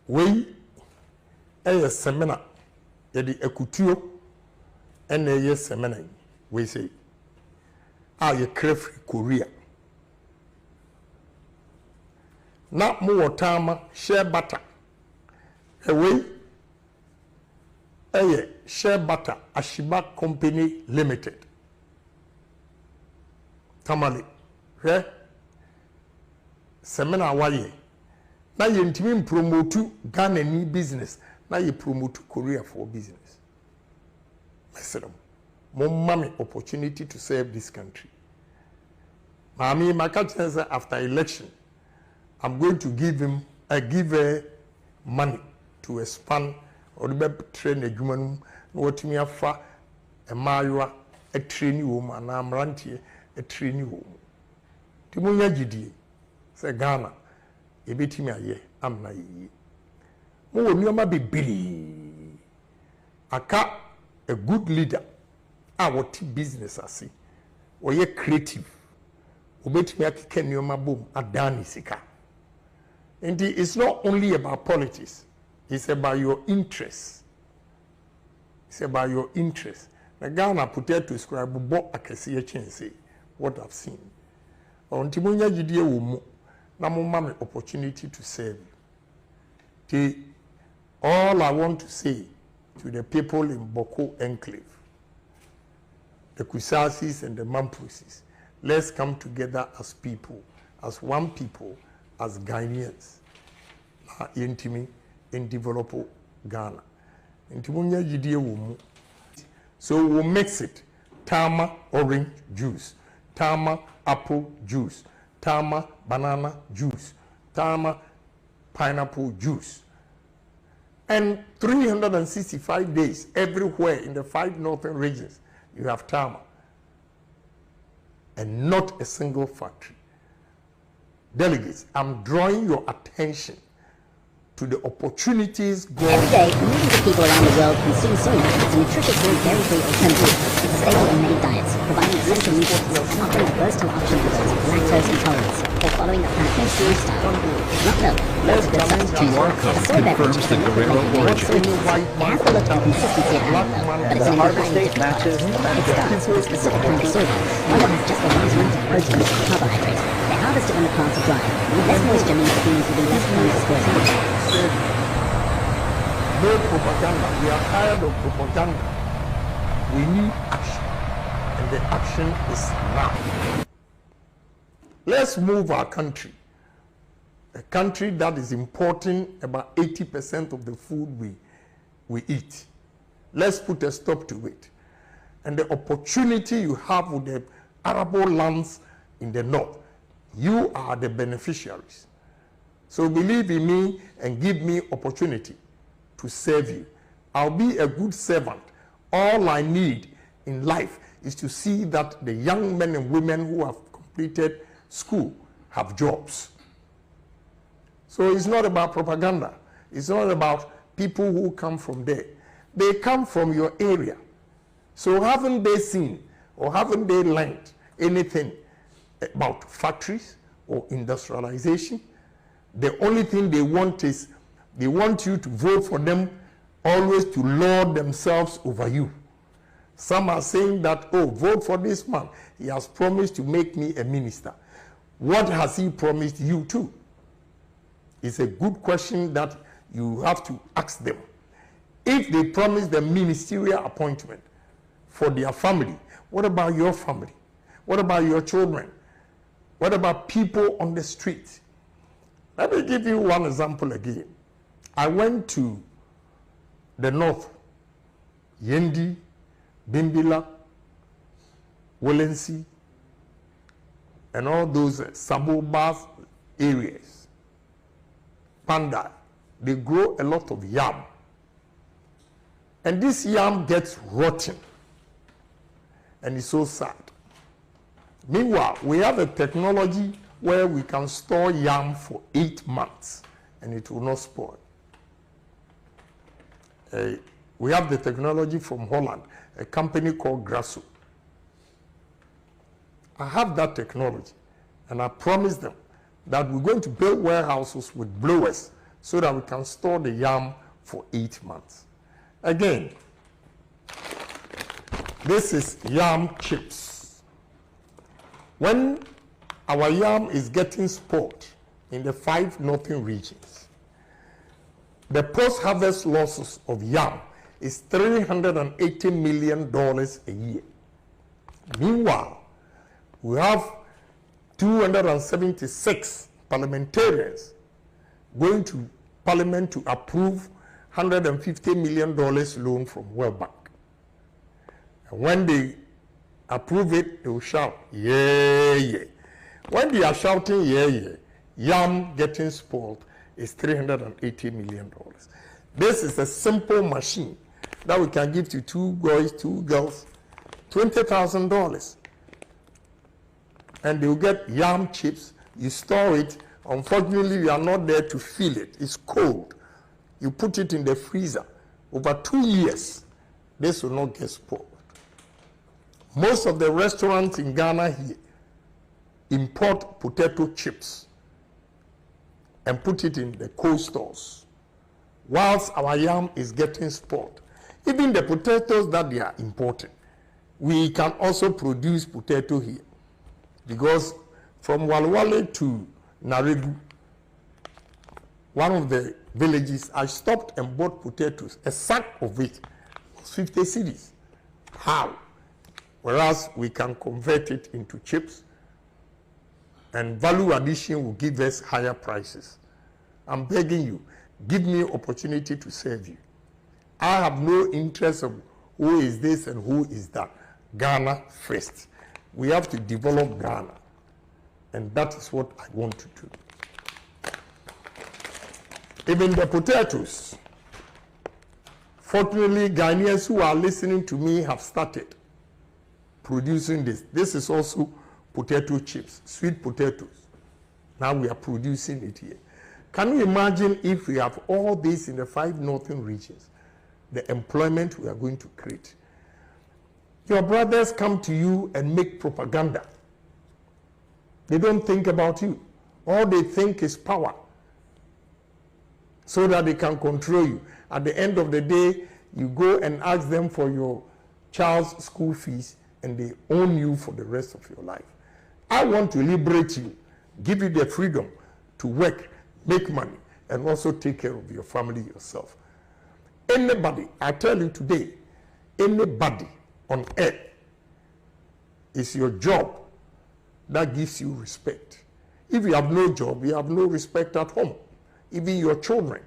we a seminar yedi ekutuo ena ye seminar we say ye crave Korea na mo wotama share butter we share butter Ashiba Company Limited tamale seminar waye na ye ntimi promote Ghana ni business na ye promote Korea for business mesem mo mame opportunity to serve this country mami makachense after election I'm going to give him money to expand or the train a human what me afa a maywa a trainee woman and amrantie a trainee woman timonya gidi se Ghana ebetimi aye amna yi mo wonu ma bebiri aka a good leader what business asi or ye creative obetimi akeke nioma bom adani sika and it's not only about politics, it's about your interests. It's about your interests. The Ghana put there to describe what I can see a chance, what I've seen. On Timonya Jidie Wumu, Namu opportunity to serve you. All I want to say to the people in Boko Enclave, the Kusasis and the Mampusis, let's come together as people, as one people, as Ghanaians, intimi in develop Ghana. Intimunya jidie wumu. So we'll mix it. Tama orange juice, Tama apple juice, Tama banana juice, Tama pineapple juice. And 365 days everywhere in the 5 northern regions, you have Tama. And not a single factory. Delegates, I'm drawing your attention to the opportunities going. Every day, millions of people around the world consume soy milk as a nutritious and dairy-free alternative. It's a staple in many diets, providing essential nutrients and offering a versatile option for those with lactose intolerance or following a plant-based lifestyle. Not milk, milk's a good substitute. A soy beverage is a liquid like raw soy milk. It has the look and consistency of almond milk, but it's an entirely different product. It starts with a specific kind of soy milk, one that has just the right amount of protein and carbohydrate. They harvest it when the plants are dry. Less moisture means the beans will be less prone to spoiling. No propaganda. We are tired of propaganda. We need action. And the action is now. Let's move our country. A country that is importing about 80% of the food we eat. Let's put a stop to it. And the opportunity you have with the arable lands in the north, you are the beneficiaries. So believe in me and give me opportunity to serve you. I'll be a good servant. All I need in life is to see that the young men and women who have completed school have jobs. So it's not about propaganda. It's not about people who come from there. They come from your area. So haven't they seen or haven't they learned anything about factories or industrialization? The only thing they want is they want you to vote for them, always to lord themselves over you. Some are saying that, oh, vote for this man. He has promised to make me a minister. What has he promised you too? It's a good question that you have to ask them. If they promise the ministerial appointment for their family, what about your family? What about your children? What about people on the street? Let me give you one example again. I went to the north, Yendi, Bimbila, Walensee, and all those suburban areas. Panda, they grow a lot of yam. And this yam gets rotten. And it's so sad. Meanwhile, we have a technology where we can store yam for 8 months and it will not spoil. We have the technology from Holland, a company called Grasso. I have that technology, and I promised them that we're going to build warehouses with blowers so that we can store the yam for 8 months. Again, this is yam chips. When our yam is getting spoiled in the 5 northern regions, the post-harvest losses of yam is $380 million a year. Meanwhile, we have 276 parliamentarians going to Parliament to approve $150 million loan from World Bank. And when they approve it, they will shout, yeah, yeah. When they are shouting, yeah, yeah, yam getting spoiled is $380 million. This is a simple machine that we can give to 2 boys, 2 girls, $20,000. And they will get yam chips. You store it. Unfortunately, you are not there to feel it. It's cold. You put it in the freezer. Over 2 years, this will not get spoiled. Most of the restaurants in Ghana here import potato chips and put it in the cold stores, whilst our yam is getting spoiled. Even the potatoes that they are importing, we can also produce potato here. Because from Walwale to Naregu, one of the villages, I stopped and bought potatoes. A sack of it was 50 cedis. How? Whereas we can convert it into chips, and value addition will give us higher prices. I'm begging you, give me opportunity to serve you. I have no interest of who is this and who is that. Ghana first. We have to develop Ghana, and that is what I want to do. Even the potatoes, fortunately, Ghanaians who are listening to me have started producing this. This is also potato chips, sweet potatoes. Now we are producing it here. Can you imagine if we have all this in the 5 northern regions, the employment we are going to create? Your brothers come to you and make propaganda. They don't think about you. All they think is power, so that they can control you. At the end of the day, you go and ask them for your child's school fees, and they own you for the rest of your life. I want to liberate you, give you the freedom to work, make money, and also take care of your family yourself. Anybody, I tell you today, anybody on earth, is your job that gives you respect. If you have no job, you have no respect at home. Even your children,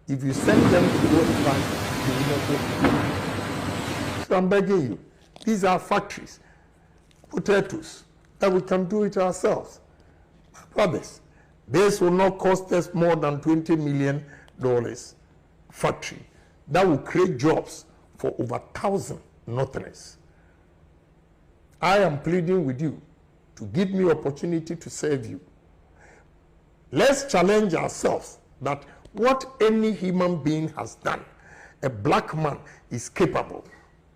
if you send them to go to bank, they will not go. So I'm begging you, these are factories, potatoes, that we can do it ourselves. Brothers, this will not cost us more than $20 million factory. That will create jobs for over 1,000 Northerners. I am pleading with you to give me opportunity to serve you. Let's challenge ourselves that what any human being has done, a black man is capable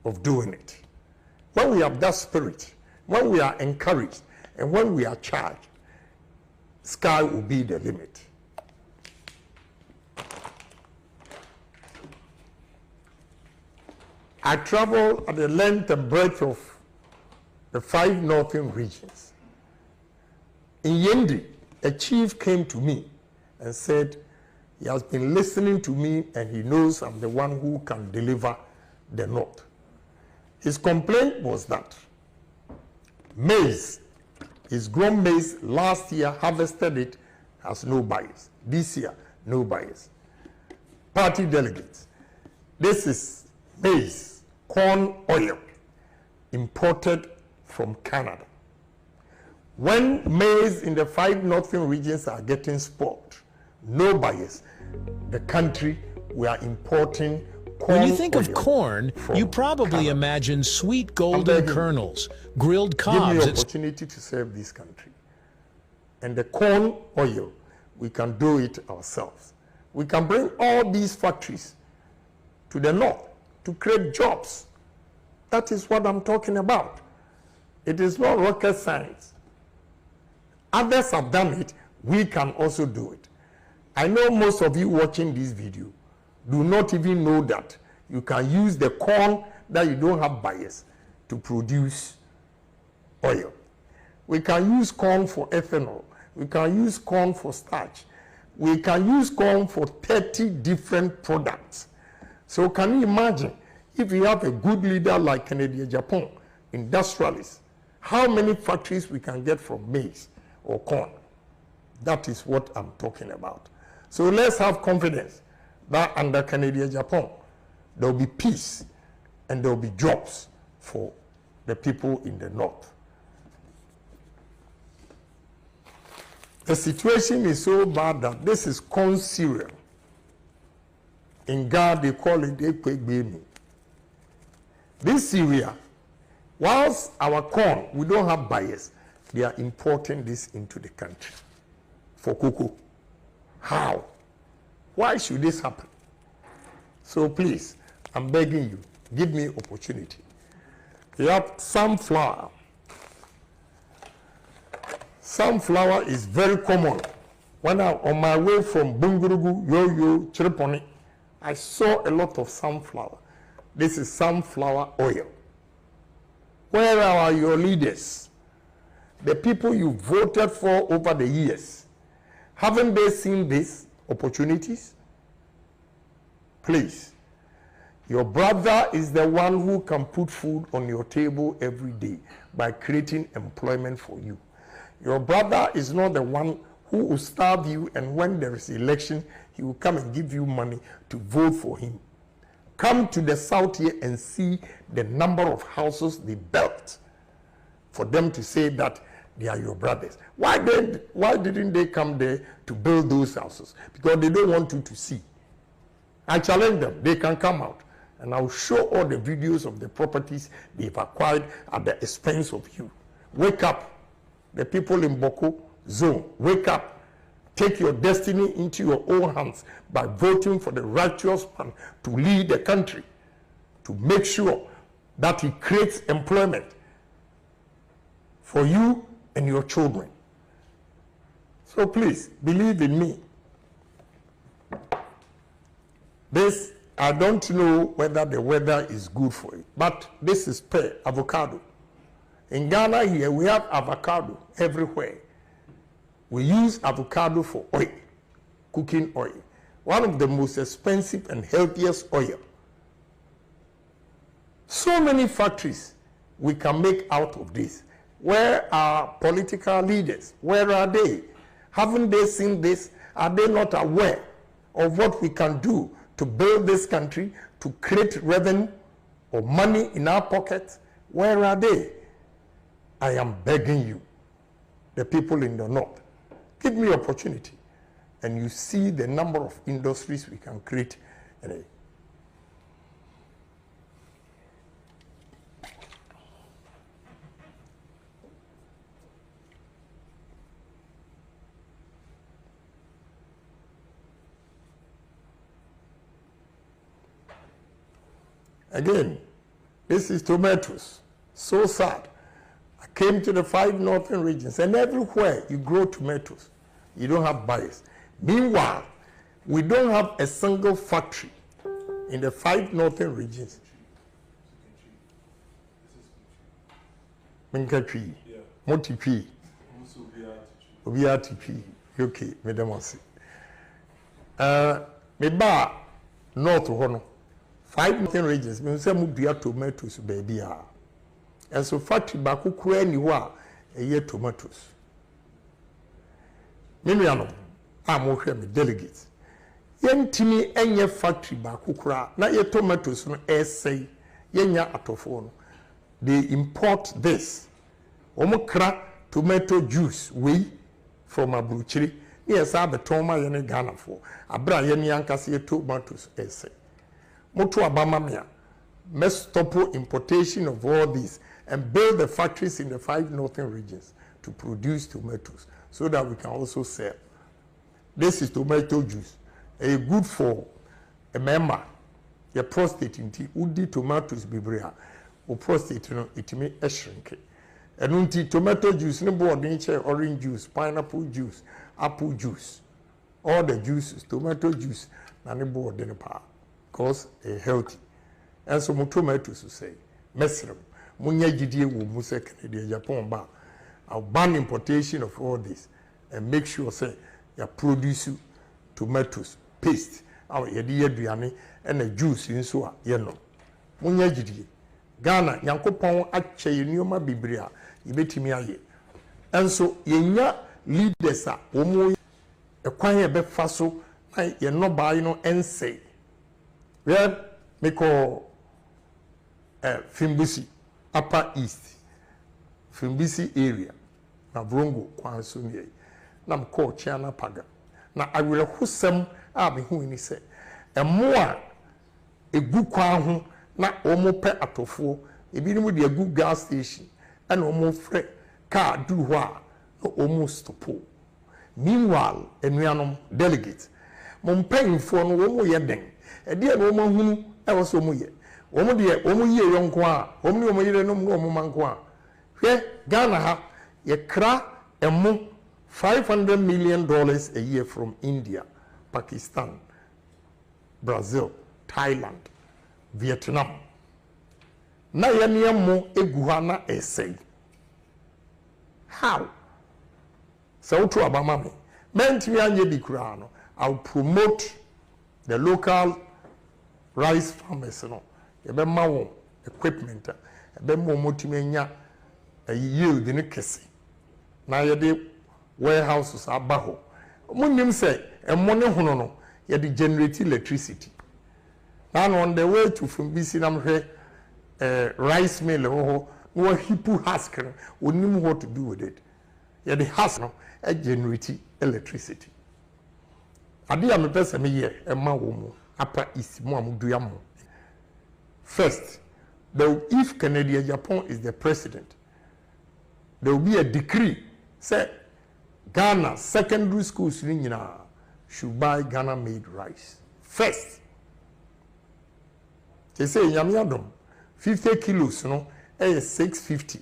of doing it. When we have that spirit, when we are encouraged, and when we are charged, sky will be the limit. I travel at the length and breadth of the 5 northern regions. In Yendi, a chief came to me and said he has been listening to me and he knows I'm the one who can deliver the north. His complaint was that maize, his grown maize last year, harvested it, has no buyers. This year, no buyers. party delegates, this is maize, corn oil, imported from Canada. When maize in the 5 northern regions are getting spoiled, no buyers, the country we are importing corn. When you think of corn, you probably imagine sweet golden kernels, grilled cobs. Give me opportunity to serve this country. And the corn oil, we can do it ourselves. We can bring all these factories to the north to create jobs. That is what I'm talking about. It is not rocket science. Others have done it. We can also do it. I know most of you watching this video do not even know that you can use the corn that you don't have buyers to produce oil. We can use corn for ethanol. We can use corn for starch. We can use corn for 30 different products. So can you imagine if you have a good leader like Kennet, Agyapong, industrialist, how many factories we can get from maize or corn? That is what I'm talking about. So let's have confidence that under Kennet, Agyapong, there will be peace and there will be jobs for the people in the north. The situation is so bad that this is corn cereal. In Ghana, they call it ekwegbemi. This cereal, whilst our corn, we don't have buyers, they are importing this into the country for cocoa. How? Why should this happen? So please, I'm begging you, give me opportunity. You have sunflower. Sunflower is very common. When I'm on my way from Bungurugu, Yo-Yo, Chiriponi, I saw a lot of sunflower. This is sunflower oil. Where are your leaders? The people you voted for over the years. Haven't they seen these opportunities? Please. Your brother is the one who can put food on your table every day by creating employment for you. Your brother is not the one who will starve you, and when there is election, he will come and give you money to vote for him. Come to the south here and see the number of houses they built for them to say that they are your brothers. Why didn't they come there to build those houses? Because they don't want you to see. I challenge them. They can come out, and I'll show all the videos of the properties they've acquired at the expense of you. Wake up. The people in Boko zone, wake up. Take your destiny into your own hands by voting for the righteous man to lead the country, to make sure that he creates employment for you and your children. So please, believe in me. This, I don't know whether the weather is good for it, but this is pear, avocado. In Ghana here, we have avocado everywhere. We use avocado for oil, cooking oil. One of the most expensive and healthiest oil. So many factories we can make out of this. Where are political leaders? Where are they? Haven't they seen this? Are they not aware of what we can do to build this country, to create revenue or money in our pockets? Where are they? I am begging you, the people in the north, give me opportunity, and you see the number of industries we can create. Again, this is tomatoes. So sad. I came to the 5 northern regions, and everywhere you grow tomatoes, you don't have buyers. Meanwhile, we don't have a single factory in the 5 northern regions. Minkatri, Motipi, Obiatipi, UK, Medamasi. Meba North Hono. 5 northern regions, we say mubia tomatoes, baby. And so factory baku kura ni wa a year tomatoes. Mimiano, I'm okay with delegates. yɛntimi ɛnyɛ factory baako koraa na yɛ tomatoes no ɛsɛe yɛnya atɔfoɔ no they import this kra tomato juice wei from aburukyire ne yɛ saa bɛtɔn ma yɛne Ghanafoɔ abra yɛne ankasa yɛ tomatoes ɛsɛe moto abama me a must stop importation of all these and build the factories in the 5 northern regions to produce tomatoes so that we can also sell. This is tomato juice. A good for a member. Your prostate inti udi tomatoes bibria. O prostate no it may shrink. And unti tomato juice no board nature orange juice, pineapple juice, apple juice. All the juices, tomato juice, na ne board in pa cause a healthy. And so mo tomatoes to say, mesrim, munya gidie wo mu se Kennet Agyapong ba. I'll ban importation of all this and make sure say you produce tomatoes, paste, our yedi aduane and a juice in so ye no. Munya gidie. Ghana Nyankopon akyɛ nneɛma bebree a yebetimi aye. And so yenya leaders a omo ekwan ye befa so na ye no buy no ense. Where me call Fimbisi, Upper East, Fimbisi area, na Brongo, Kwansumye, Nam call Chiana Paga. Now I will who some are who in say, and more a good kwan na omo pe atofo, a bit with a good gas station, and almost fret car do wa, no almost to pull. Meanwhile, and we are delegates. Mon paying for no woman yet, a dear woman who I was so much. Omo de omo ye yonko a omo omo yire no omo manko a hwe Ghana ha ye kra emo $500 million a year from India, Pakistan, Brazil, Thailand, Vietnam. Na ye niamo eguhana essay. How? So to abama me. Mentimi anye bi kra no. I'll promote the local rice farmers no. Ebe mawo equipment ebe mo motime nya a yield ne kese na ye de warehouses abaho munim say emo ne hono no ye de generate electricity now on the way to Fimbisi nam hwe rice mill ho no hipu husk onim what to do with it ye de husk no e generate electricity ade ya me pese me ye e ma wo mu apa isi mo amudua mo. First, if Kennet Agyapong is the president, there will be a decree say Ghana secondary schools should buy Ghana-made rice. First, they say yamiadom 50 kilos, no, 650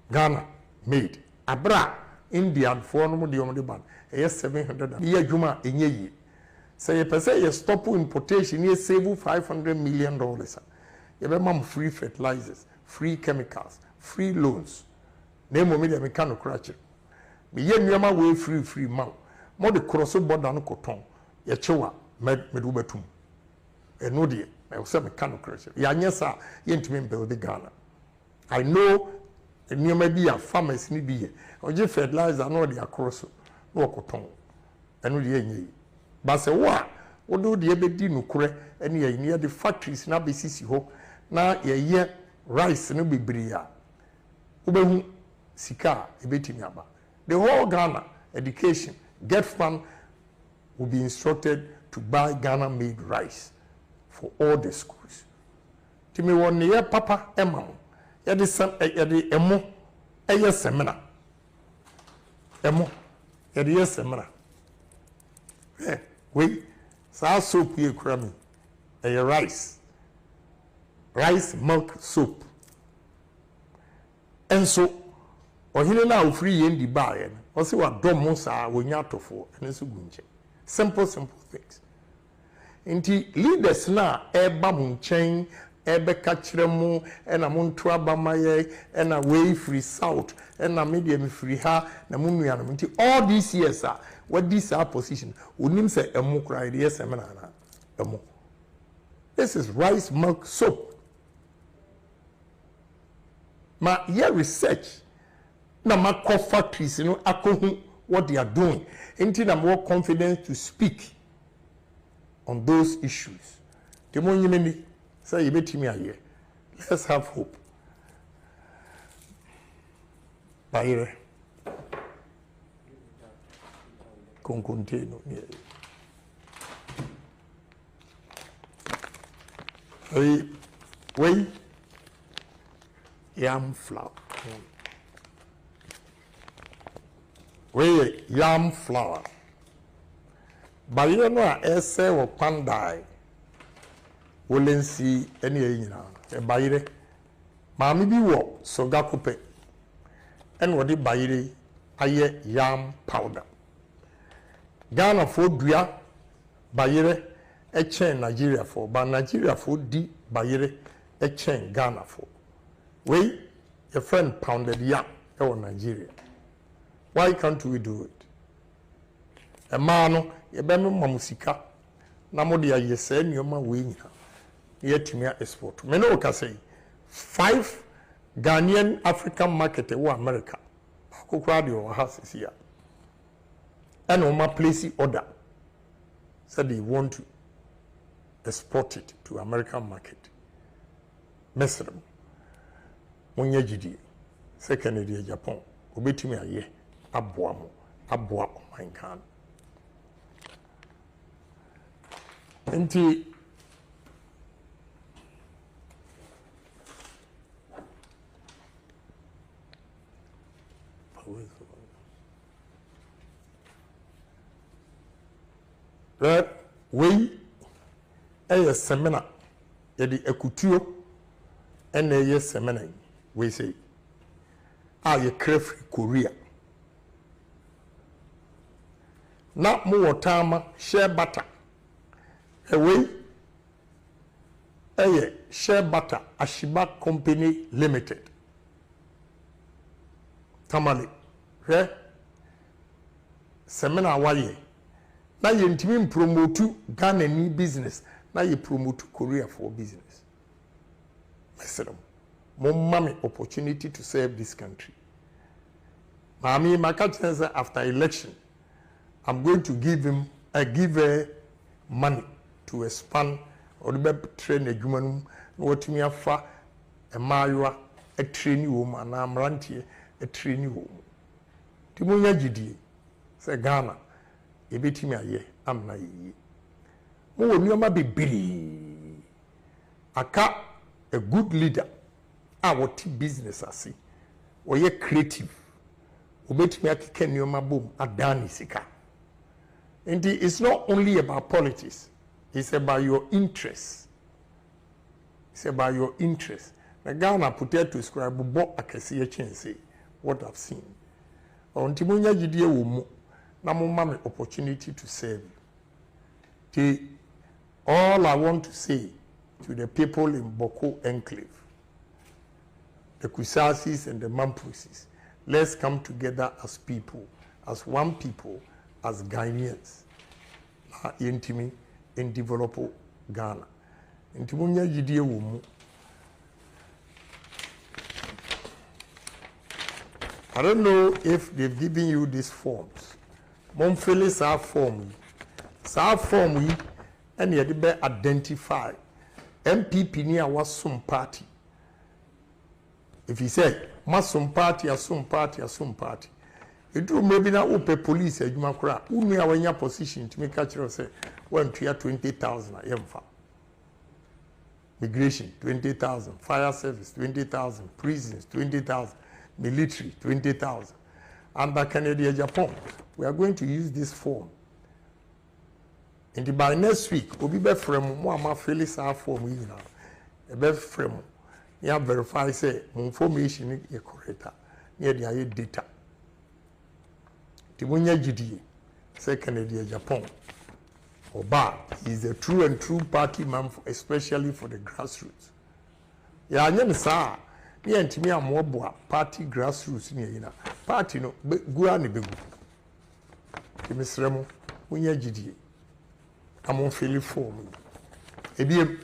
Ghana-made. Abra Indian for no the ban 700. Ye juma enye. Say a person you stop importation, you save $500 million. You have free fertilizers, free chemicals, free loans. Name of me the mechanical crutch. Me ye nyama way free man. More the cross border no cotton. Ye chewa med ubetum. E no die. I was a mechanical crutch. Ya nyesa ye ntimi build the Ghana. I know nyama bi a farmers ni bi ye. Oje fertilizer no the across no cotton. Eno die nyi. But say what? Odo die be di nukure ene ye near the factories na be sisi ho. Na ye rice no bibria ubehu sika ebetimi aba the whole Ghana education get fund will be instructed to buy Ghana made rice for all the schools timi won ye papa emam ye de sem ye de emo eye semina emo ye de semina we sa soap ye kura mi rice milk soap. And so, or he now free in the buy, or see what domosa when you to for, and it's a gunche. Simple things. Inti leaders na bamun chain, catch them and a montra bamaye, and a way free south, and a medium free ha, na munuanum. All these years are what these are position. Unim say a mo cry, yes, a mo. This is rice milk soap. Ma your research na ma call factories what they are doing until I'm more confident to speak on those issues. Timonyimeni say yebetimi aye. Let's have hope. Bayire. Konkonteno ni. Wey yam flour. Wey yam flour. Bayire no a ese wo pandai. Wolensi eni enyina. Bayire maami bi wo soga kope. En wodi bayire aye yam powder. Ghana for dua bayire echen Nigeria for, but Nigeria for di bayire echen Ghana for. We your friend pounded yam in Nigeria. Why can't we do it? A man yebeme mamusika na modi ya yese nyoma we nyina yetimia export. Me no ka say 5 Ghanaian African market wo America. Kokwa de o house here. And on my place order said they want to export it to American market. Mesrem. Monye GD. Second day Japan. Obetimi aye aboa mo. Aboa man kan. Enti that we a seminar yedi ekutuo ena ye seminar we say ye crave Korea na mo wotama share butter we share butter Ashiba Company Limited tamale seminar waye na ye ntimi promote Ghana ni business na ye promote Korea for business. Mesero mama me opportunity to serve this country. Mami maka say after election I'm going to give her money to expand or be train adwumanum na watumi afa emayoa a train woman na amrantie a train woman. Timunya gidie say Ghana ebetimi aye amna yi mo wonu ama bebiri aka a good leader what business ase or ye creative obetimi akeka nioma bom adani sika. And it's not only about politics, it's about your interests. It's about your interests. Na Ghana potato scribe bo akese ye chense what I've seen on timonya gidie wo mu na mo ma me opportunity to serve you. All I want to say to the people in Boko Enclave, the Kusasis and the Mampusis, let's come together as people, as one people, as Ghanaians. Intimi in develop Ghana. Intimonya jidie wo mu. I don't know if they've given you these forms. Mom Phyllis our form. Sa form we and you be identify MPP near was some party. If he say masum party asum party asum party. It do maybe na ope police adwuma kora. Unu ya wanya position to make catch say when to 20,000 yemfa. Migration 20,000, fire service 20,000, prisons 20,000, military 20,000. Under Kennet Agyapong, we are going to use this form. And by next week, we'll be from Muama Felix our form. A be from you verify say information is correct. Near the data. Timunya GD, say Kennet Agyapong. Oba is a true and true party man, especially for the grassroots. Ya nyem sa ni antimi amoboa party grassroots ni yina. Party no gura ne begu. Timisremo unya GD. Amon feel form. Ebiem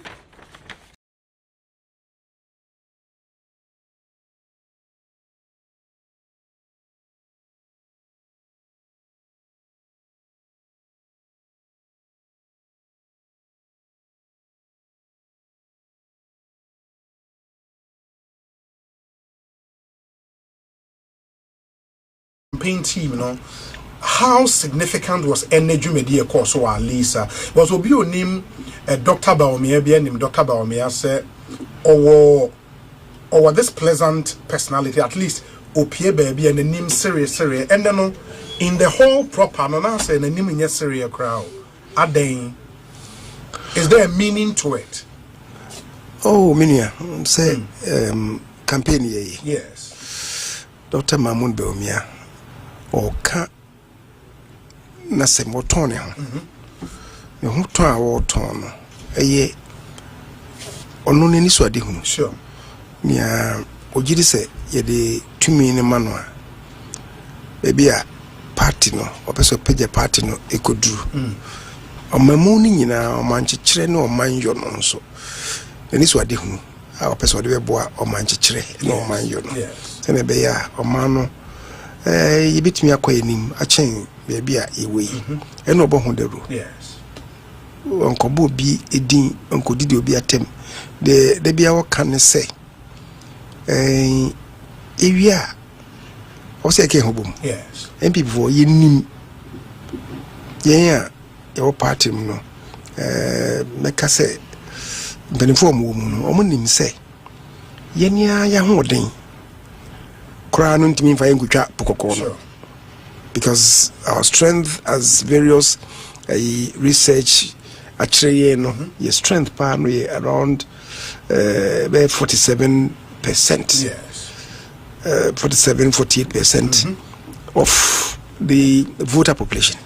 campaign team, how significant was energy media course or Lisa? Was Obi name Dr. Bawumia, Dr. Bawumia said, or this pleasant personality, at least Opie baby and the name serious, and then in the whole proper, and I say the name in your serious crowd, is there a meaning to it? Oh, Minia, say, campaign, yes. Dr. Mamun Bawumia, or can't. Na se motone ho ne ho to a wo ton no eye ono ne ni so ade hu sure nia ogiri se ye de tumi ne mano a bebi a party no opeso page party no ekoduru omamu ni nyina omanchekire ne omanyo no nso ne so ade hu a opeso de beboa omanchekire ne omanyo no se ne be ya omano yebitimi akoyenim achen baby a ewe eno obo dero yes onko bi edin onko didi obi atem de bia wo kan se ewia o se ke hobom yes MPP for yenim yen a wo party no meka se benefo mo mu no omo nim se yenia ya hoden kra no ntimi fa yenkutwa pokoko no because our strength as various research actually your strength pa no around 47%, yes 47-48% of the voter population.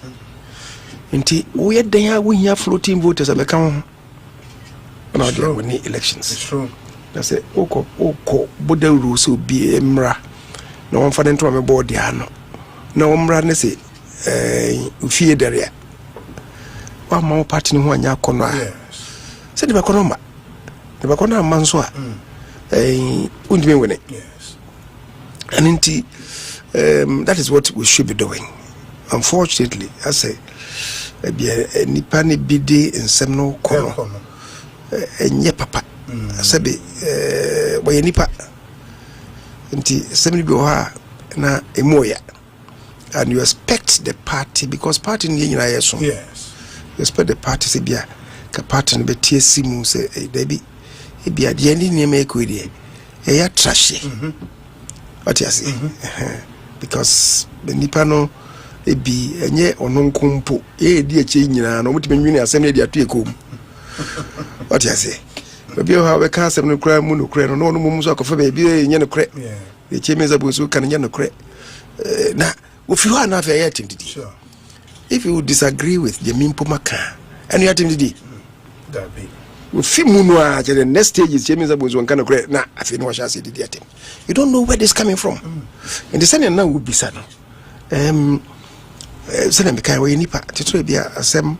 Inti we den we here floating voters abeka ho na we elections. It's true. That's it. Oko bodaru so bi emra na won fa den to me board dia no na omra ne se ufie dere wa ma party ni ho anya kono a se de be kono ma de be kono manso a undime wene yes and inti that is what we should be doing. Unfortunately I say nipa ne bidi ensem no kono enye papa sabe we nipa inti semni bi ho a na emoya. And you expect the party because party in Yina yes. You expect the party to be a party and be TSC say Debbie it be at the end in make with it. A trashy. What you say? Because the Nipano it be a ye or non kumpo, dear change and what you assembly their take home. What you say? Maybe you have a castle no cry, moon, no no mumsa of a baby in your crack. The chambers of Busu can yan crack. Now. If you are not fair, sure. If you disagree with the Mimpomaka and you are to do that be with Fimunua, the next stage is James was one kind of great. Now, I feel what I said. You don't know where this coming from, and the same now would be sad. Send because we nipa to be a sem.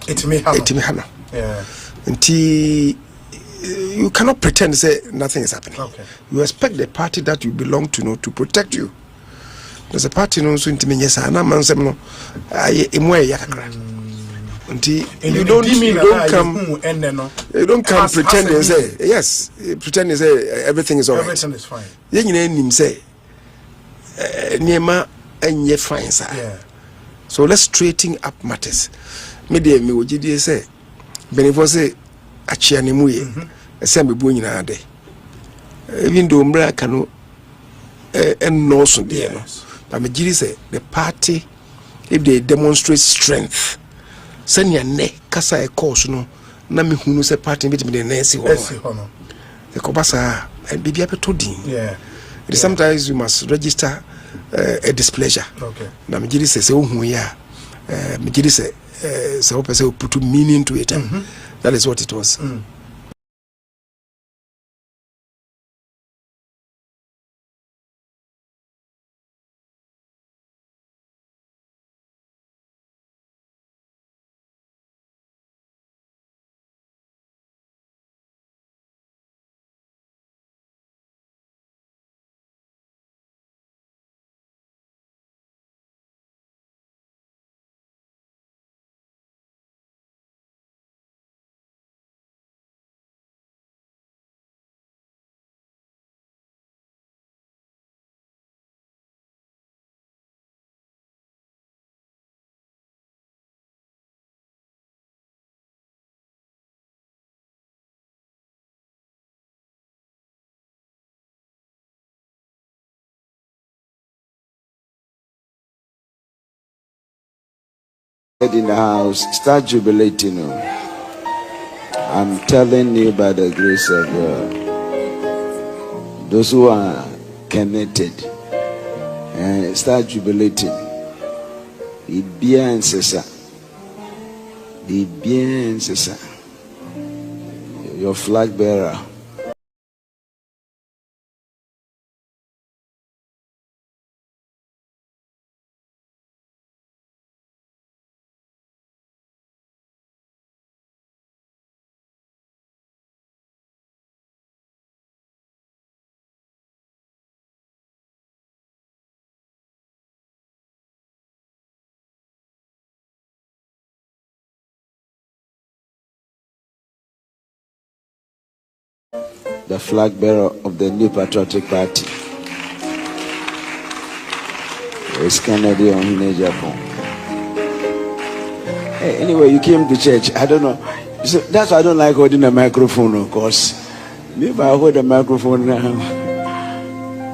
It may happen. Yeah. Until you cannot pretend say nothing is happening. Okay. You expect the party that you belong to know to protect you. There's a party no so intimi nyesa na mansem no emu ya kakra nti you don't come pretend and say yes pretend and say everything is all right. Everything is fine. Ye nyina nim say niema enye fine sir. So let's straighten up matters. Me dey me wogidi say benefo say achia ne mu ye say me bu nyina de even though mra kanu and no so there no. But me say the party, if they demonstrate strength, send your neck kasa a course no. Na me hunu say party bit me the nesi hono. The kobasa and bibi apetodin. Yeah. Sometimes you must register a displeasure. Okay. Na me say ohun ya. Me say say put meaning to it. That is what it was. In the house, start jubilating. I'm telling you by the grace of God, those who are connected, start jubilating. Be bien, c'est ça. Be bien, c'est ça. Your flag bearer. The flag bearer of the New Patriotic Party is Kennet in Agyapong. Hey, anyway, you came to church. I don't know. So that's why I don't like holding a microphone, of course. Maybe I hold a microphone now.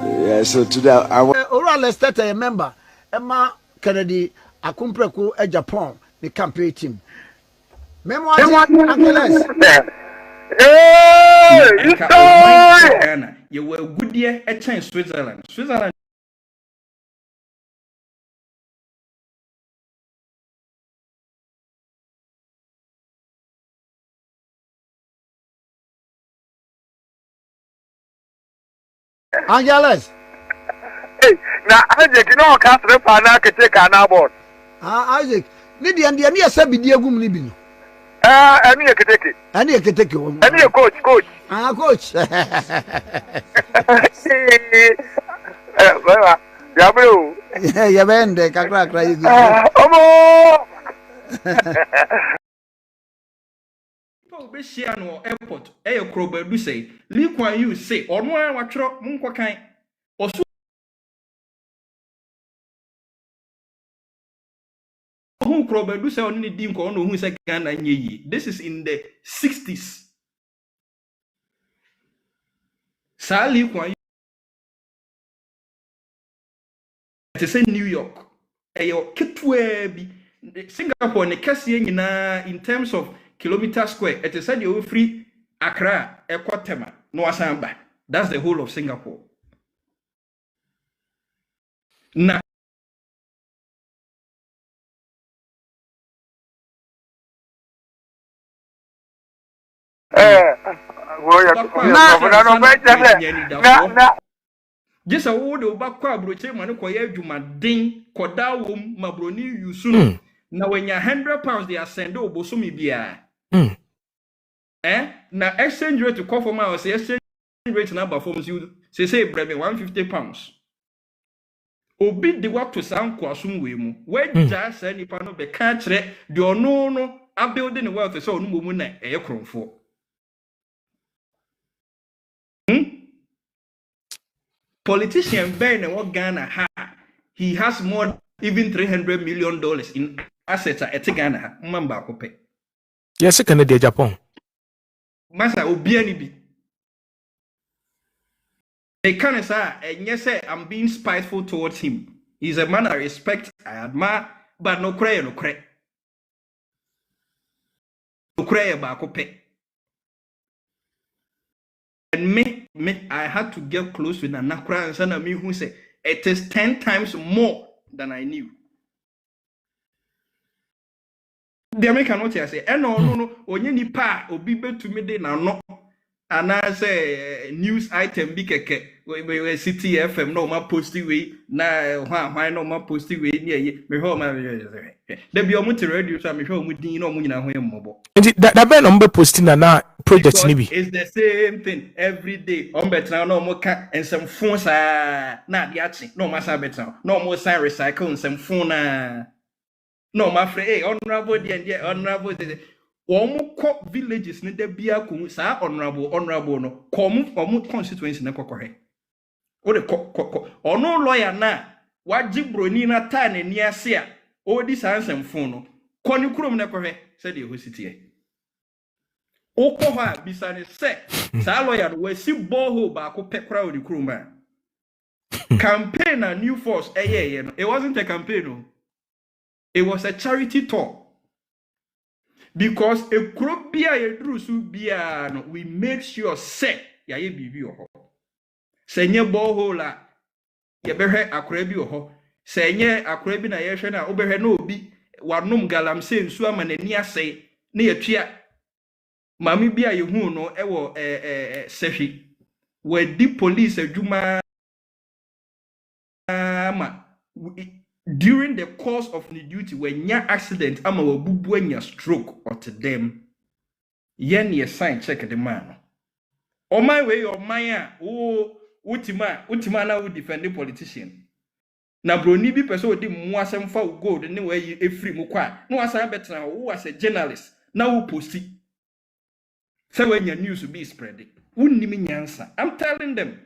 Yeah, so today I want. Let's start a member. Emma Kennedy, Akumpreku Agyapong, the campaign team. Memoir, Angeles. Hey, you were good year at Switzerland. Switzerland. Angeles. Hey, now Isaac, you know, can't take an aboard. Isaac, need the Indian said be dear woman living. I mean, I can take it. I need to take you. I need a coach. Coach. Yeah, man, the Kakra crazy. Besiano airport, Krober do say, Lee Kuan Yew say, or no one watch Munkwakain, or so. Who Krober do say only Dim Kono who said Ghana Ye. This is in the 60s. Sally Kuan Yew. It is in New York. Ayo Kitwe Singapore, ne Cassie in terms of kilometer square, it is said you free Accra, Equatema, no Asamba. That's the whole of Singapore. Now, just a word of Bakwa Broche Manukoya Juma Ding, Kodawum, Mabroni, you soon. Now, when you're £100, they are send over Bosumi Bia. Now, exchange rate to call for my exchange rate number forms you say, Brevin, £150. Obi de what to sound Kwasum Wimu. Where just any panel be country, the no, I'm building the wealth so no woman a cron for. Politician Ben and what Ghana ha, he has more even $300 million in assets at Ghana. Mamba Kope. Yes, Canada, Japan. Masa Obiani be. They can't say, and yes, I'm being spiteful towards him. He's a man I respect, I admire, but no cray, no cray. No cray about Kope. And me, I had to get close with Anakra and Sana me who say it is 10 times more than I knew. The American note I say, no, onye ni pa obi betu me de na no. And I say news item bi keke we City FM no ma posti we na why no ma posti we ni me ho ma de bi omo te radio so me ho omo din na omo nyina ho emmobo. That be no be posti na project ni bi. It's the same thing every day. On betra no mo ka ensem fon sa na de achi no ma sa betra no mo sign recycle ensem fon na no ma free hey honorable dey honorable dey Omo villages ne de bia ko sa honorable no omo constituency na kokohe o de ono lawyer na waji broni na ta na ni ase a o di sansem fon no koni krom na kohe se de hositie o ko ha bisane se sa lawyer no we si boho ba ko pekra o di krom ba campaign na new force no it wasn't a campaign no It was a charity tour. Because a crop beer a drusu beer, we made sure say ya ye bibi oho. Senye bohola ye behe akrebi oho. Senye akrebi na ye na obehe no obi wanum galamse nsu ama nani ase na ye tua mami bia ye hu no ewo sehi we di police adwuma ma during the course of the duty when nya accident ama wabubu anya stroke or to them yen ye sign check the man on my way or maya utima na wo defend the politician na broni bi person odi mu asem fa gold ne we e free mu kwa no asan betra wo as a journalist na wo posti say when your news be spreading unimi nyansa. I'm telling them,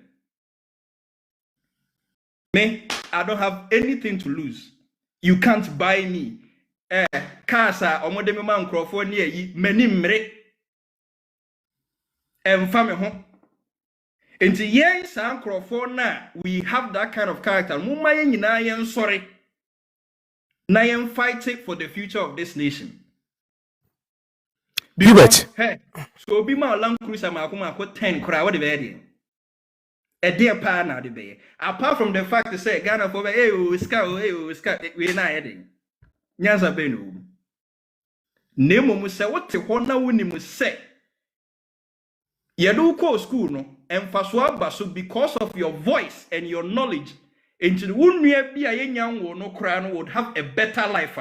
me, I don't have anything to lose. You can't buy me. Kasa omode me man crofo ne yi mani mre emfa me ho. Enti yen san crofo na we have that kind of character. Mumma yen nyina yen sorry. Na yen fighting for the future of this nation. Hubert. Hey, so be my Land Cruiser ma 10 kra what the be a dear partner the be. Apart from the fact to say Ghana for ska we na heading. Nyanza benu. Nemo mu se what te ho na woni mu se. Ye do ko school no emfaso aba so because of your voice and your knowledge into the wunua bi a yenyan wo no kra no would have a better life.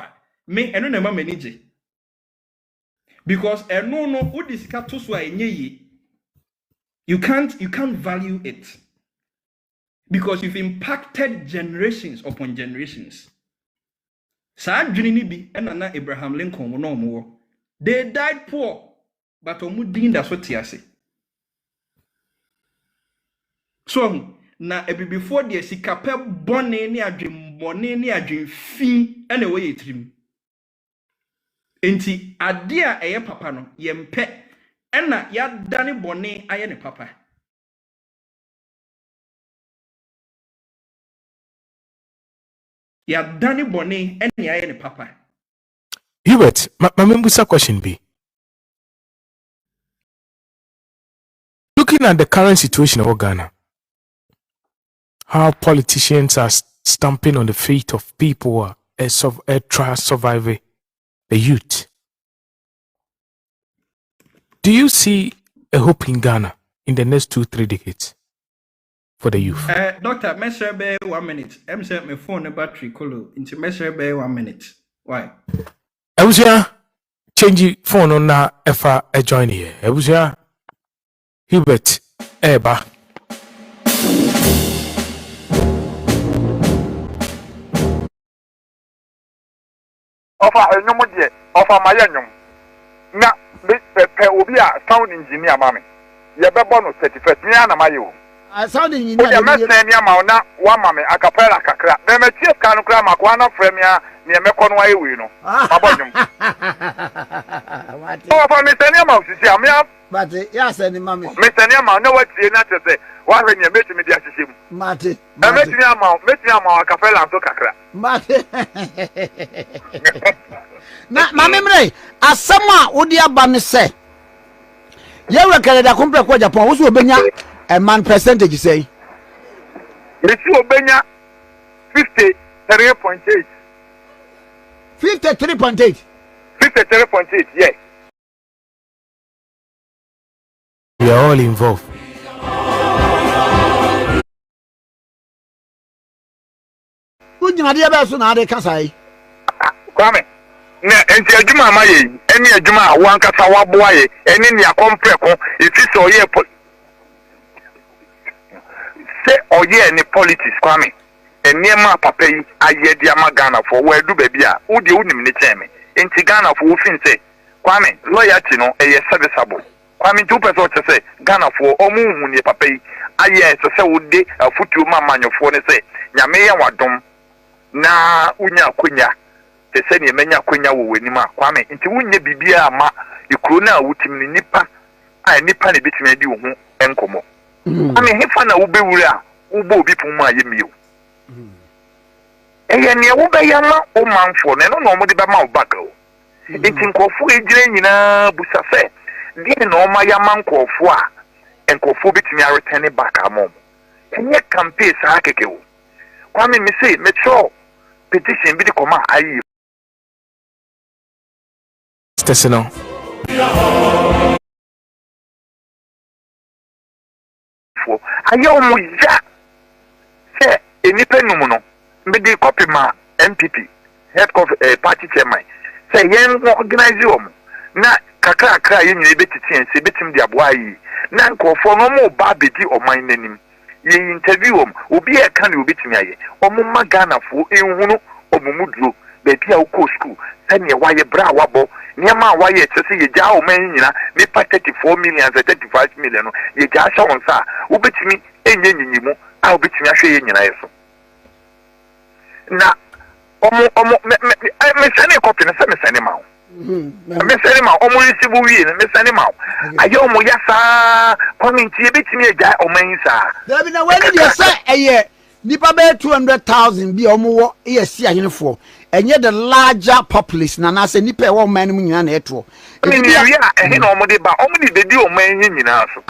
Me eno na ma manage. Because no udisika to so enye you can't value it. Because you've impacted generations upon generations. Sa adwini bi na Abraham Lincoln no mo. They died poor, but omudin da so tiase. So na before the sikape bone ni adwin bone ni adwin fi na we yetrim. Enti ade a eye papa no yempe ena ya dane bone aye ne papa. Ya dane bone ena aye ne papa. Hubert, my membusa question be. Looking at the current situation of Ghana, how politicians are stamping on the feet of people who are trying to survive the youth. Do you see a hope in Ghana in the next 2-3 decades for the youth? Doctor, measure be 1 minute. I'm saying my phone battery color into measure be 1 minute. Why? I was here changing phone on na efa a join here. I was here Hubert Eba. Offer no more offer my young. Na pe obi a sound engineer mama. Ye be bonus 31st me na mayo. Sound engineer. O de me na ma na wa mama acapella kakra. Me me tie kan kra makwa na fremia ne me kono aye we no. Mabonyum. O fa me tania ma osisi amia. But yes any mama. Me tania ma na watie na tese wa hwe ne metimi dia hyehyem. Mate. E metimi ama acapella so kakra. Mate. Na mamemre asama odi aba ne se ye we Canada compre ko Japan wo so obenya a man percentage say me si obenya 53.8 yes. We are all involved. Unyina de be so na de kasai Kwame na enti adwuma amaye eni adwuma wankata waboa ye eni ne akompreko efisi oye se oye ni politics Kwame eni ma papa yi aye dia magana for we du baby a udi unim ne cheme enti Ghana for ofin se Kwame loyalty no eye serviceable Kwame tu person che se Ghana for omu hu ne papa yi aye se udi afutu ma manyofo ne se nyame ye wadom na unya kunya te se ne menya kwenya wo wani ma Kwame nti wunye bibia ma ikuro na wutim ni nipa a nipa ne bitime di wo ho enkomo Kwame hefa na wo bewura wo bo obi pum ma yemio ɛyɛ nea wobɛyɛ ma wo manfoɔ no ɛno na ɔmode bɛma wo baka o nti nkɔfoɔ ɛgyina nyinaa busa sɛ deɛ na ɔma yɛ ma nkɔfoɔ a nkɔfoɔ bɛtumi aretɛne back ama mo ɛnyɛ campaign saa kɛkɛ o kwame me say metro petition bi de kɔma ayi Stesino ayɛ ɔmo ya sɛ enipa num no mbɛde copy ma MPP head of party chairman sɛ yɛn organize ɔmo na kakra yɛn nyina bɛtiti yɛn sɛ bɛtim de aboa yi na nkɔfoɔ no ɔmo ba bɛdi ɔman n'anim yɛ interview ɔmo obi yɛ ka ne obi timi ayɛ ɔmo ma Ghana fo ehunu ɔmo mu duro baabi a wokɔ school sɛnea wayɛ bra wabɔ nneɛma a wayɛ kyerɛ sɛ yɛgyaa ɔman nyina nipa 34 million 35 million no yɛgyaa hyɛ wɔn nsa a wobɛtumi ɛnyɛ nyinyimu a wobɛtumi ahwɛ yɛ nyina yɛ so na me sane copy no sɛ me sane ma wo me sane ma ɔmo receive wie no me sane ma wo ayɛ ɔmo ya saa kɔmenti yɛbɛtumi agyae ɔman yi saa dabi na wani deɛ sɛ ɛyɛ nipa bɛyɛ 200,000 bi a ɔmo wɔ ɛyɛ si ahenefoɔ ɛnyɛ the larger populace na anaasɛ nipa ɛwɔ ɔman no mu nyinaa na ɛtoɔ ɛne wie a ɛhe na ɔmo de ba ɔmo de bɛdi ɔman yi nyinaa so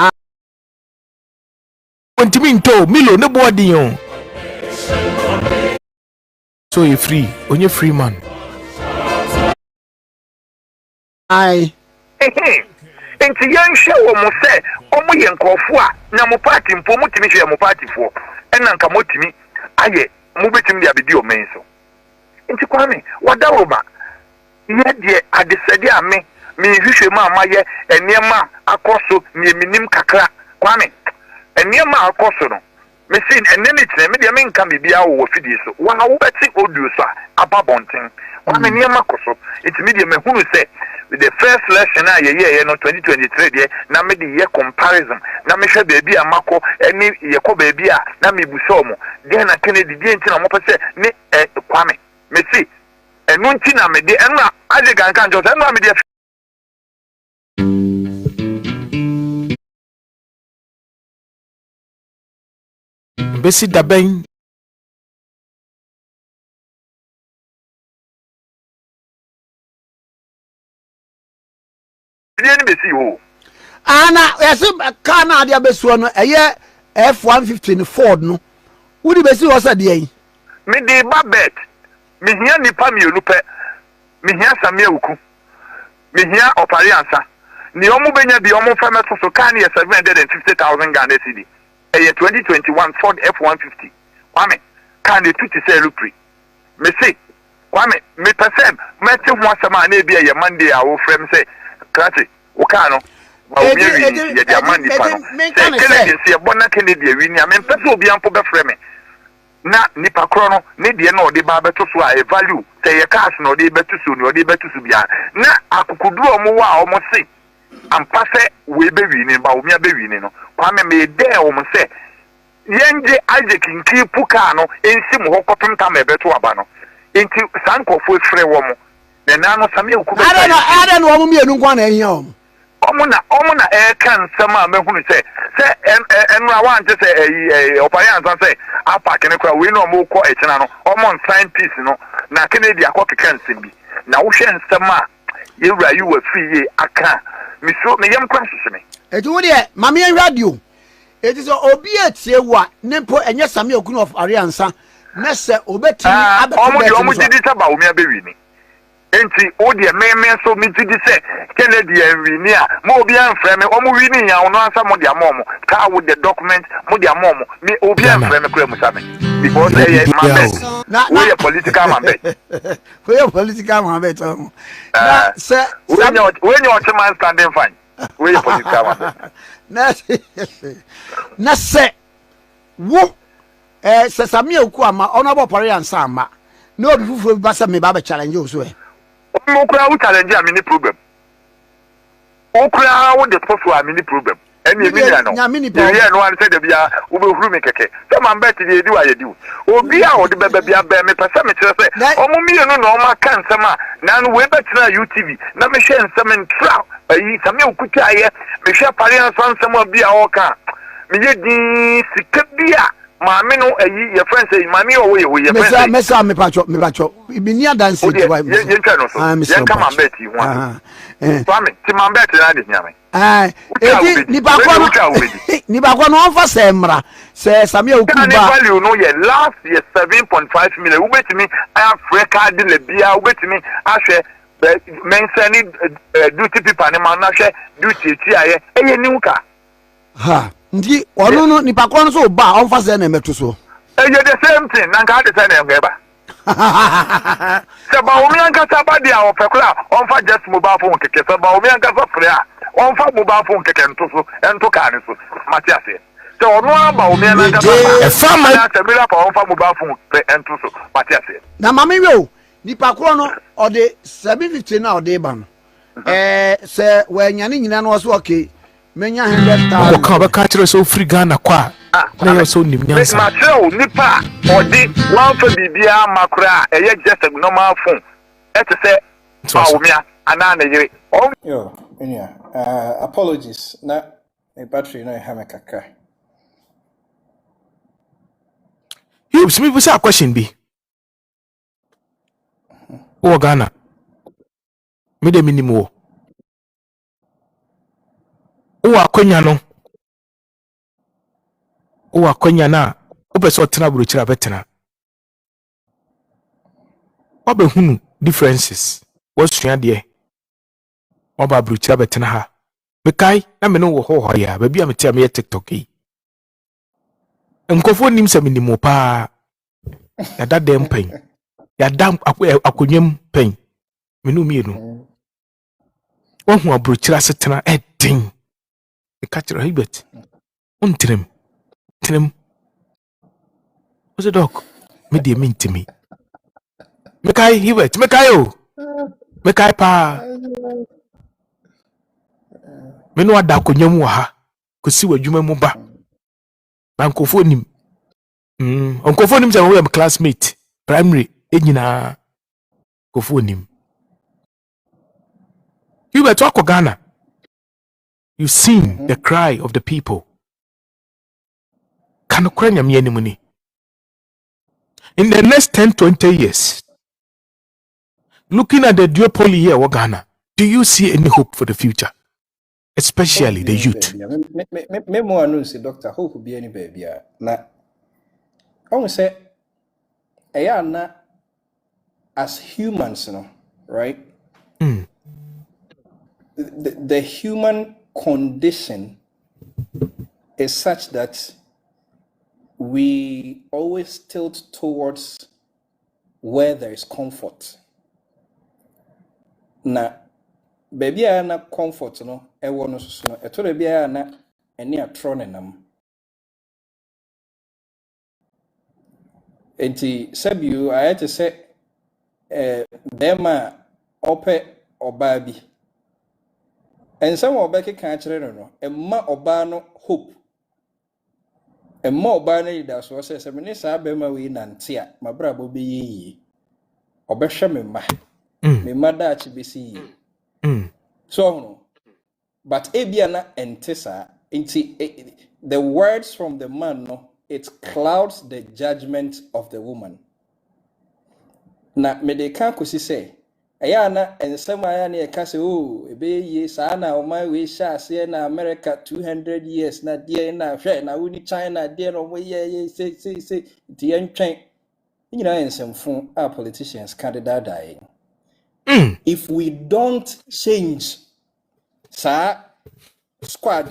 Ontimi nto Milo ne boarding o. So you free, onye free man. Ai. Enti yɛnhwɛ wɔ mo sɛ ɔmo yɛ nkɔfo a na mo party mpo mo timi hwɛ mo party fo ɛna nka mo timi ayɛ mo betimi de abedi ɔman so. Enti kwame wada wo ba yɛ de adesɛde a me hwehwɛ mu a mayɛ enema akɔso ne minim kakra kwame enema akɔso no me sin enene kyerɛ me de me nka bibia wo fidie so wa wo bɛti audio so ababonten kwame enema akɔso enti me de me hunu sɛ the first election a yɛyɛ no 2023 de na me de yɛ comparison na me hwɛ baabi a makɔ ɛne yɛkɔ baabi a na me buso mo de na Kennedy de nti na mo pɛ sɛ ne kwame me si enu nti na me de enu a ade ganka njo enu a me de Besi daben ni besi ho ana yesi car na ade abesuo no ɛyɛ F150 ne Ford no wudi besi ho sa de yi me de babet me hia nipa mienu pɛ me hia samia uku me hia opare ansa ni omu benya bi omu fa meto so car ne 750,000 Ghana cedi ɛyɛ 2021 Ford F150 kwame car ne tuti sɛ lupri me say kwame me person meti ho asɛm na bia yɛ Monday a wo frem sɛ krati wo car no ba obi wi yɛ dia Monday pa no sɛ Kennedy sɛ bona Kennedy wi ni amem pɛ sɛ obi ampo bɛ frem na nipa kro no ne de na ode ba beto so a value sɛ yɛ cars na ode beto so ne ode beto so bia na akukuduro omo wa omo se ampa sɛ we be wi ni ba Bawumia be wi ni no kwame me de omo sɛ yenje aje kinki puka no ensi mo hokopem ta me beto aba no enti sankofo frɛ wo mo na na no same okuba ada no omo mienu nkwa na ehia omo omo na kan sama mehunu sɛ enu awan te sɛ opare ansan sɛ apa kene kwa we no omo kɔ ekina no omo sign piece no na Kennedy akɔ kekan sembi na wo hwɛ nsama yewura yi wa free aka miso me yam kwa hwehwe eti wo de mame en radio eti so obi etie wa ne mpo enye same okunu of ariansa na se obetimi abeto omo didi sɛ Bawumia be wi ni enti o de me so mi didi sɛ Kennedy wi ni a mo obi anfrɛ me omo wi ni ya ono ansa mo de amomo ka with the document mo de amomo me obi anfrɛ me kura mu same because mambe we political mambe we political mambe na se we no man standing fine we political mambe na se wo se Samia oku ama ono bo pare ansa ama na obi fufu bi ba se me ba be challenge o so mo kura wo challenge am ni problem o kura wo de pofu am ni problem eni emi ya no ye no an say de bia wo be huru me keke so man bet de di wa ye di obi a wo de beba bia be me pese me kire se omo mi no no ma kan sama na no we betra UTV na me hwe nsem ntra ayi same okuta ye me hwe pare ansam nsem bia o ka me ye di sika bia maame no ayi your friend say maame o we your friend say mesa me pacho ibinia dance ye ntwa no so ye come bet you one Kwame ti man bet na de nyame eti ni ba kwa no onfa semra se samia okuba ni value no ye last year 7.5 million ubetimi Africa de le bia ubetimi ahwe mention duty people ni man na hwe duty ti aye eye ni nka ha ndi ono no ni pa kwa no so ba onfa se na meto so eye the same thing na nka de say na ngeba se Bawumia nkasa ba dia opekula onfa just mobile phone keke se Bawumia nkasa free a onfa mobile phone keke ntoso ento ka ne so matiase se ono Bawumia nkasa e fama na se mira pa onfa mobile phone entoso matiase na mama we nipa kro no o de 750 na o de ba no se we nyane nyina no so okay menya 100,000 ko ka ba ka kire so free Ghana kwa na yo so nim nyansa ma tell nipa odi wan fa bibia makra eye just a normal phone et say Bawumia ana na yire yo enya apologies na my battery no ha mekaka you me be say a question be o Ghana me de minimum o akonya no o akonya na o be so tena buruchira betena o be hunu differences what sua de o ba buruchira betena ha me kai na me no wo ho ya ba bia me tia me TikTok yi nkofo nim se minimum pa ya dadem pen ya dam akonyem pen me no mienu wo hu aburuchira setena edin e catcher hibet untrem trem was a dog me de mintimi me kai hibet me kai o me kai pa me no ada akonyem wa ha kosi wadwuma mu ba na nkofo nim nkofo nim say we am classmate primary enyina nkofo nim hibet wa ko Ghana. You've seen the cry of the people. In the next 10-20 years, looking at the duopoly here, Ghana, do you see any hope for the future? Especially the youth. Me mo anu say doctor hope be any baby na I say na as humans, you know, right? The human condition is such that we always tilt towards where there is comfort. Na baby na comfort no e wono so no e to baby na eni atro nenam. Enti sabiu I had to say bema ope oba bi. And some oba ke kan kire no emma oba no hope. Emma oba no ida so say me ne sa bema we nante a mabrabo be yi. Obehwe me ma. Me ma da achi be si. So no. But ebia na entesa inti the words from the man no it clouds the judgment of the woman. Na me de kan kosi say ayana ensem aya na eka say oh ebe ye sa na o man we sha ase na America 200 years na die na hwe na woni China die no we ye say ti entwen nyina ensemfo our politicians candidate die. If we don't change sa squad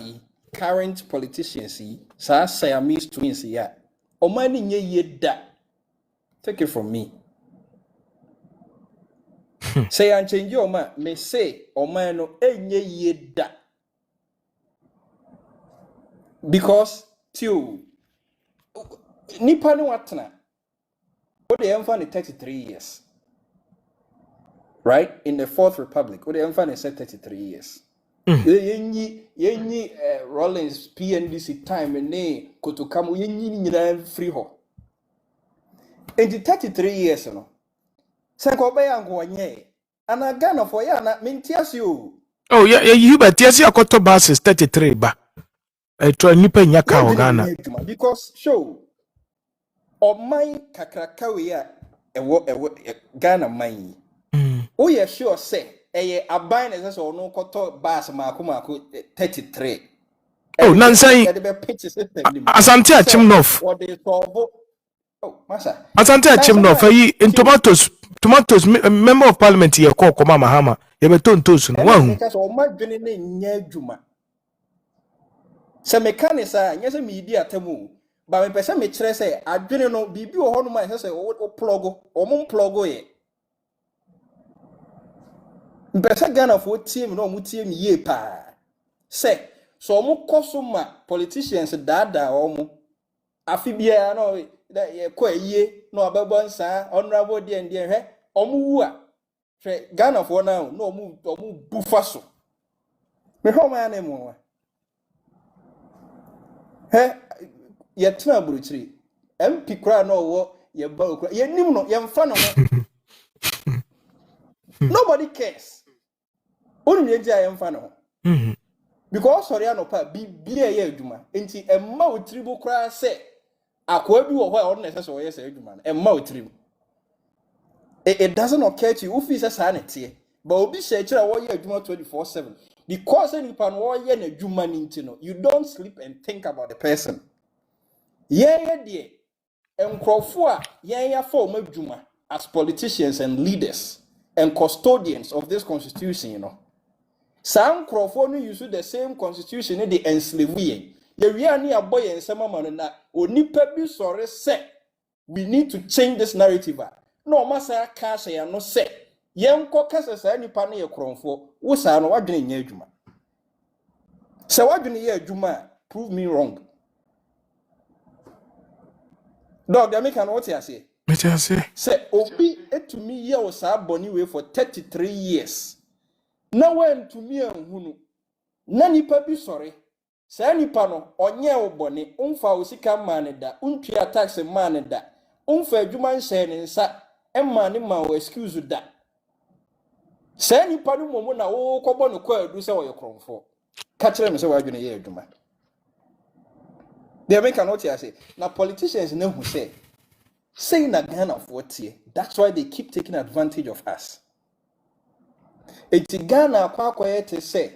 current politicians sa Siamese twins ya o man nye ye da take it from me. Say and change your man may say or man no enye ye da because two nipa no watna what they enfa 33 years right in the Fourth Republic what they enfa said 33 years yenyi Rollins PNDC time ne kotokamu yenyi nyira free ho in the 33 years no Sanko Bayango nye. And a Ghana for yana mintias you. Oh yeah, you bet yes, you got to buses 33 ba. I try nipa nyaka Ghana. Because show ɔman kakraka wei a ɛwɔ Ghana man yi woyɛ sure sɛ ɛyɛ aban na ɛsɛ sɛ ɔno kɔtɔ bus maako 33 oh nansan Asante Achim North Asante Achim North ayi in tomatoes member of parliament here call Koma Mahama ye beto ntosu no wahu because ɔma dwene ne nya adwuma sɛ mekanisa nyɛ sɛ media tamu ba me pese me kyerɛ sɛ adwene no bibi wɔ hɔ no ma ɛsɛ sɛ o plug ɔmo plug ye mpɛsɛ Ghana fo tie me no ɔmo tie me ye pa sɛ so ɔmo kɔso ma politicians dada ɔmo afi bia no ye kɔ ayie no ɔbɛbɔ nsa honorable de hwɛ ɔmo wu a hwɛ Ghana fo na no ɔmo bufa so me hɔ ma na mu hɛ ye tena buruchiri MP kra no wo ye ba okra ye nim no ye mfa no ho nobody cares onum ye dia ye mfa no ho because sorry anopa bibia ye adwuma enti emma otribu kra se akwa bi wo ho a odne se wo ye se adwuma no emma otribu it doesn't occur to you ufi se sa na tie but obi se kira wo ye adwuma 24/7 because anyone wo ye na adwuma ni nti no you don't sleep and think about the person. Yeah, dear. Enkrofo yeah for adwuma as politicians and leaders and custodians of this constitution, you know. Some enkrofo no use the same constitution in the enslave ye. We are near boy and some man na onipa bi sorry say we need to change this narrative. No masa cash ya no say. Yenko kasa sa nipa na ye kromfo wo sa no wadwene nya adwuma. Say wadwene ye adwuma prove me wrong. Dog, I make an what I say. Say, Obi to me here was a bonny way for 33 years. Now when to me and Hunu. Nani papi sorry. Say any pano, on ye bonny, unfa usika maneda, untria tax a maneda, unfa juman sen and sa, and money ma excuse you that. Say any panu momona, oh, cobon quail do so your crown for. Catch them so I'm going to hear you, man. They make an what I say. Now politicians know who say na Ghana for tie. That's why they keep taking advantage of us. Eti Ghana kwa te say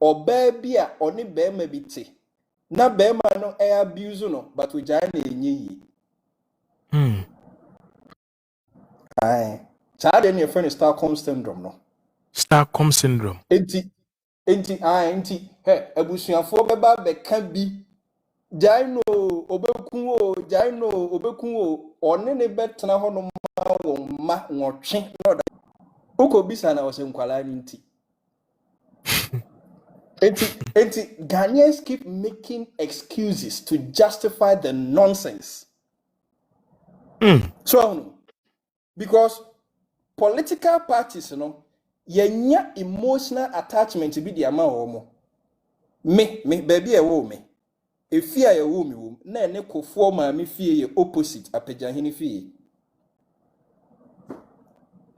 oba bia oni be ma bi te. Na be ma no e abuse no but we jai na enyi yi. Aye. Child any friend Stockholm syndrome no. Stockholm syndrome. Enti he abusuafo beba be kan bi Jaino obekun one ne betena ho no ma wo ma nwotwe no da uko bisa na wose nkwala ni nti enti Ghanaians keep making excuses to justify the nonsense. So because political parties no yenya emotional attachment bi dia ma wo mo me baby e wo me efia ye wo mi wo na ene kofo ma me fie ye opposite apejahini fie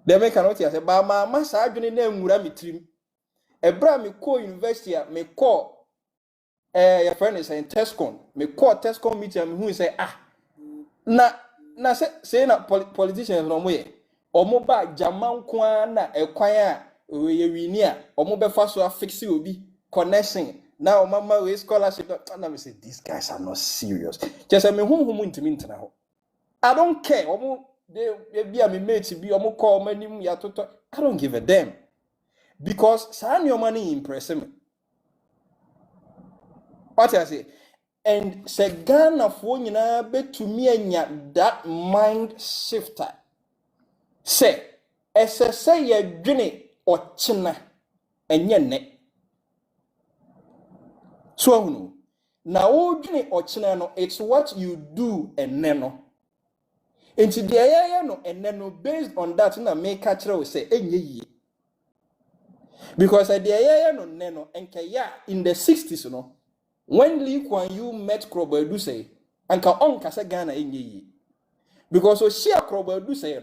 dem make not ya say ba ma sa adwene na nwura mitrim ebra me ko university a me ko your friend is in Tescon me ko Tescon meet am hu say na say na politicians no mo ye omo ba jaman kwa na ekwan a ye wini a omo be fa so afix obi connection. Now, mama, we scholarship. And I say, these guys are not serious. Just I mean, who intimi now? I don't care. They be a me mate be call many. I don't give a damn because sign your money impress me. What I say, and say Ghana for you na be to me and that mind shifter. Say, say ye dwene or china and ye ne. So now it's what you do and neno. Into the area no and neno based on that na make catcher will say ye. Because at the area no neno and kaya in the 60s no when Lee Kuan Yew met Krobo say and ka on kasa Ghana ye. Because so share Krobo say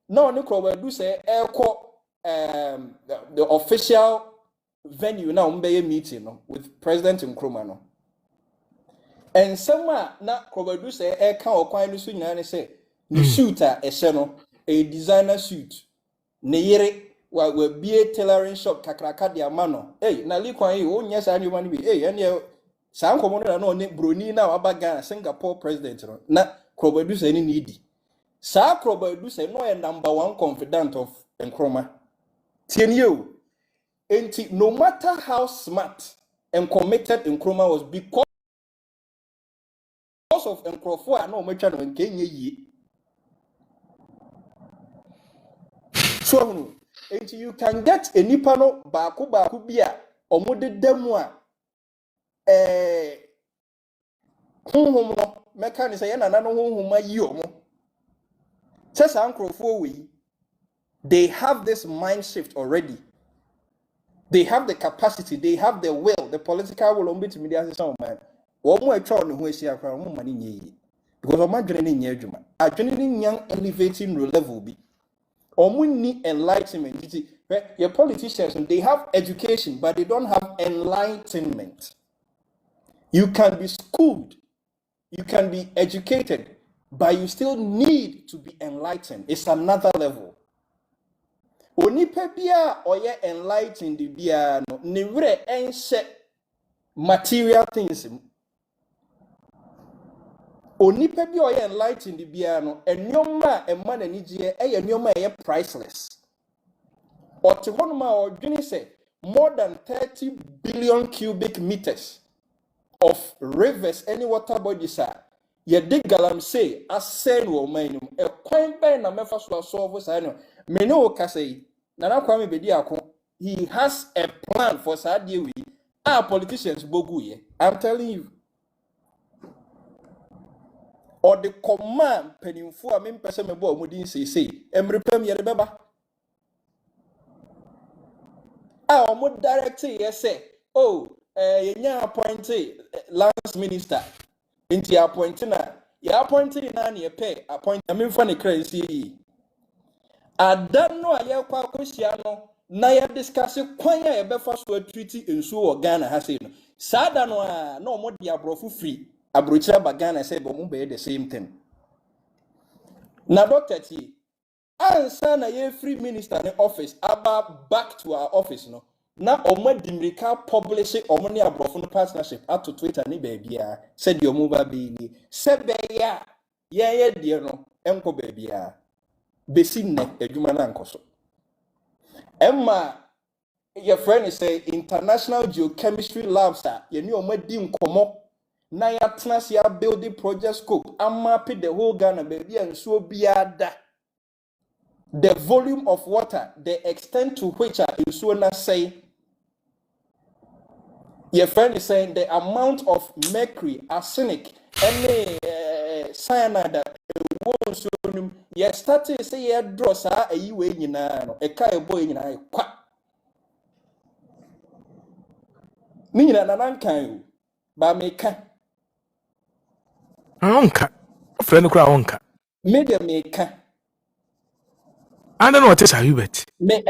no Krobo say the official venue now mbeye meeting no with President Nkrumah no and somewhere na Krobadu say e ka okwan no so nyina ne say the suit a ehye no a designer suit ne yere wa bie tailoring shop kakraka de amano na likwan yi o nya sa nyuma ni bi ene sa nkomo no na ne broni na wabaga Singapore president no na Krobadu say ni need sa Krobadu say no number 1 confidant of Nkrumah tienyo enti no matter how smart and committed Nkrumah was because of Nkrofo a no mecha no nkenye yi so enti you can get a nipa no baako bia omode damu a honhom no meka ni say na no honhom ayi omo sesa Nkrofo we they have this mind shift already. They have the capacity, they have the will, the political will on bit media some man. One more try on who is here from money ye. Because of my journey near Juma. A journey young elevating level be. Or need enlightenment. Your politicians, they have education, but they don't have enlightenment. You can be schooled, you can be educated, but you still need to be enlightened. It's another level. Onipa bia oye enlightened bia no ne were ense material things. Onipa bia oye enlightened bia no enyoma emma na nigye enyoma priceless. Ote honoma odwene say more than 30 billion cubic meters of rivers any water bodies are ye dig galamsey asen wo manum e kwan ben na mefa so solve say no me no ka say Nana Kwame Bedi Ako, he has a plan for Sadia we. Our politicians bogu ye. I'm telling you. Or the command penny for me person me bo mudin say emre pem ye beba. Ah omo director ye say ye nya appointed lance minister. Inti appointed na ye appointed na ye pay appoint I mean for the crazy. Adano ayekwa akosia no na ya discuss kwan ya ebefa so treaty ensu o Ghana ha sei no sada no a na omo de abrofu free abrochira ba Ghana say bo mo be the same thing na Dr. T ansa na ye free minister ne office aba back to our office no na omo dimrika publish omo ne abrofu no partnership ato Twitter ne ba bia said the omo ba be ni se be ya ye de no enko ba bia Besinne edwuma na nkoso emma your friend is say international geochemistry labs are ye ni omadi nkomo na ya tnas ya building project scope amap the whole Ghana baby and so biada the volume of water the extent to which is so na say your friend is saying the amount of mercury arsenic any cyanide so ye started say ye draw sa ayi we nyina no e kai boy nyina e kwa ni nyina nan kan ba me ka onka friend kura onka media me ka anda no what is Hubert me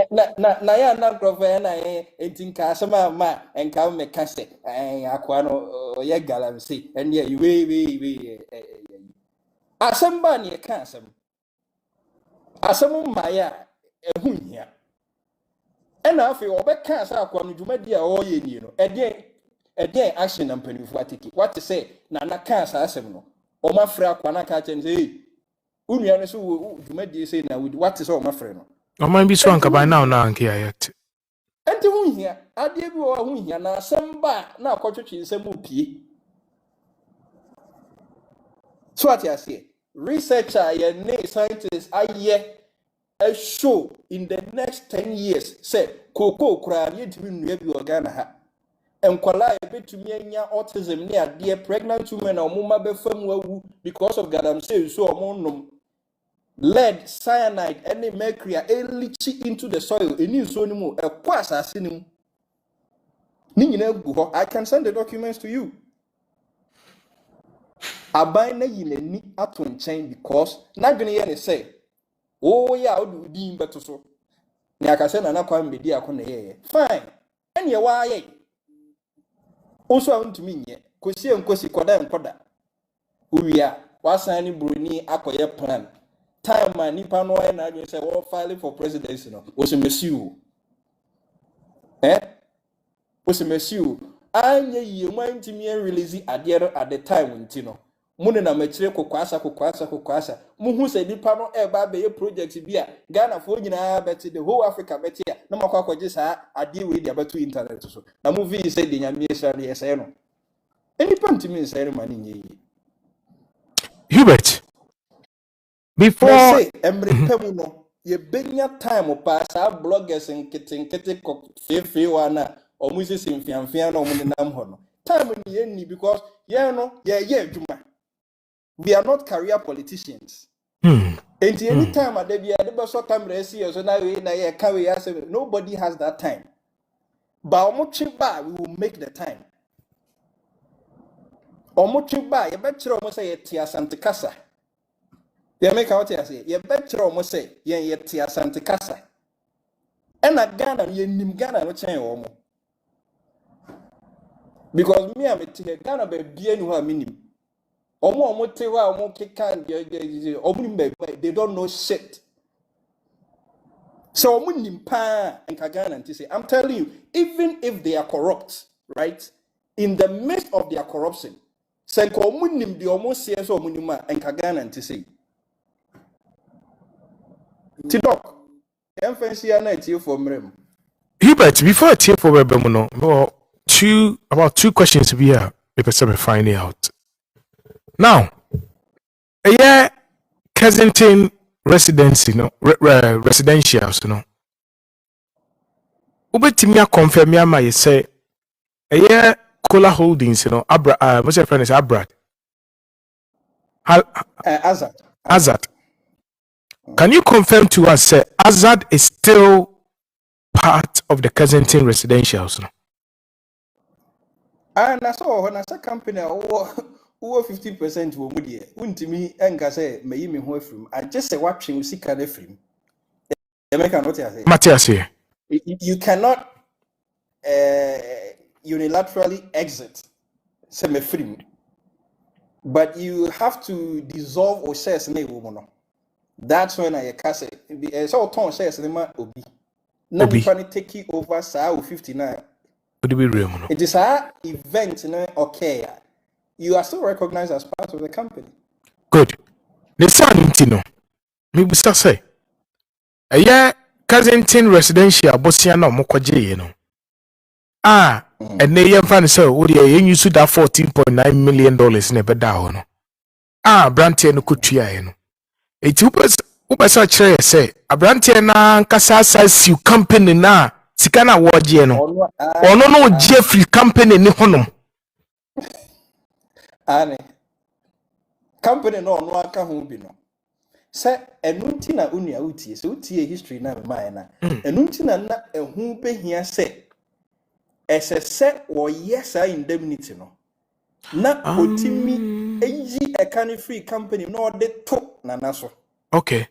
na ya na grove na entinka asema ma enka me ka se akwa no ye galam say and ye we asamba ne ka asem maya ehunya ena afi obeka asa akwa no dwumadi a oye ni no ede action na mpanifu atiki what say na na ka asa asem no o mafra akwa na ka chen say unua no so dwumadi say na what say o mafra no o man bi so anka by now na anka yet enti hunya ade bi o hunya na asem ba na akotwetwe nsem opie so what you say researcher ye ne scientists aye a show in the next 10 years say koko kura ye timi nua bi Ghana ha enkwala e betumi anya autism ne ade pregnant women omuma be fam wawu because of gadam say so omonnom lead cyanide and mercury leach into the soil eni so ni mu e kwa asase ni mu ni nyina gu ho. I can send the documents to you. Aban na yinani ato nchen because na dwene ye ne say oh yeah odu din beto so ne akase na Kwame Bedi Ako na ye fine ene ye wa ye oso a ntumi nye kosi enkosi koda enkoda uwia wasan bruni akoye plan time a nipa no ay na adwen say we file for presidency no osimesiu osimesiu anya yie man timi release ade at the time ntino mune na machire kokwasa muhu se nipa no eba be project bi a Ghana fo nyina beti the whole Africa beti a na makwa kwaje sa ade we dia beto internet so na movie say de nyame sha ne yesɛ no enipa ntimi nsɛ no mani nyi Hubert before say emre pemu no ye benya time pa sa bloggers nkete fefe wana omuzi simfiamfia na omu nam ho no time ni ye ni because ye no ye adwuma. We are not career politicians. And any time at the camera so now nobody has that time. But we will make the time. Omochiba, you bet you almost say Tia Santa Casa. You make out here say, you bet you almost say, ye Tia Santa Casa. And a Ghana, ye nim Ghana, no change. Because me, I'm a Ghana, be bien who are minim. They don't know shit. So I'm telling you, even if they are corrupt, right? In the midst of their corruption, they almost say so and Kagana to say. Tidok, Hubert, before I take for Bemuno, about two questions we are because I'm finding out. Now, a year Kensington residency, residentials, Ubetimia confirm yama you say a year Cola Holdings, what's your friend is Abrad? Azad. Can you confirm to us, say Azad is still part of the Kensington residentials? And I saw when I saw company over 50% will be unto me and say may me away from. I just say watching see can frame. Matthias here. You cannot unilaterally exit semi frame, but you have to dissolve or share a woman. That's when I can say so ton shares the man obi. Now we can take it over sa 59. It is our event, okay. You are still recognized as part of the company. Good. The son, me will say, a year Kensington residential, Bosiano Mokwaje, and they young fan so, would you use that $14.9 million in a bedown? Branty and Kutia. It was such a say, a Branty and Casas, you company na. Sikana wajeno. Ono Jeffrey company ni hono. Ane. Company no aka ho bi no. Se enunti na unia utie, se utie history na me na. Enunti na ehu behia se esese wo yesa indemnity no. Na otimi eyi ekani free company no de to na naso. Okay.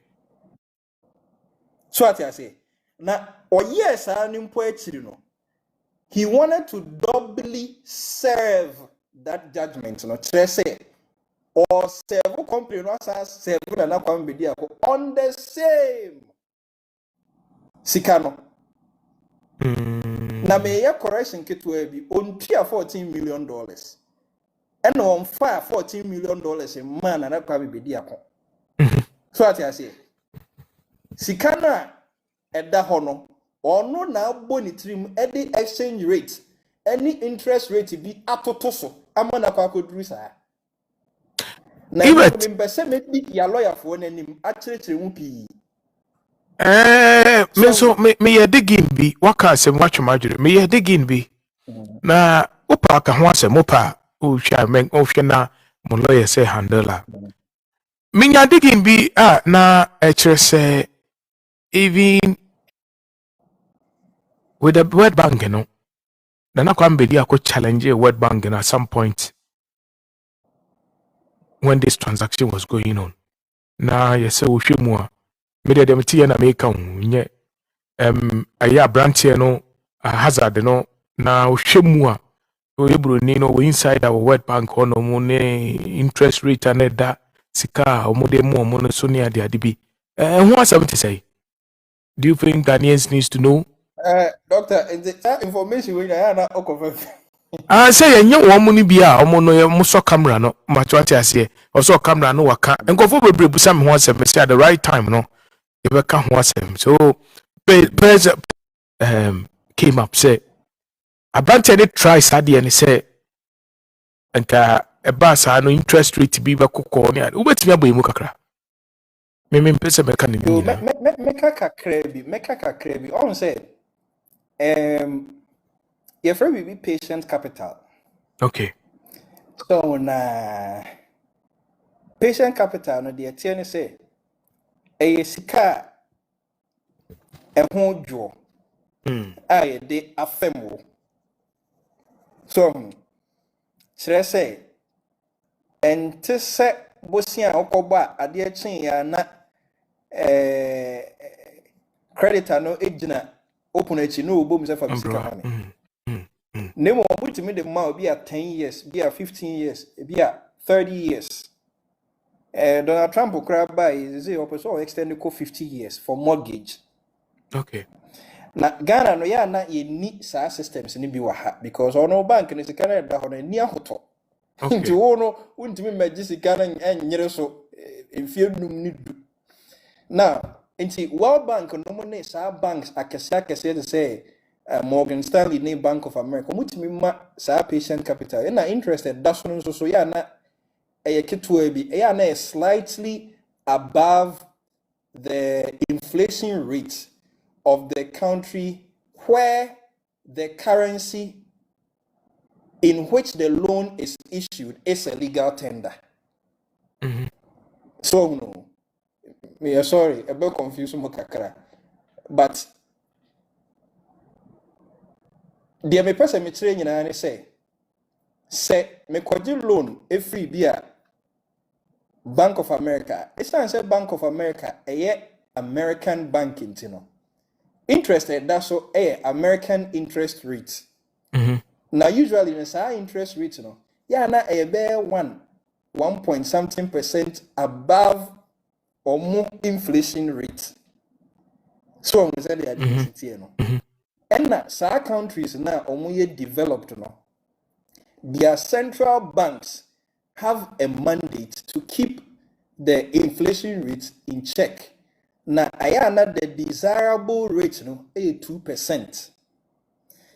So what I say? Na yes, he wanted to doubly serve that judgment. Or serve company on the same Sikano. Na me ya correction kitwe on $14 million. And on fire $14 million a man and that can be So what I say? Sikana Edda hono or no now boni trim any exchange rate, any interest rate be atotoso. Amana kwakodrusa. Na member say maybe your lawyer for name actually trimupi. Me ye digging be waka se watch major. Me ye digging be na upa ka ho asem upa o hwa men o hwe na mo lawyer say handler. Me ya digging be na e say even with the World Bank, Nana Kwambedi I could challenge a World Bank at some point when this transaction was going on. Now, yes, so few more. Media dem tea na make a branch no hazard no now shemua we bruni no we inside our World Bank on money interest rate and that sika or more money so near the adibi. Who has something to say? Do you think Ghanaians needs to know? Doctor, is that information we are not confirmed? I say and young woman be a mono muso camera no much what I say or so camera no waka and go for some once at the right time no you can't watch him so president came up say abantene try sadi and say nka eba sa no interest rate bi be kokko ne ubetimi aboy mu kakra me pese be kan ni nyina meka kakra bi on say your friend will be patient capital. Okay. So na patient capital no de tie ne say e sika e ho dwo a de afemo. So sire say ente se bosia okoba ade chin ya na creditor no ejina open echi no obom se fa bisika mame nemo obutimi de ma obi a 10 years be a 15 years be a 30 years Donald Trump crab by is say opeso extend ko 50 years for mortgage. Okay. Na Ghana no ya na ye ni sa systems ni bi wa ha because ono bank ni sika na da hono ni ahoto. Okay. Nti wono untimi maggi sika na enyere so efie num ni du. Now, nti World Bank no mo ne sa banks akese say Morgan Stanley ne Bank of America mutimi ma sa patient capital na interested that's no so ya na ketwa bi ya na slightly above the inflation rate of the country where the currency in which the loan is issued is a legal tender. So no, me sorry, a bit confused mo kakra, but the me person me train nyina say me kwaji loan every year Bank of America. It's not say Bank of America American banking tino. Interested that's so American interest rate. Now usually in say interest rate no yeah na bear 1 point something % above or more inflation rate. So we say the identity no. And na sa countries now omo developed no. Their central banks have a mandate to keep the inflation rate in check. Now, ayana the desirable rate no 2%.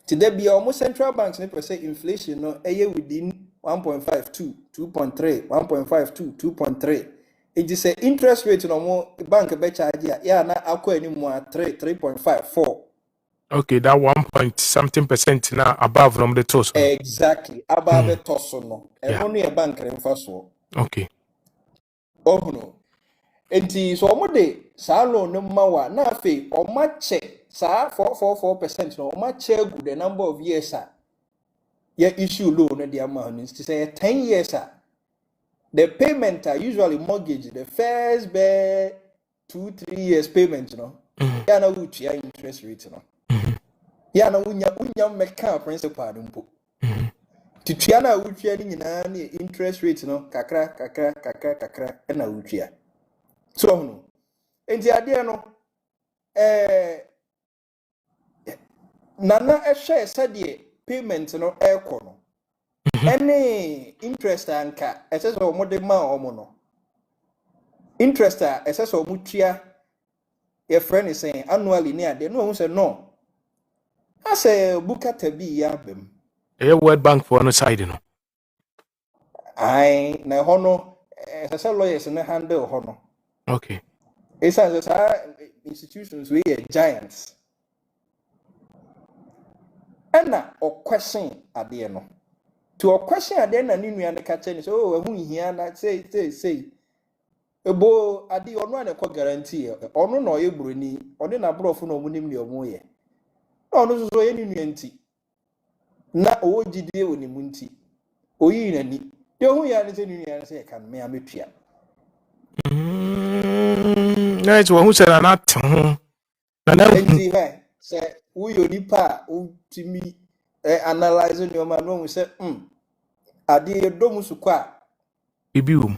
Today, be almost central banks never say inflation no within 1.52, 2.3, 1.52, 2.3. It is a interest rate no more bank be charge ya na akwa any more 3.54. Okay, that 1 point something % now above from the toss. Exactly, above the toss no. And only a bank first. Okay. Oh no. Enti so omo de sa loan no mawa na afi o ma che sa 4.44% no o ma che good the number of years ya issue loan no the amount is to say 10 years the payment are usually mortgage the first be 2-3 years payment no ya na uchi ya interest rate no ya na unya meka principal mpo titua na uchi ni nyina na interest rate no kakra na uchi so no enti ade no nana ehwe sade payment no ekọ no any interest anka eseso omo de ma omo no interest eseso omo tua your friend is saying annually ni ade no say no as a bukata bi ya bem World Bank for no side no ai na hono eseso lawyers na handle hono. Okay. It's as institutions we are giants. And now, or question at the end. To a question at the end, and you and the catch so who here and say. Ebo adi ono na kwa guarantee ono no ye broni ono na brofo no munim ne omo ye ono so ye ninu nti na o gidie woni munti oyi nani de hu ya ne se ninu ya se kan me ametua. Nice one who said not. Enti say we onipa ultimi analyzing your man when we say ade dom su kwa bibiwum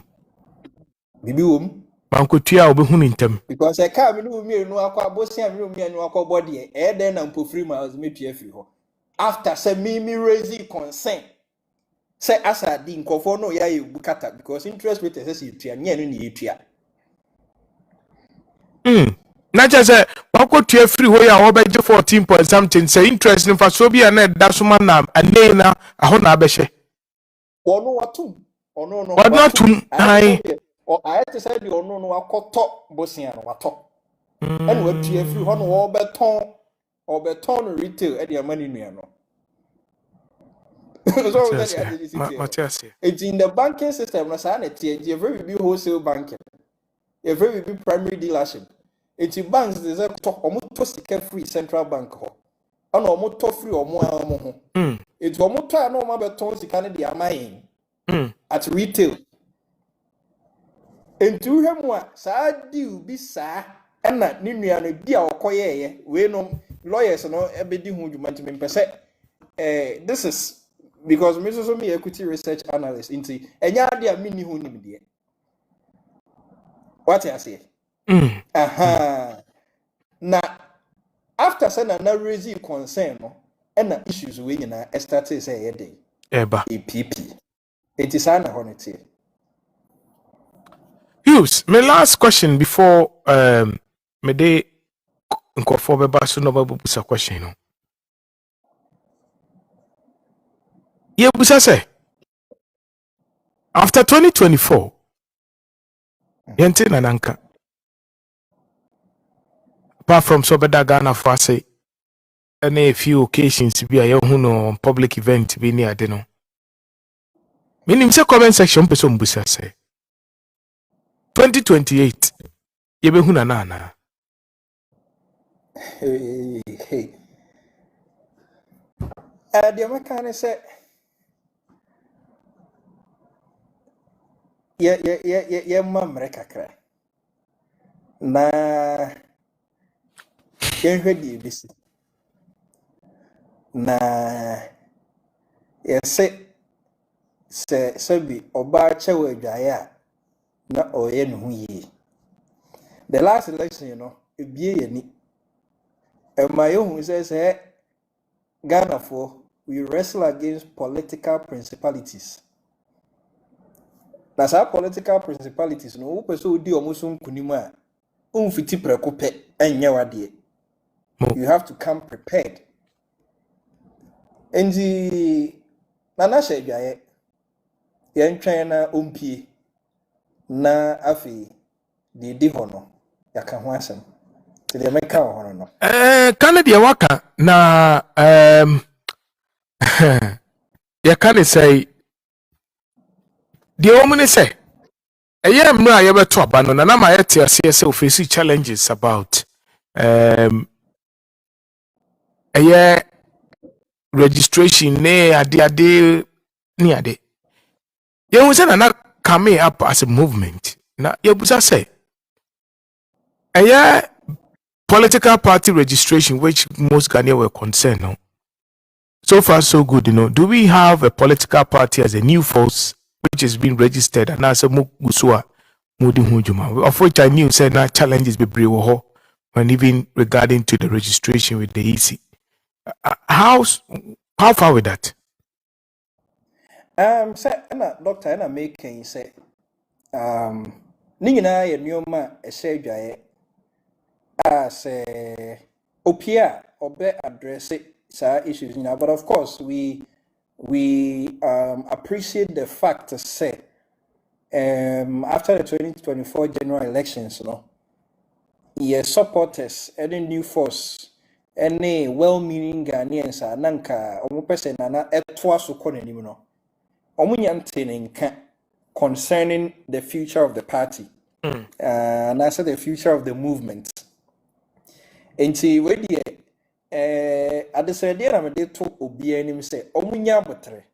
bankotua obehu ni ntem because I can't believe me no akwa bosia me me no akwa body e den na mpofiri miles me tua fi ho after say me raise concern say asa di nkofo no ya bukata because interest rate say tua nye no ni tua na just bankotua free ho ya obeje 14 point something say interest in faso bia na da so na ane na aho na abehye ono watum ono no watum ai o ayete say di ono no akoto bosia no wato ene watua free ho no obeton retail e de money nua no so it's in the banking system no say na tie je very big wholesale banking a very big primary dealership it's banks they say to omoto sika free central bank ho ana omoto free omo amo ho it's omoto a na omo beton sika ne de amayin at retail entu hwemu a saa deal bi saa na ne nua no bi a okoyeye we no lawyers no ebedi hu dwuma ntime mpese this is because me so me equity research analyst inti enya ade a mini hu nim de what I say na after say na raise concern no na issues we nyina start say ye dey eba EPP it is an honest. Hughes, my last question before me de nkofo beba so no babusa question no. Ye busa say after 2024 yente nananka apart from so beda Ghana for say a few occasions be a hu no public event be ni ade no. Minim say comment section person busa say 2028 ye be hu na na Hey. The American say, yeah, mamre kakra. Na, yenhwedi bisi. Na, se bi oba chewe adwaye na oye no yi. The last election, you know, ebie ye ni. My own says, Ghana for we wrestle against political principalities. That's our political principalities. No, who person di omusun kunima. Umfiti prekope enye. You have to come prepared. And the nana shejaye yen China umpie na afi di hono yaka ho asem. Ti de meka hono no. Canada waka na ya can say the woman say eye mra ye beto aba no na ma yete ase say face challenges about eye registration ne ade ni ade ye hu say na come up as a movement na ye busa say eye political party registration which most Ghanaians were concerned no. So far, so good, you know. Do we have a political party as a new force which is being registered and as a Mugusua Mudi Hujuma? Of which I knew said that challenges be brave when even regarding to the registration with the EC. How far with that? Say doctor na making say ni nyina ye nneoma ehye dwaye as opia obe address issues, you know, but of course we appreciate the fact to say after the 2024 general elections, you know, your supporters, any new force, any well-meaning Ghanaians, nanka omo person na etwa so kono nim no omo nyante concerning the future of the party and also the future of the movement. Enti we die adesede na me de to obi anim say omunya abotre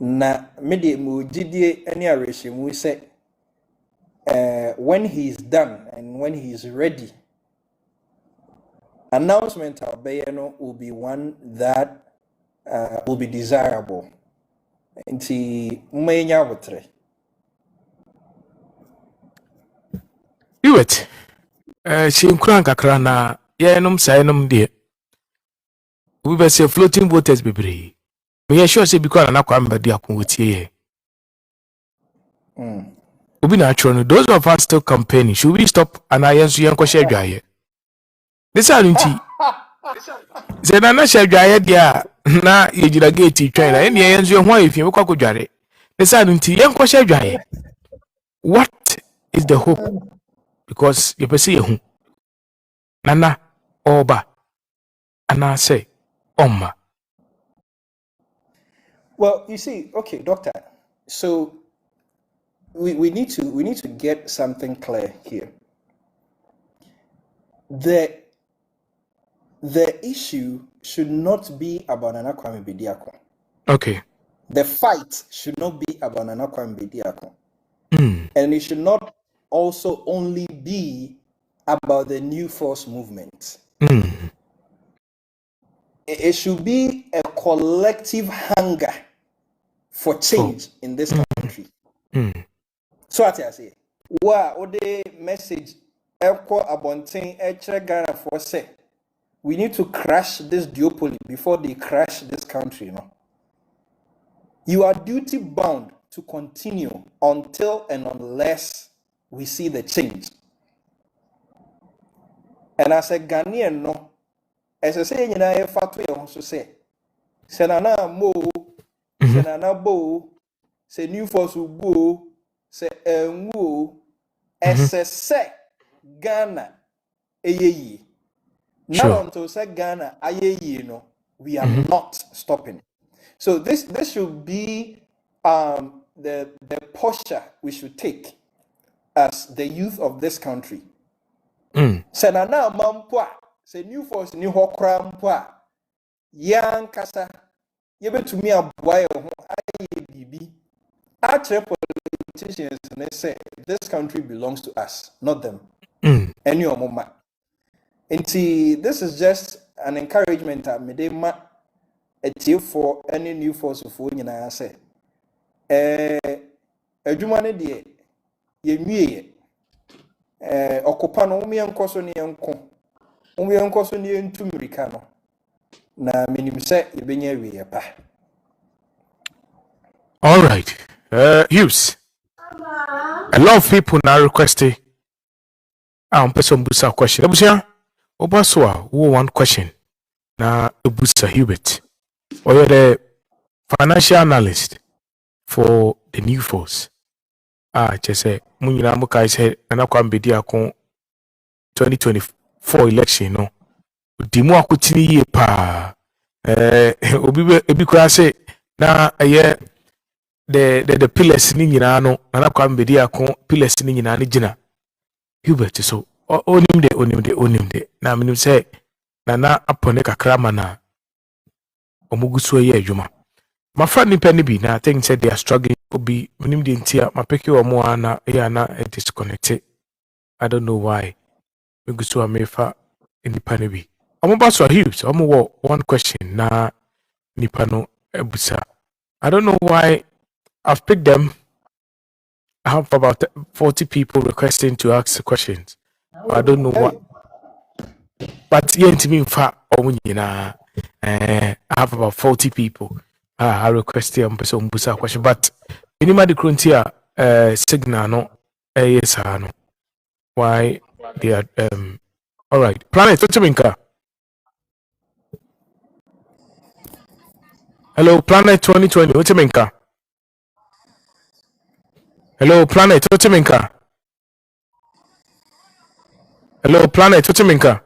na me de mu gidie ani arehemu say when he is done and when he is ready, announcement no will be one that will be desirable. Nti mmenya wotre. Iwet. She nkran kakra na ye nom sai nom de. We be say floating voters bebre. Me sure say because na kwa mbadi akon wotie ye. Obi na atro those of us still campaigning. Should we stop and I answer yan kwahye adwaye? This anunti. Say na share adwaye dia na ye gira gate twen na ene yan so ho afie kwa kodware. This anunti yan kwahye adwaye. What is the hope? Because you see hu. Nana oba ana say Oma. Well, you see, okay, doctor. So we need to get something clear here. The issue should not be about Nana Kwame Bediako. Okay. The fight should not be about Nana Kwame Bediako. And it should not also only be about the New Force movement. It should be a collective hunger for change in this country. So what I say, the message abonting Ghana for say we need to crash this duopoly before they crash this country. You are duty bound to continue until and unless we see the change. And as a Ghanaian, no. As I say, you know, I also say, Senana Mo, Senana Bo, say New Force Bo, say Enwo, as Ghana, Aye. Now until say Ghana, Aye, no, we are not stopping. So this should be the posture we should take as the youth of this country. Senana Mampua. Say New Force ni hokra mpo yan kasa ye betumi aboa ho aye bibi atre politicians they say this country belongs to us, not them. Any omoma. Nti this is just an encouragement that me dey ma etie for any New Force for nyina say adwuma ne de ye nwie okopa no me enkoso ne enko we uncle so near to Miricano. Na minim say you been here. All right. Hughes. A lot of people now requesting person busa question. Obusia, Obaswa, who one question. Na Busa Hubert. Or you're the financial analyst for the New Force. Just say Munina Mukai said Anakwambedia 2024 election, no. Dimu akutini ye pa. Obi kura say na the pillars ni nyina no na kwa mbedi akon pillars ni nyina ni gina. Hubert so onimde na minim say na apone kakra mana omuguso ye adwuma. My friend ni penny bi na I think said they are struggling obi minim de ntia mapeki omo ana na disconnected. I don't know why. Meguso amefa independent bi. Omobaso Hughes, omo one question na nipano ebusa. I don't know why I've picked them. I have about 40 people requesting to ask the questions. I don't know what. But yeah, to me, in fact, I have about 40 people. I requested some question. But anybody couldn't hear signal no yes no. Why they are all right. Planet, what's your name? Hello, Planet 2020. What's your name? Hello, Planet. What's your name? Hello, Planet. What's your name?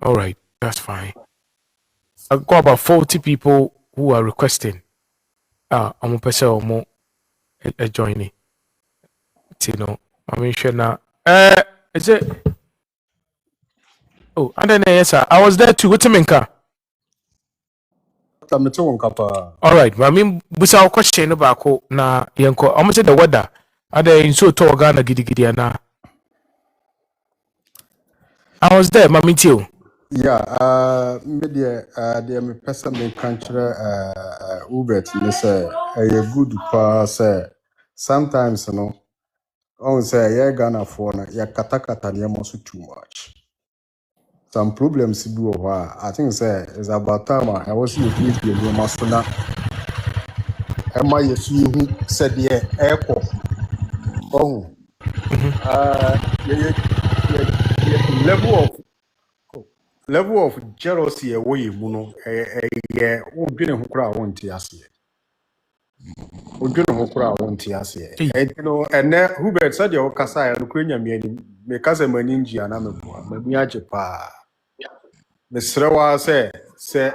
All right, that's fine. I've got about 40 people who are requesting. I'm a person or more joining. You know, I'm sure now. Is it? Oh, and then yes, sir. I was there too. What's your name? All right, but I mean, busa question about na yanko. I'm say the weather. Are they in so to Ghana gidi na? I was there, Mami Tio. Yeah, media, the person may consider Ubet, they say, a good pass. Sometimes, you know, on say, yeah, Ghana for ya katakata near too much. Some problems do I think say it's about time I was in the Masona. Am I who said yeah, airport? Oh, level of jealousy away, Muno, yeah, oh, didn't who crowd won't yes. Odwene ho kora won't yes. You know, and Hubert said your Kasa and Quenya meaning, because a maninji and Amabo, Mamiajepa. Miss Rewa say,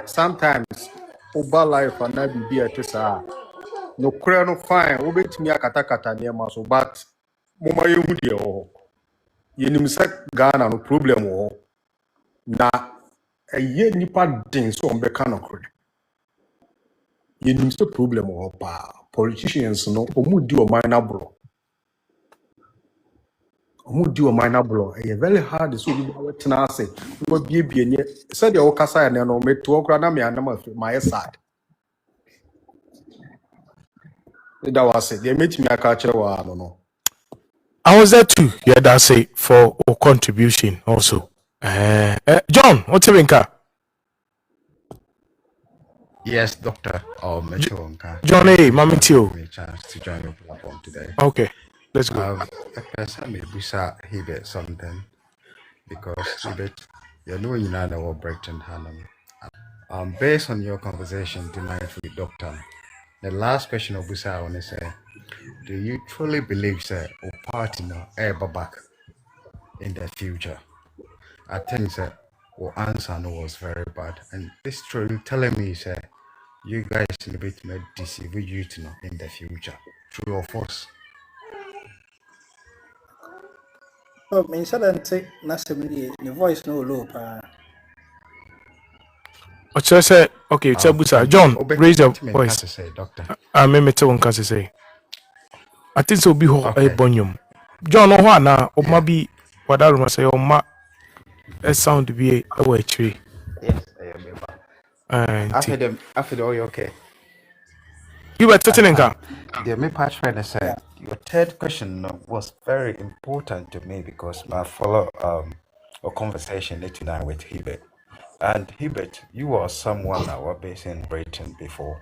sometimes Oba life and I be a tessa. No crown fine, Obet me a katakata near Maso, but Moma you Yenimsek Ghana no problem or na a year nipa din so on becanocre. Yenimse problem or pa politicians no omudi or minor bro. Omudi or minor bro. A very hard so you say what be said your Okasa and no me to Okranami and my side. That was it. They made me a catcher or I don't know. I was there too. Yeah, that's it for a contribution also. John, what's your car? Yes, Doctor. John A. Mami Tio. Chance to join your platform today. Okay, let's go. Person may be Hibet something because Hibet, you know you know what Brighton Hanum. Based on your conversation tonight with Doctor, the last question of Busa I want to say, do you truly believe sir or party no ever back in the future? I think sir or answer no was very bad, and this truly telling me sir you guys in a bit may deceive you to know in the future. True or false? Oh, me say the voice no low pa. Say okay, it's a Busa. John, raise your voice. I may tell one can say. I think so be a bonium. John Ohana or maybe what I must say, or ma a sound to be a way tree. Yes, after the okay. You were threatening her. The me part friend said your third question was very important to me because I follow a conversation tonight with Hibet. And Hibet, you are someone that was based in Britain before.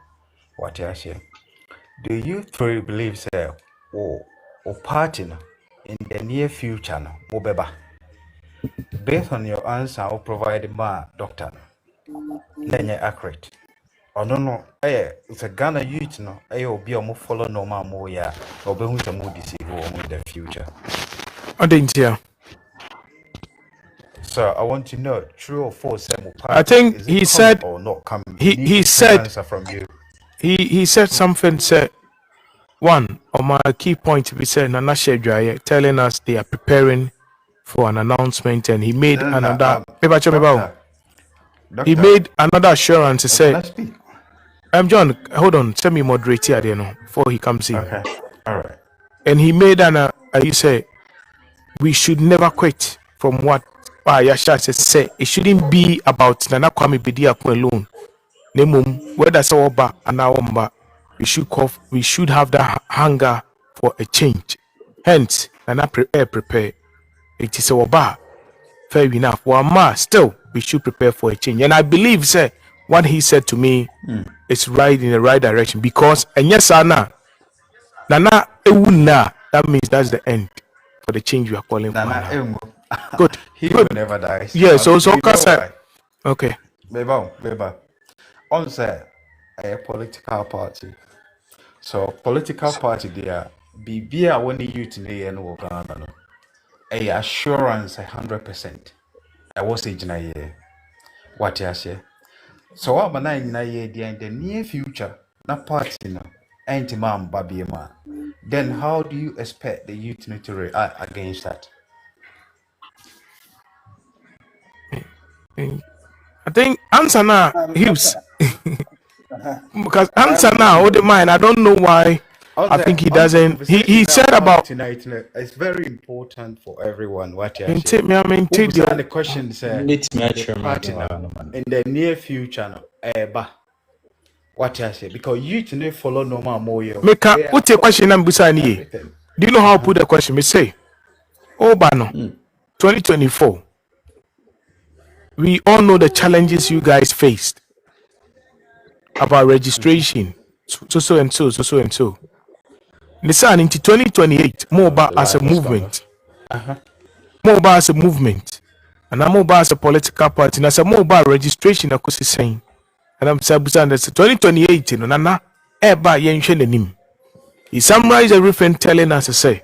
What you say? Do you truly believe sir or party in the near future no Mobeba? Based on your answer, I'll provide my doctor. Then you're accurate. Oh no, it's a Ghana youth no. Will be a more follow normal more yeah. Or be with a more deceive in the future. I didn't hear. So I want to know true or false. I think he said or not coming. He said answer from you. He said something. Said one of my key points. We said Nana Shedra telling us they are preparing for an announcement, and he made another. He made another assurance to say, John, hold on, tell me moderate here, you know, before he comes in. Okay, all right. And he made he said, we should never quit from what Yasha said. It shouldn't be about Nana Kwame Bedia alone. Nemum, whether so oba and omba, we should have that hunger for a change. Hence, Nana prepare. It is oba. Fair enough. Well, still, we should prepare for a change. And I believe, sir, what he said to me is right in the right direction. Because, and yes, Nana, that means that's the end for the change we are calling for now. Good. He will never die. Yes, so okay. Beba. On say a political party. So political party there be when the youth in the end of Ghana. A assurance 100%. I was in a year. What you say? So what man in a year in the near future, not party no, ain't man baby man. Then how do you expect the youth to react against that? I think answer now, Hughes. Because answer now, all the mind. I don't know why I think he doesn't. He said about tonight. It's very important for everyone. What you and say? take The question said the party now in the near future. No, what you say? Because you today follow normal more. Make what's your question? I'm beside. Do you know how I put the question? Me say, Obano, 2024. We all know the challenges you guys faced about registration, so and so. Listen, into 2028, mobile as a movement, mobile as a movement, and I'm mobile as a political party, and as a mobile registration, I could say, and I'm saying that's 2028, Nana, eba yen. He summarized everything, telling us to say.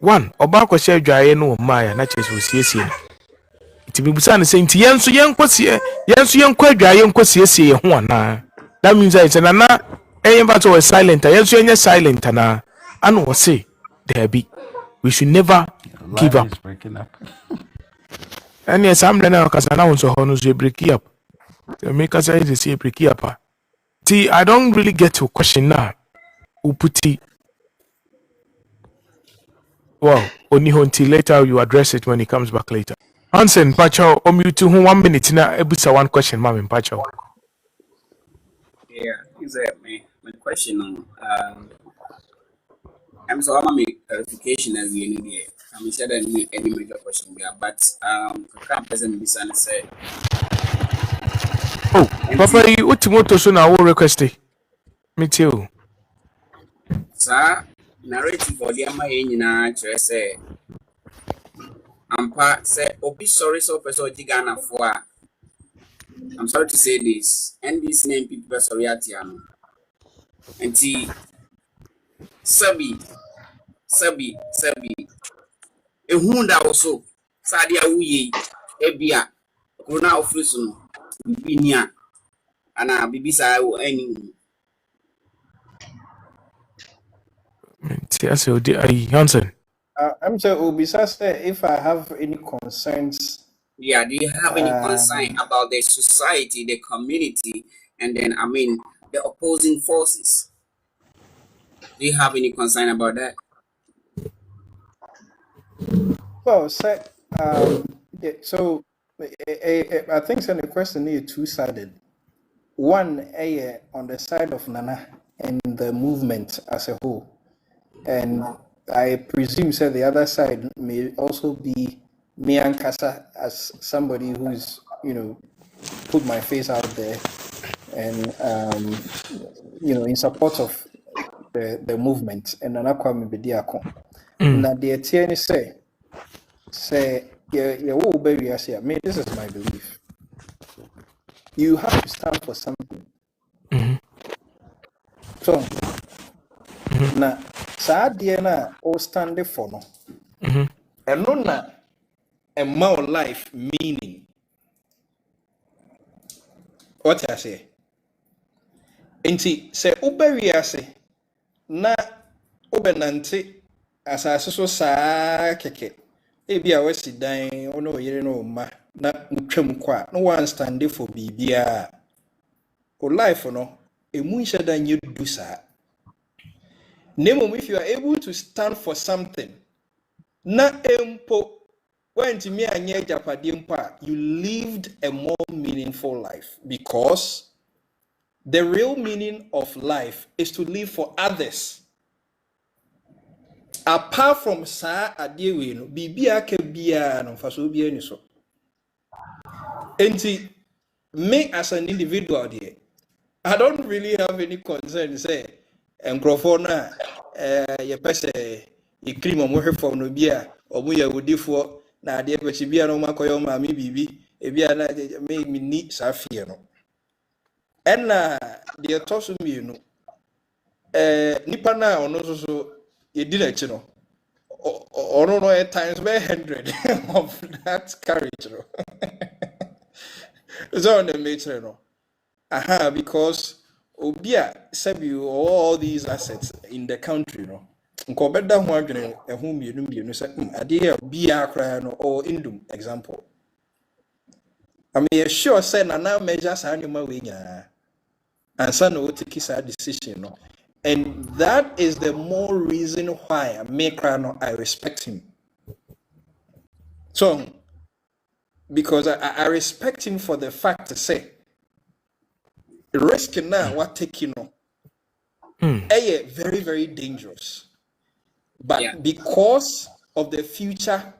One, Obako share dry no Maya, not just was yes. It be Busan saying, Yen so young was here, yes, young quite dry, young was yes, one. That means I said, Nana, but was silent, yes, you're silent, and I know say, there be. We should never give up. And yes, I'm running because I know so honors you break up. To make us say break up. See, I don't really get to question now. Uputi. Well, only until later you address it when he comes back later. Hansen, Pacho, you to 1 minute in a one question, Mom, Pacho. Yeah, exactly. My question I'm so I'm clarification as the end. I'm sure that any major question there, but the president Bisan said. Oh, Papa, you what to so now request me too. Sir, narrative for the Ama say Ampa say Obi sorry so person Ghana for. I'm sorry to say this, and this name people sorry atiano. And Sabi. Ehunda also Sadia Uye Ebia Corona of Frison Bibinia and Bibisa any. Hansen. I'm sure Obisa say if I have any concerns. Yeah, do you have any concern about the society, the community, and then the opposing forces? Do you have any concern about that? Well, so I think the question is two-sided. One, on the side of Nana and the movement as a whole, and I presume the other side may also be me and Kasa as somebody who's put my face out there and in support of the movement and Nana Kwame Bediako. Now the attorney say me, this is my belief. You have to stand for something. So now Sadiana or stand for no. And no na a more life meaning. What I say? Inti se uberiase na ubenante asase so saa keke. Ebi a wasi dan ono yere no ma na mutwam kwa no one stand for bibia. O life no emu nhye dan ye du saa. Nemo if you are able to stand for something na empo when to me and you lived a more meaningful life, because the real meaning of life is to live for others. Apart from sa adewe no bibia ka bia no faso bia ni so. Enti me as an individual there, I don't really have any concern say enkrofo na ye pese e cream mo hwefo no bia omo ya wodifo na ade pechi bia no makoyo ma mi bibi e bia na me ni safie no enna de toso mi no nipa na ono so ye di na chi no ono no times by 100 of that courage no so on the matter no because obia sabi all these assets in the country no nko beda ho adwene ehun mienu say ade bia kra no or indum example I mean sure say na measures anima we nya ansa no take this decision no And that is the more reason why I respect him. So, because I respect him for the fact to say, risk now what taking on, very, very dangerous. But because of the future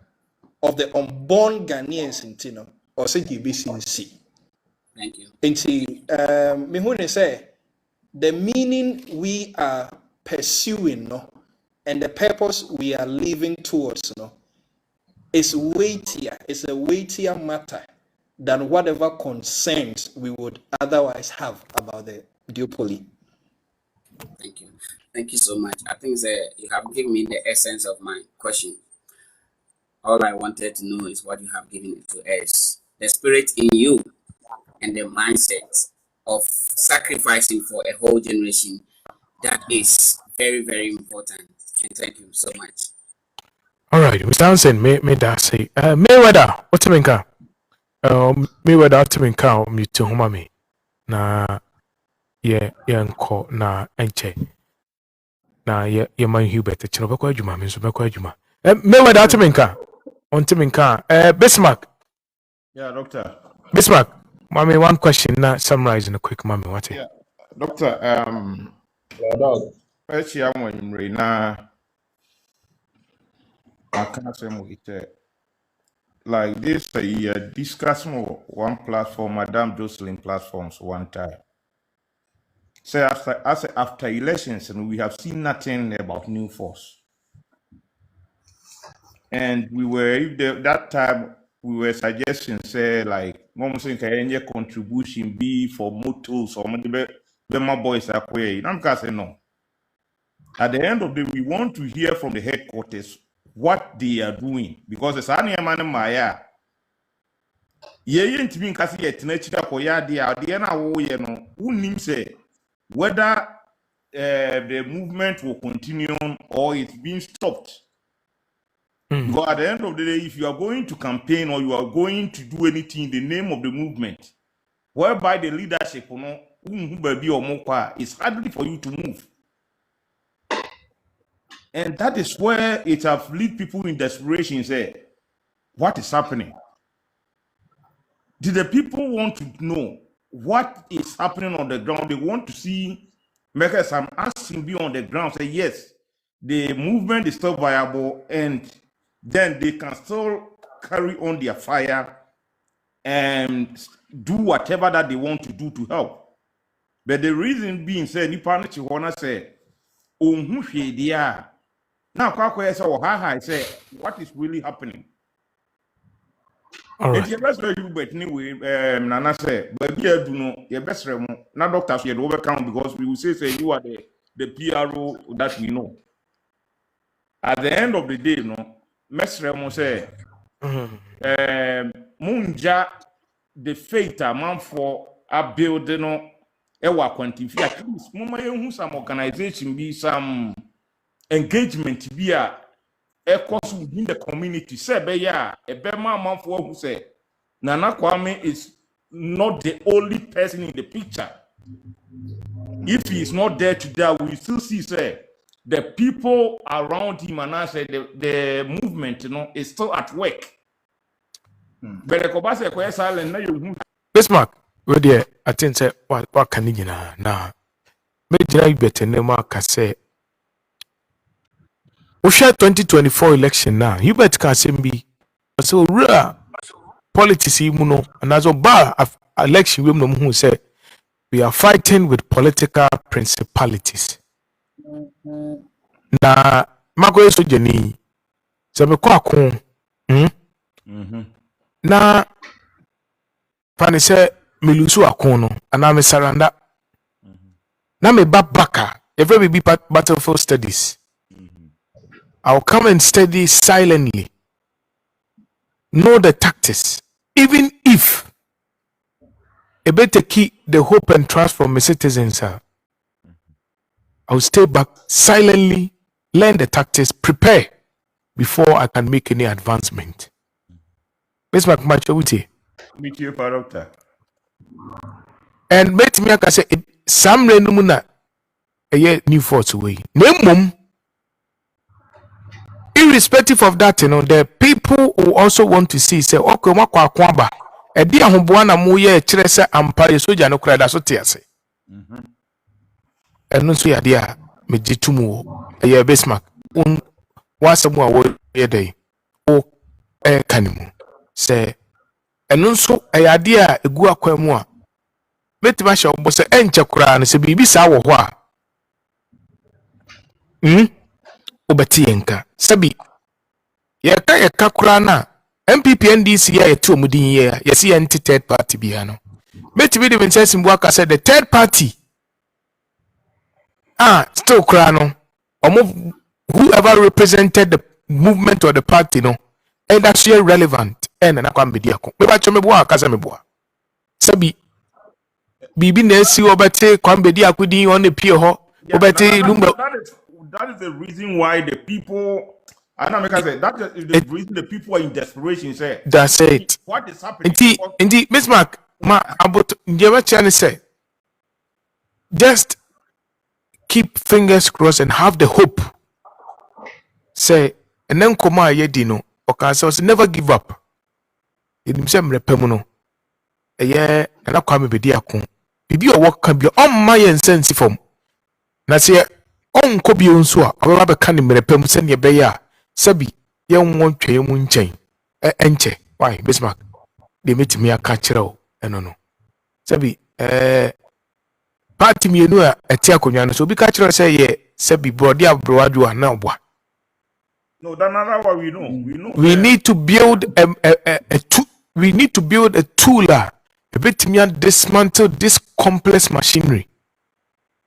of the unborn Ghanaians in Tino, or say GBCC. Thank you. Me say the meaning we are pursuing, no, and the purpose we are living towards, no, is weightier. It's a weightier matter than whatever concerns we would otherwise have about the duopoly. Thank you. Thank you so much. I think that you have given me the essence of my question. All I wanted to know is what you have given it to us. The spirit in you and the mindset of sacrificing for a whole generation. That is very, very important. And thank you so much. All right, Mr. Hansen, may that say, Mayweather, what's the main Mayweather, what's the main car? Me to Homami. Na, yeah, uncle, na, enche. Na, yeah, man, Hubert, the Chinabako Juma, Mr. Bako Juma. Mayweather, what's the main car? On to main car. Bismarck. Yeah, doctor. Bismarck, mommy, one question, now summarize in a quick, mommy, what? Yeah, doctor, first year when you na I can't say more like this discussing one platform, Madame Jocelyn platforms one time. So after elections, and we have seen nothing about new force. And we were that time we were suggesting say like mom saying any contribution be for motors or my boys are quay. I'm gonna say no. At the end of the day, we want to hear from the headquarters what they are doing because it's any man maya. Ye ain't been kasi yet nature koya dia na wo ye no unim say whether the movement will continue or it's being stopped. Because at the end of the day, if you are going to campaign or you are going to do anything in the name of the movement, whereby the leadership it's hardly for you to move. And that is where it has lead people in desperation say, what is happening? Do the people want to know what is happening on the ground? They want to see, make some action be on the ground, say yes, the movement is still viable and then they can still carry on their fire and do whatever that they want to do to help. But the reason being said, Nipa wanna say, now say what is really happening? All right. Your best you but anyway, Nana say, but here do no, your best now doctors here overcome because we will say you are the PRO that we know. At the end of the day, no. Mestre mo say munja the faith a man for a build no ewa quantify at least mama hu some organization be some engagement be a course within the community say be ya e be man for who say Nana Kwame is not the only person in the picture. If he is not there today, we still see say the people around him and I say the movement, is still at work. But the Kobasa Kwaya silent now you Bismarck, where there, I think say what can you now? Maybe better name can say. We share 2024 election now. You bet can say me. So rare politics you and as a bar of election we know who say we are fighting with political principalities. Na mago so jeni se me kwa kon na pani se me lusu akon no ana me saranda na me babaka every be battlefield studies. I'll come and study silently, know the tactics, even if a better key the hope and trust from my citizens are. I'll stay back silently, learn the tactics, prepare before I can make any advancement. Miss McMachowiti. Meet you, Doctor. And met me, I say, some renumuna new force way. No irrespective of that, the people who also want to see say okay, makwa kwamba. Edi ahoboa na mo ye kire se ampa ye soja no kra da so te ase. Eno so ya dia me gitumu ye Bismarck. Wasemu a wo ye dey. O kanimu. Se eno so ya dia egu akwa mu a metima hye obo se enche kra no se bibi sa wo ho a. Obeti yenka. Sabi yeka kra na MPP NDC ya yetu omudin ye yesi anti third party bia no metimi de mense mbu aka said the third party still kra no whoever represented the movement or the party no and that's relevant and na kwam bedi akon me ba cho me bo aka se me bo sabi bibi na esi obete kwam bedi akudin on the pie ho obete lumba. That is the reason why the people. I know, because that is the reason the people are in desperation. Say that's it. What is happening? Indeed, Miss Mark, about the say, just keep fingers crossed and have the hope. Say, and then come on, yedino. Okay, so never give up. In some repemuno. Yeah, and I come be dear con. Bibi or work can be on my insensitive form. Na say, on kobi unsua. I will have a canning repem send your bear. Sabi ye won twa mu nchen enche why Bismarck de metimi aka kireo no sabi party mienu a eti akonwa no so bi ka kireo say ye sabi brody abroadu na obwa. No, that's not what we know. We need to build we need to build a tool a betimi dismantle this complex machinery.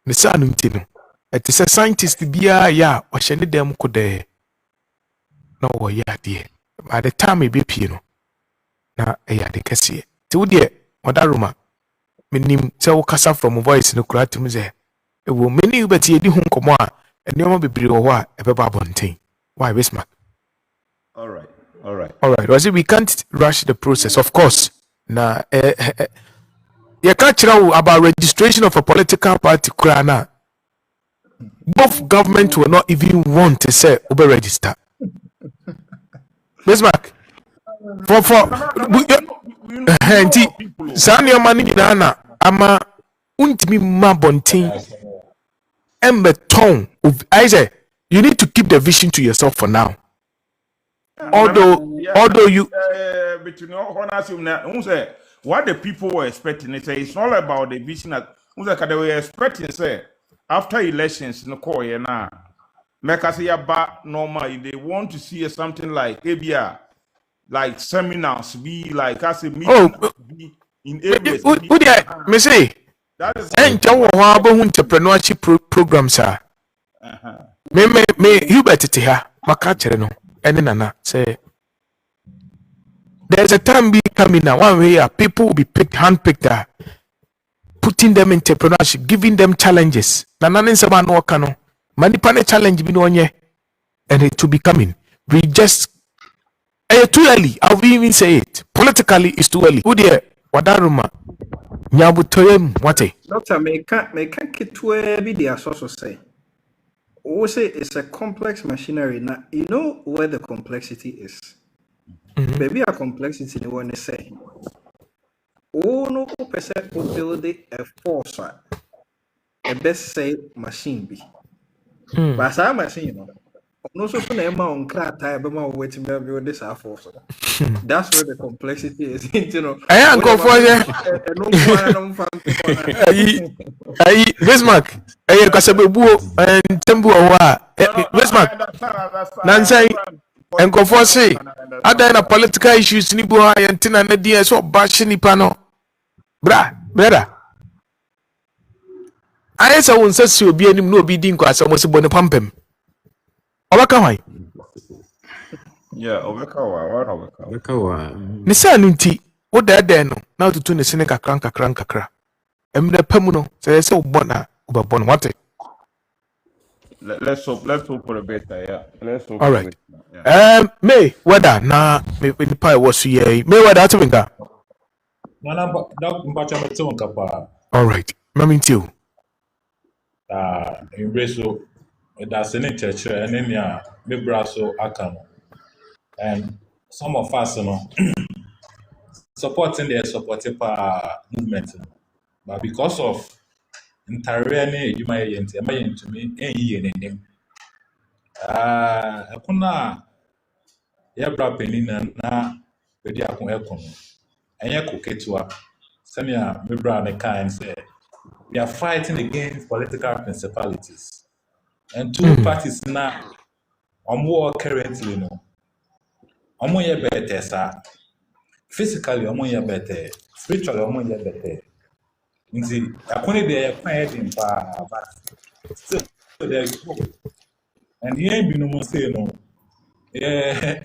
Me sa no ntino it is a scientist bia ya o hye ne dem ko de no wo ya de by the time e be pie no na ya de kese ti wo de odaruma menim se wo kasa from voice no kura tim ze e wo meni ubeti edi hu nkomo a enioma bebre wo ho a e be ba bonten why Bismarck. All right was it we can't rush the process of course na you can't tell about registration of a political party kura na both government will not even want to say ube register. Bismarck for anti sani amani na ama untimi mabontin embeton of I say you need to keep the vision to yourself for now. Although you between what the people were expecting, they say it's not about the vision that they were expecting say after elections no call here now. Make us say back normal. They want to see something like ABR, like seminars, be like as a meeting be in areas. Me say that is entrepreneurship programs are. Me Hubert Tiha Makachere no any nana say there's a time be coming now one way people will be handpicked putting them in entrepreneurship, giving them challenges. Nana sema no kano. Manipane challenge bi no onye and it to be coming. We just too early. I'll even say it. Politically it's too early. Udie wadaruma nyabutoyem wate. Doctor, me can't get where be the also say. Also, it's a complex machinery. Now, you know where the complexity is. Maybe a complexity you want to say. Oh no, percent will build a force. A best say machine be. But some machine, you know. No so soon Emma on crack type of waiting to build this force. That's where the complexity is. You know. I am go for you. Bismarck. I Kasabebu and Tembu Bismarck. Nansai and go for say. Other political issues ni bo and tina na dia so bash ni pano. Brother. I say won say obi anim no obi din ko asamo se bone pampem. Obaka hwan? Yeah, obaka wa. Ni sa nti wo da no na tutu ne sene kakra. Emre pamu no say obona obabon what? Let's hope for the better, yeah. Let's hope. All right. May whether na me pie was ye. May whether to winga. Na mbacha meto nkapa. All right. Mami tiu. embrace so that's in church and then yeah me braso akano and some of us you know supporting the supportive movement but because of entirely you might to me any name kuna ya bra penin na wedi akon ekon enye koketua senior me bra ne kind say we are fighting against political principalities and two parties now war currently no omo ye better sa physically omo ye better spiritually omo ye better nti akoni de kwan din pa but still there is hope and here be no more say no yeah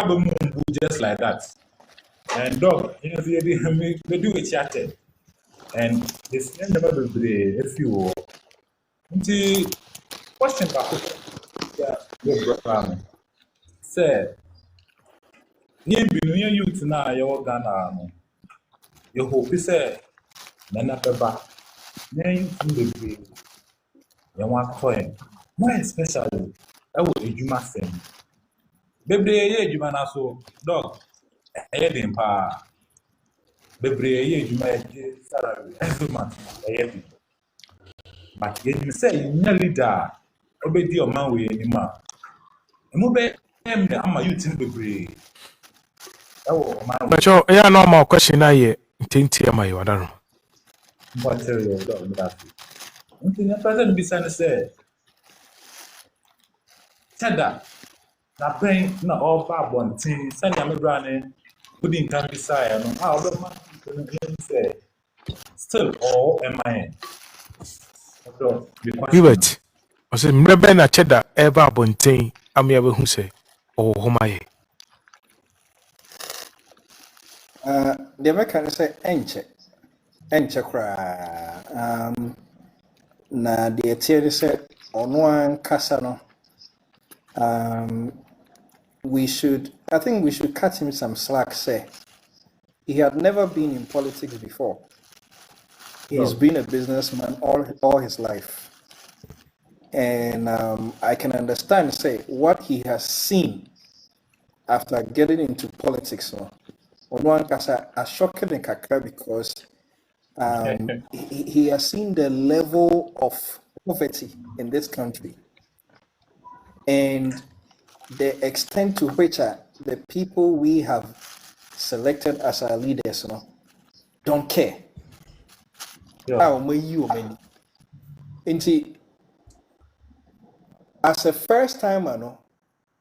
be mumbu just like that and dog you know they do it chatted and this never be if you nti question back yeah your brother say nye binu nye youth na ye Ghana no ye hope say nana beba nye youth bebre ye wa coin more especially e wo ejuma sem bebre ye ejuma na so dog e dem pa bebre ye ejuma e salary every month e dem but ye say nye leader obedi o man we ni ma mo be em de ama youth bebre But yeah, no more question. I think my water. Material dog that. Until the president be say, Tada, na brain na all bad one thing, send me brand pudding can be sire. No, how the man say, still all MIN. Hubert, I said, Mreben a cheddar ever bontain. I'm ever who say, oh, whom I. The American say, enche kra. Na the theory said, on one casano. I think we should cut him some slack, say. He had never been in politics before. He's been a businessman all his life. And I can understand, say, what he has seen after getting into politics. No? On one case, a shocking kakra because he has seen the level of poverty in this country and the extent to which the people we have selected as our leaders don't care. How may you many? As a first timer,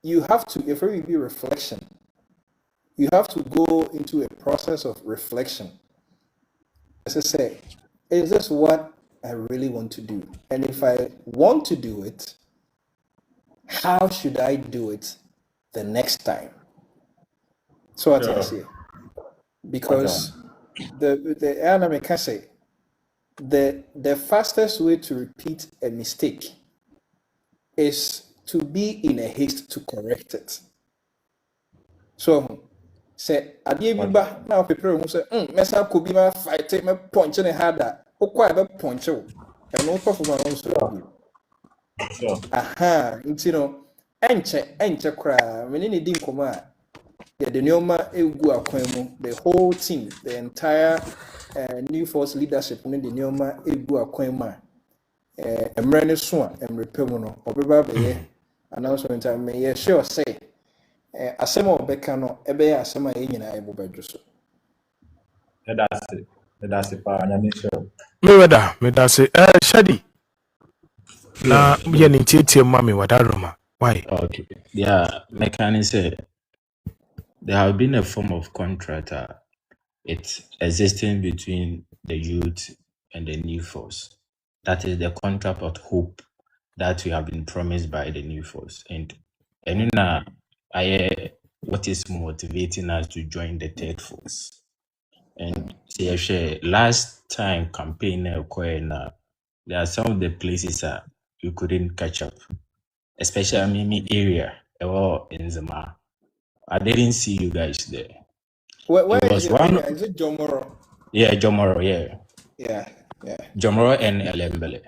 you have to, if it be reflection, you have to go into a process of reflection. As I say, is this what I really want to do? And if I want to do it, how should I do it the next time? So what I say, because the enemy can say the fastest way to repeat a mistake is to be in a haste to correct it. So say adie bi ba na prepare mu say mesa ko bi ma fight me punch ne harder o kwa be punch o e no to for ma no so aha no enche kra me ne di nkoma a ye de neoma egu akwan mu the whole team the entire new force leadership ne de neoma egu akwan mu a emre ne so a emre pemu no obeba be ye announcement am me sure say asema obeka no ebe ya asema ye nyina ebo bedwo so that's it pa nya me sure Me that's it. Shadi. Na ye ni tietie mami wadaroma. Why? Okay. Yeah, mechanic said there have been a form of contract. It's existing between the youth and the new force. That is the contract of hope that we have been promised by the new force. And now, what is motivating us to join the third force? And say, last time campaign, there are some of the places you couldn't catch up, especially Mimi area in Zama. I didn't see you guys there. Where is it? Is it Jomoro? Yeah, Jomoro, yeah. Yeah. Jomoro and Elembele.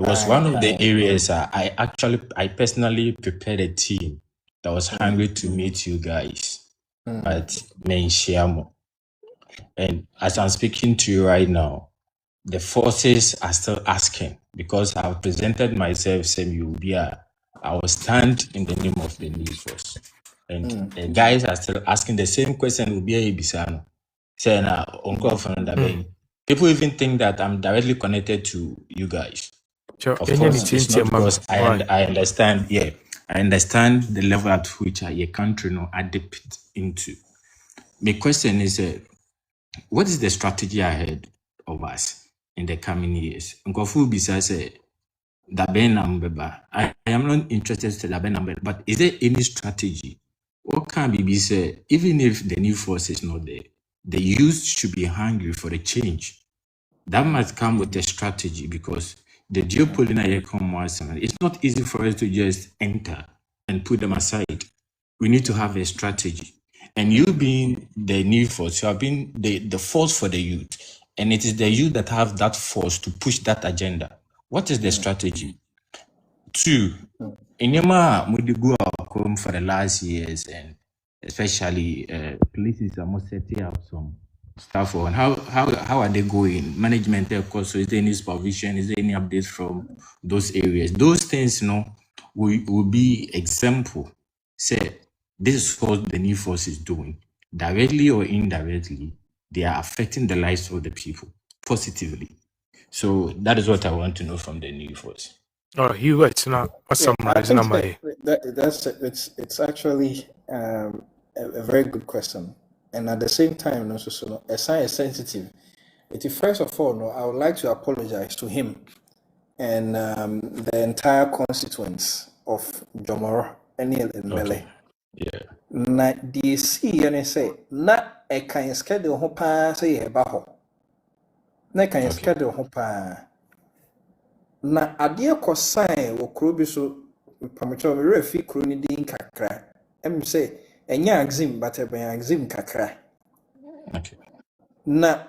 It was one of the areas I personally prepared a team that was hungry to meet you guys at MindShare. And as I'm speaking to you right now, the forces are still asking because I've presented myself saying I will stand in the name of the new force. And the guys are still asking the same question will be a Bisano. Saying Uncle Fernanda Bain. People even think that I'm directly connected to you guys. Sure. Of course, it's not because I understand, I understand the level at which your country adapt into. My question is what is the strategy ahead of us in the coming years? Nkofu bisa say I am not interested in but is there any strategy? What can be said, even if the new force is not there, the youth should be hungry for a change. That must come with a strategy because the geopolitical it's not easy for us to just enter and put them aside. We need to have a strategy. And you being the new force, you have been the force for the youth. And it is the youth that have that force to push that agenda. What is the strategy? 2, in Yama, we go home for the last years, and especially places are more setting up some stuff on how are they going? Management, of course. So is there any supervision? Is there any updates from those areas? Those things, will be example. Say this is what the new force is doing, directly or indirectly. They are affecting the lives of the people positively. So that is what I want to know from the new force. Oh, you it's not awesome. I think it's actually a very good question, and at the same time, also a science sensitive. First of all, I would like to apologize to him and the entire constituents of Jomoro and Mbele. Yeah. Na DC and say na e kan schedule ho pa say e ba ho. Na kan schedule ho pa. Na adeɛ kɔ sign wɔ kuro bi so pamocho me refi kuro ni din kakra em say enya exim but e ben exim kakra. Okay. Na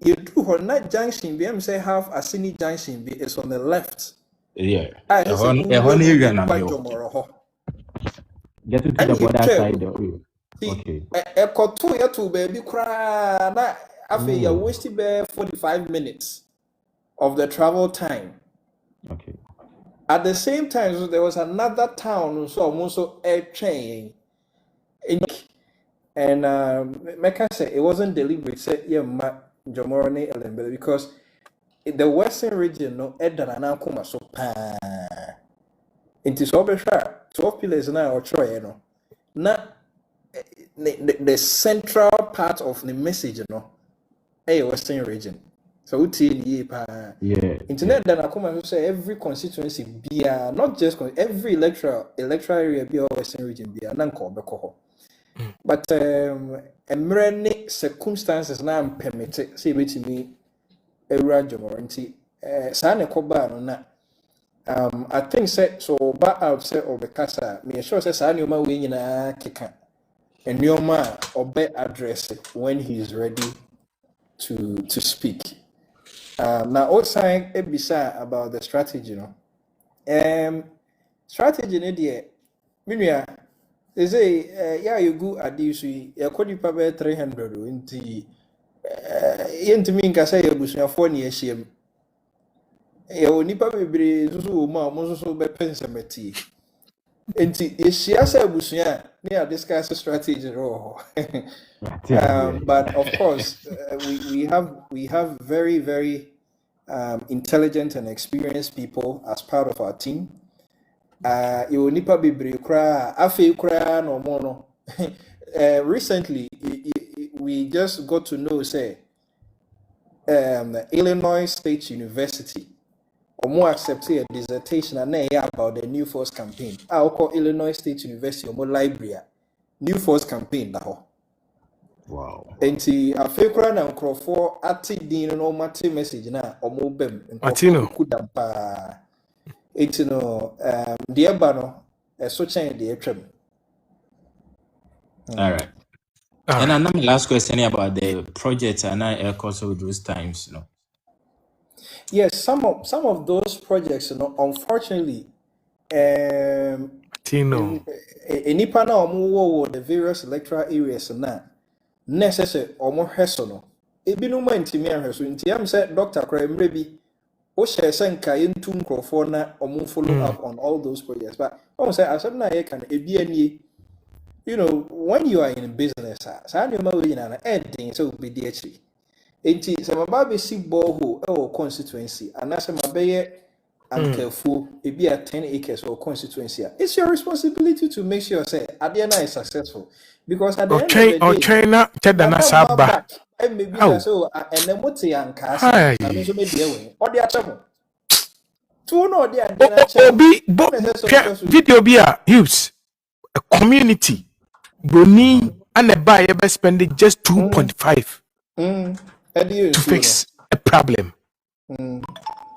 you do hɔ na junction bi em say half Asini junction bi is on the left. Yeah. I say area na me. Get to the border side. Okay. Ekoto ya to baby kra na afi ya waste be 45 minutes of the travel time. Okay. At the same time, so there was another town so also a train. And Mecca said it wasn't deliberate. Said yeah, Jomorone Elembele because in the western region no Edanana kuma so pa. Into so be sure 12 pillars now or try not the central part of the message a western region. So internet then I come and say every constituency be not just every electoral area be western region be but many circumstances now permitted say which me a range of warranty sana koba no I think so ba outside of the casa me sure say sana ma we nyina keka enioma obe address when he is ready to speak. Now also ebisa about the strategy strategy ne de minua they say yeah you go adisu ya kodi pa be 300 nti yentimi nka say ebusuafo ne ehiem ya onipa bebre zuzu ma mo so be pensemati nti ehia say ebusua ne ya discuss strategy but of course we have very very intelligent and experienced people as part of our team. You nipa bebre kra afi kra no mo no. Recently we just got to know say Illinois State University omo accept a dissertation about the New Force campaign. I call Illinois State University omo library New Force campaign now. Wow. Enti afekura na nkrofo ati din no mate message na omo bem Atino kudampa enti no de eba no so chen de atwam. All right. And another last question about the project and I also those times, Yes, some of those projects, unfortunately, Tino. nipa na ọmụ wɔ the various electoral areas na necessary ọmụ hwɛ so no ebinom ntumi ahwɛ so nti am sɛ doctor kora mmerɛ bi o hyɛ sɛ nka yɛntu nkurɔfoɔ na ọmụ follow up on all those projects but ɔmụ sɛ asɛm na yɛka no ebi anie when you are in business saa nneɛma wei nyinaa no ɛden sɛ obi di akyiri nti sɛ maba abɛsi borehole ɛwɔ constituency anaasɛ mabɛyɛ ankafuo ebi a 10 acres or constituency it's your responsibility to make sure say Adiana is successful because at the end of the day China Chadana Saba and maybe so and then what's the anchors and also maybe away or the achamo to know the Obi video be use a community Bruni and a buyer by spending just 2.5 to fix a problem.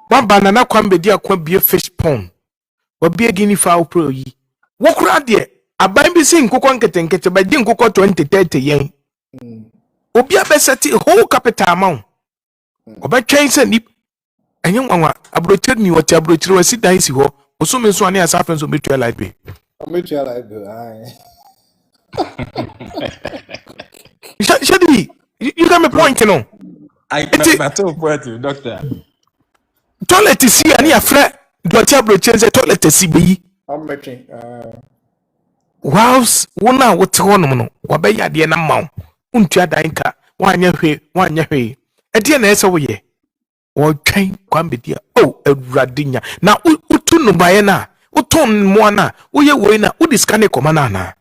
One banana kwambe dia kwa be a fish pond. Or be a guinea fowl pro ye. Walk around there. A bambi sing cook on getting catch by didn't cook 20-30 yen. Obi a besati whole capital amount. Or by change and nip. And young one, I broached me what I broached was sit dicey ho. Or so many swanny as happens to mutual library. A mutual library. Shadi, you got me point, you know. I can't point, doctor. Toilet to see any afraid. Do a tablet change a toilet to see be. I'm making whilst one now what's one, or by ya dear mount, untia dinka, 1 year, 1 year. A dear nurse over ye. Or train, quambi dear. Oh, a radinia. Now, Utu no bayana, Uton moana, Uya wena, Udiscane comanana.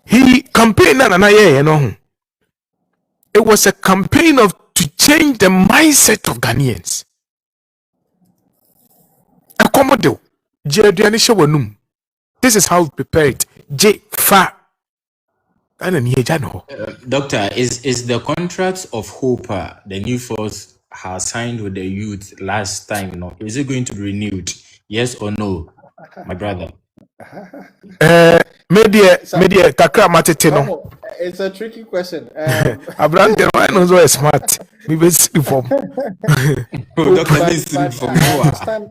He campaigned and I know. It was a campaign to change the mindset of Ghanaians. Accommodate. This is how we prepare it. Doctor, is the contract of hope the new force has signed with the youth last time? No, is it going to be renewed? Yes or no, my brother? Media kakra mateteno. It's a tricky question. Abraham knows why smart. We be form. I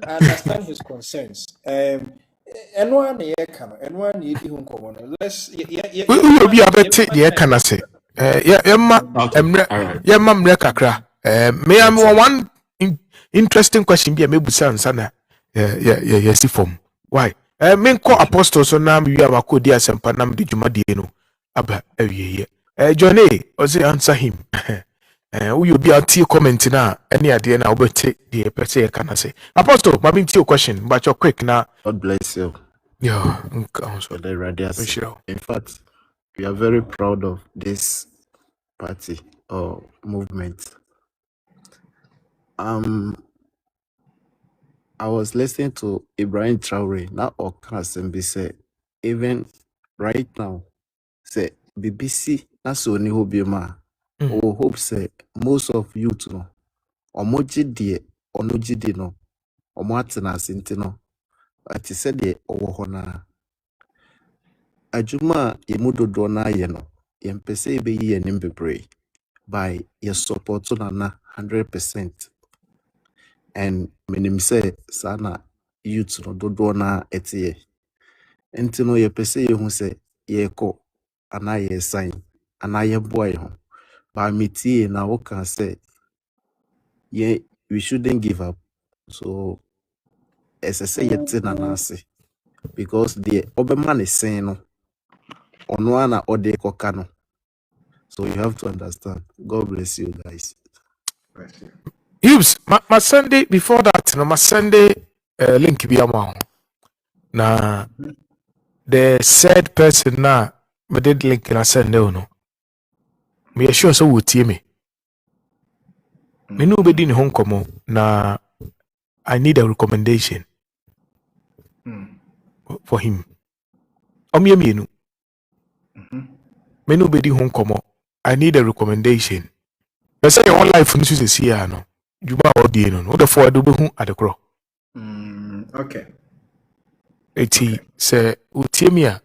understand his concerns. And one year can and 1 year you come. Let's we will be able to take the can I say. Yamma kakra. May I one interesting question be a maybe sana. Yes, form. Why? Men call apostles so now we have a code dear Sampanam de Jumadieno. Aba ye. Johnny, was it answer him? Will be a tea comment now? Any idea now? But take the per se can I say. Apostle, my to your question, but you're quick now. God bless you. Yeah, for the radius. In fact, we are very proud of this party or movement. I was listening to Bryan Traore now or Kasembi say even right now say BBC that's only hobiema or hope say most of youth no omoji die onoji di no omo atena asinte no ati said de owo hona ajuma yemudodo na ye no yempese ebe yi enim bebre by your support na 100%. And menim say sana youth no dodo na etie enti no ye pese ye hu say ye ko ana ye sign ana ye boy ho ba metie na wo kan say ye we shouldn't give up so as I say yet na say because the obema is saying no ono ana ode koka no so you have to understand. God bless you guys. Bless you. Hughes, my Sunday before that, no, my Sunday link be among. Na the said person na me did link na Sunday no. Me assure so would me. Me no be in home komo na I need a recommendation for him. Me no. Me no be in home komo. I need a recommendation. I say your life in this year no. Juba odi no the for do hu adekro. Okay. Eti se utiemi a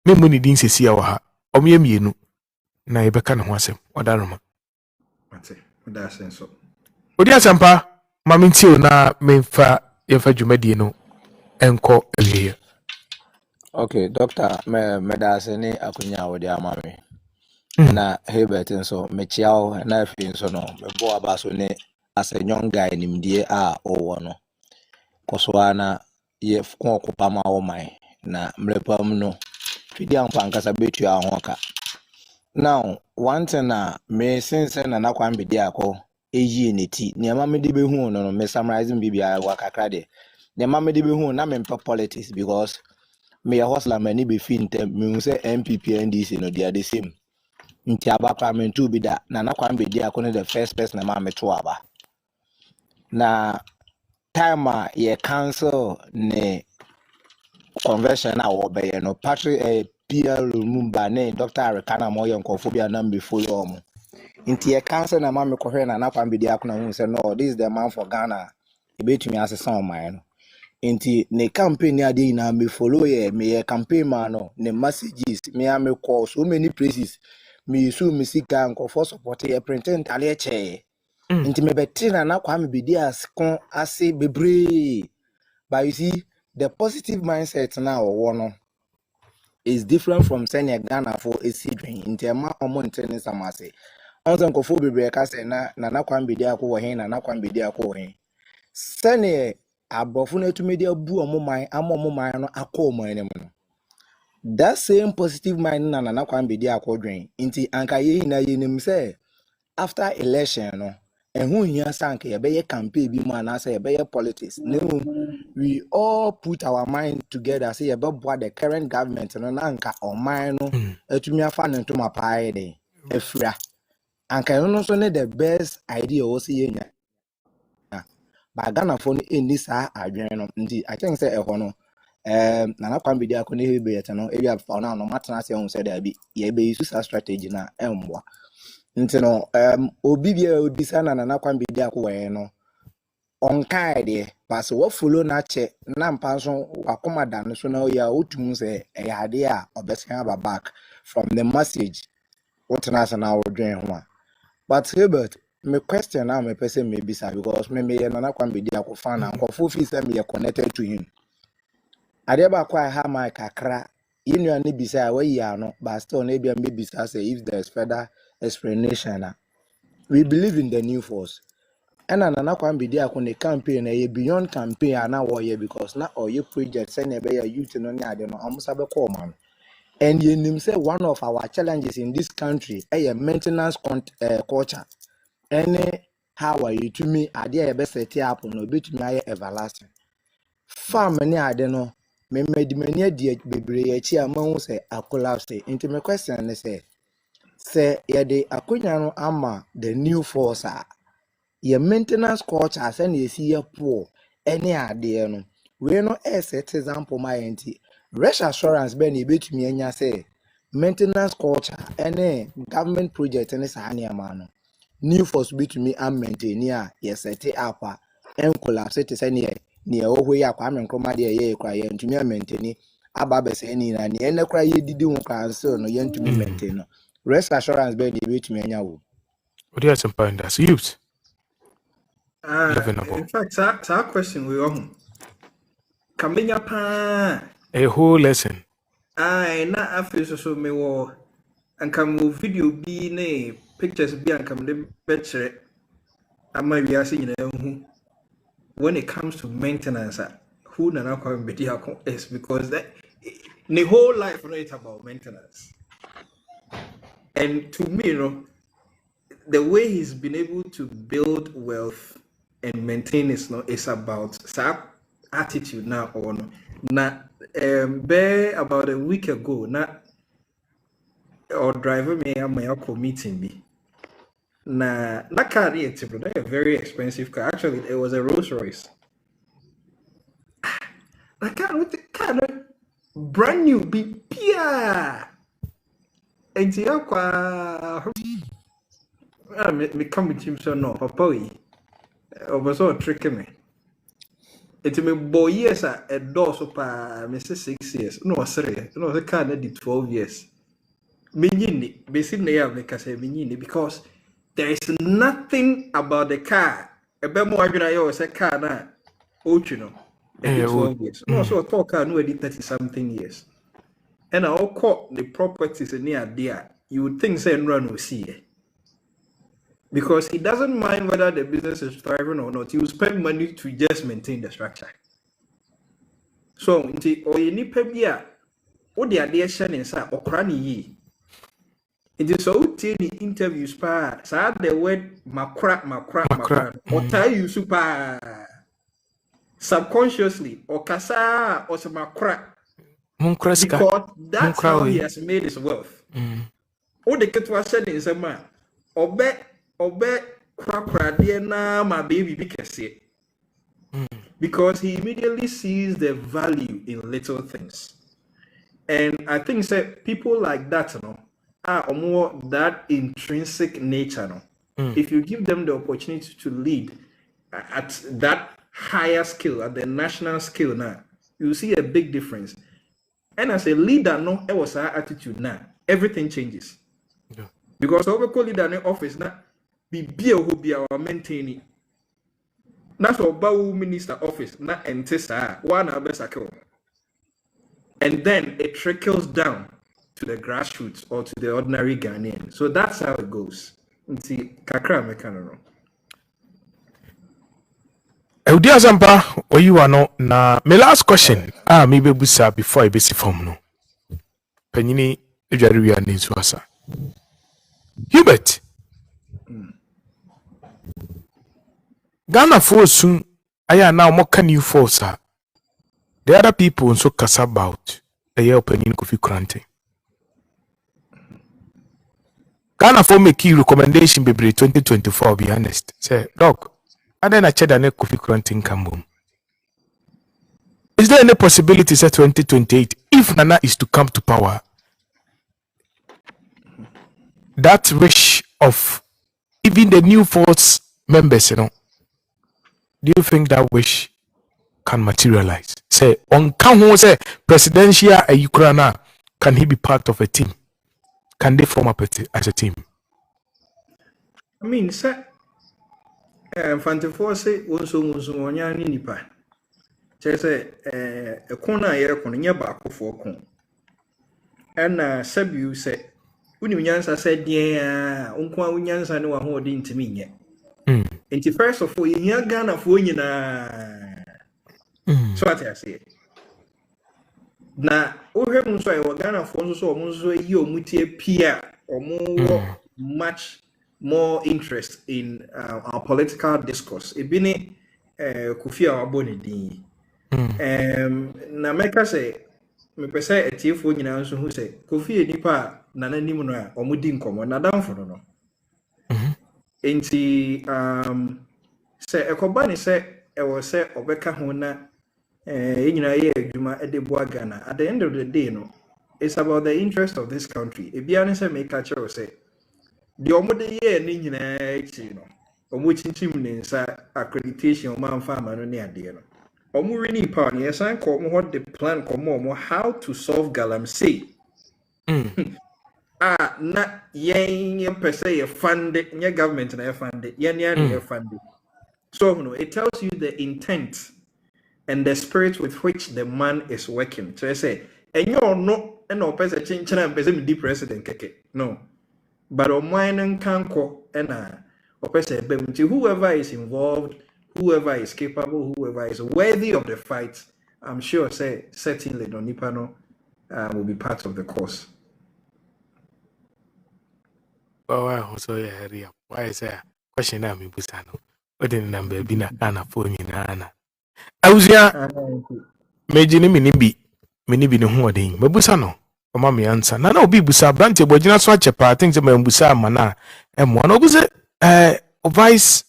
me mu ni din sesi a wa ha. Omo yemienu na ye beka ne ho asem. Odaroma. Ate. Oda senso. Odi asampa mami ntio na memfa yefa dwumadi no enko ewie. Okay, doctor, me da se ne akunya wo dia mami. Na Hebert nso me chiao na afi nso no me bo aba so ne as a young guy nimdie a owo no. Koso ana ye ko okopa ma wo mai na mrepam no twidi amfa nkasa betu ahoka. Now, one thing me since na nakwa mbedi akọ eyi neti. Niam me di be hu no me summarizing bibia wa kakra de. Niam me di be hu na me mpa politics because me a hustler mani be fi ntem me hu say MPP NDC no they are the same. Nti abakra me ntu bi da na nakwa mbedi akọ ne the first person na ma me to aba. Na time a ye council ne convention na wo be no Patrick Pierre Lumumba ne Dr. Arekana mo ye nkofobia na me follow omo. Inti ye council na mama kohwe na nakwa mbedi akona hu say no, this is the man for Ghana. E betumi asesa o man no. Inti ne campaign ya dey na me follow ye me ye campaign man no ne messages me a me call so many places me so me sika nkofo support ye print ale che. Inti me beti na nakwa mbedi askon ase bebre. But you see the positive mindset now no is different from saying Ghana for a seedring in terms of mountain samase. Once nkofo bebre ka say na nakwa mbedi akọ he na nakwa mbedi akọ he. Sene abrofo na etumi de abu omoman amoman no akọ oman ne no. That same positive mind na nakwa mbedi akọ dwen. Nti anka ye na ye nim say after election no ehun hia sank ye be ye campaign bi mu na say ye be ye politics. No, we all put our mind together say ye be boa the current government no na anka oman no etumi afa ne ntoma paa de afura. Anka no so ne the best idea o see nya. Ba Ghana for no eni saa adwen no. Nti I think say ehɔ no na nakwa mbedi akɔ ne hebe yet no e bia fa na no matena se hu say da bi ye be use that strategy na emboa. Nti no obi bia odisa na nakwa mbedi akɔ wɛ no onkai de pass what follow na che na mpa so wakoma da no so na ya otum say eyade a obesan aba back from the message what na na odwen ho. But Hebert, my question now, my person may be sad because me na nakwa mbedi akɔ fan na nkɔfo fi say me connected to him. Adeba kwa ha my kakra yenu ani bisa we ya no but still na bia me bisa say if there's further explanation. We believe in the new force. And na nakwa mbedi akɔ ne campaign na ye beyond campaign na wo ye because na oye project say na be ya youth no ne ade no amusa be call man. And you nim say one of our challenges in this country is maintenance culture. Any how are you to me idea be set up no bit me everlasting. Farm ni ade no me medimani ade bebre achi amahu say collapse. Into my question say ye de akonya no ama the new force your maintenance culture as an see ye poor any idea no we no set example my enti rest assurance be na betumi anya say maintenance culture any government project any sahani amano new force betumi am maintain a ye set up en collapse te say ne ohwe ya kwa menkroma de ye kra ye ntumi maintain aba be say ni na ne ene kra ye didi ho kra so no ye ntumi maintain no rest assurance be na betumi anya wo Odi asampa nda so youth. In fact, that question we on. Kambenya pa. A whole lesson. Na after so me wo anka mo video bi ne pictures bi anka me betchere ama wi ase nyina hu. When it comes to maintenance, who na nakwa mbedi akọ is because that the whole life no it's about maintenance. And to me, the way he's been able to build wealth and maintain it is about that attitude now or no. Now, about a week ago, or driver me a my meeting be. Na car it's a very expensive car. Actually, it was a Rolls Royce. I can't with the car brand new be pia. And me come with him so no papa so trick me. It's me boy years a door so pa me say 6 years. No sorry. No the car did 12 years. Basically, because there is nothing about the car ebe mo adwena yo say car na ochu no e 12 years no so talk car no e 30 something years and I call the properties near there you would think say run will see it. Because he doesn't mind whether the business is thriving or not. He will spend money to just maintain the structure. So, or you need pebia, or the idea shining inside or cranny ye. It is so tiny interviews pa, so the word macra, or tell you super subconsciously, or kasa, or some macra. Because that's how he has made his wealth. Or the ketwa said in some man, or bet. My baby because he immediately sees the value in little things. And I think that people like that are more that intrinsic nature. If you give them the opportunity to lead at that higher skill, at the national skill now, you see a big difference. And as a leader, it was our attitude now. Everything changes. Yeah. Because our leader in the office now, be who be our maintaining. That's what Bawu Minister Office na entesa one abesako. And then it trickles down to the grassroots or to the ordinary Ghanaian. So that's how it goes. Nti kakra mekano. Eudi Azampa, or you are no na my last question. Maybe busa before I basic form no. Penini Ejaria needs wasa. Hubert. Ghana for soon, I are now more can you force her. The other people so cast about a year opening coffee granting. Ghana for me key recommendation be 2024, be honest. Say, dog, I then a cheddar and coffee granting come boom. Is there any possibility say 2028 if Nana is to come to power? That wish of even the new force members, do you think that wish can materialize? Say, on can say presidential Ukraine, can he be part of a team? Can they form up as a team? I mean, sir, Fantifo say also Musumonyani nipa. Say, a corner air konya back for con. And Sabu say, Unyansa said, yeah, Unqua Unyansa no one holding to me yet. And first of all, in Ghana for so what I say. Na ohe munso e Ghana for so munso yi omutie pia omo much more interest in our political discourse. Ebini Kofi Awaboni din. Na meka say me pese etiefo nyina nso hu say Kofi enipa na nanim no a omo di nkomo na damfo no. Enti say ekoba ni say e wo say obeka ho na at the end of the day, it's about the interest of this country. If you say make a choice, say the omode year ni accreditation man farmer no near dear. Really part yes, I come what the plan come how to solve galamsey. Not yen per se funded, your government and funded, yen funded. So it tells you the intent and the spirit with which the man is working. So I say, and you're not no person change and person be president keke. No. But on mine and canco and whoever is involved, whoever is capable, whoever is worthy of the fight, I'm sure say certainly Donipano will be part of the course. Oh, wow, so yeah, hurry up. Why is that? Question me busano. What the number be na ana phone na. Awusia mejini minibi ne ho odin mabusa no oma me answer na obi busa brante bojina so achepa things me busa amana emo na obuze vice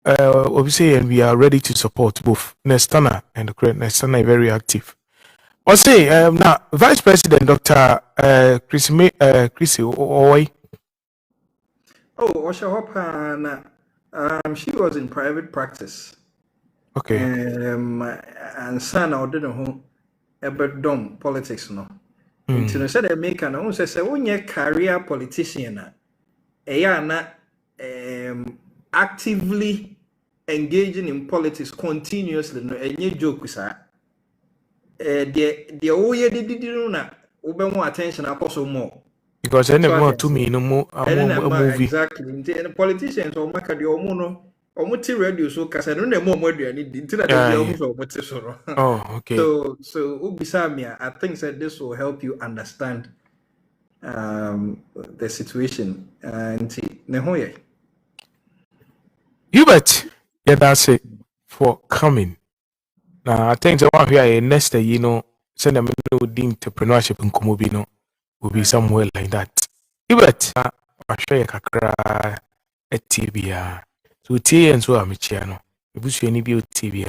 obi say and we are ready to support both Nestana and the current Nestana is very active. O say now Vice President Dr. Chris Oy. Oh, Osha na she was in private practice. Okay. And son I didn't know about dumb politics no. Until they said they make an say when you career politician na actively engaging in politics continuously no enye joke sa the oye did na ube more attention akoso more because any more to me no more movie exactly and politicians or maka the omo no omo ti radio so kasa no na more aduani di ntina dey omo so omo ti so no. Oh, okay. So Ubisamia, I think that this will help you understand the situation and Nehoye. Hubert, yeah, that's it for coming. Now, I think the one here next you know, send them no entrepreneurship in Komobino will be somewhere like that. Hubert, I show you kakra a TBA. So T and so I'm Chiano. If you any be TBA.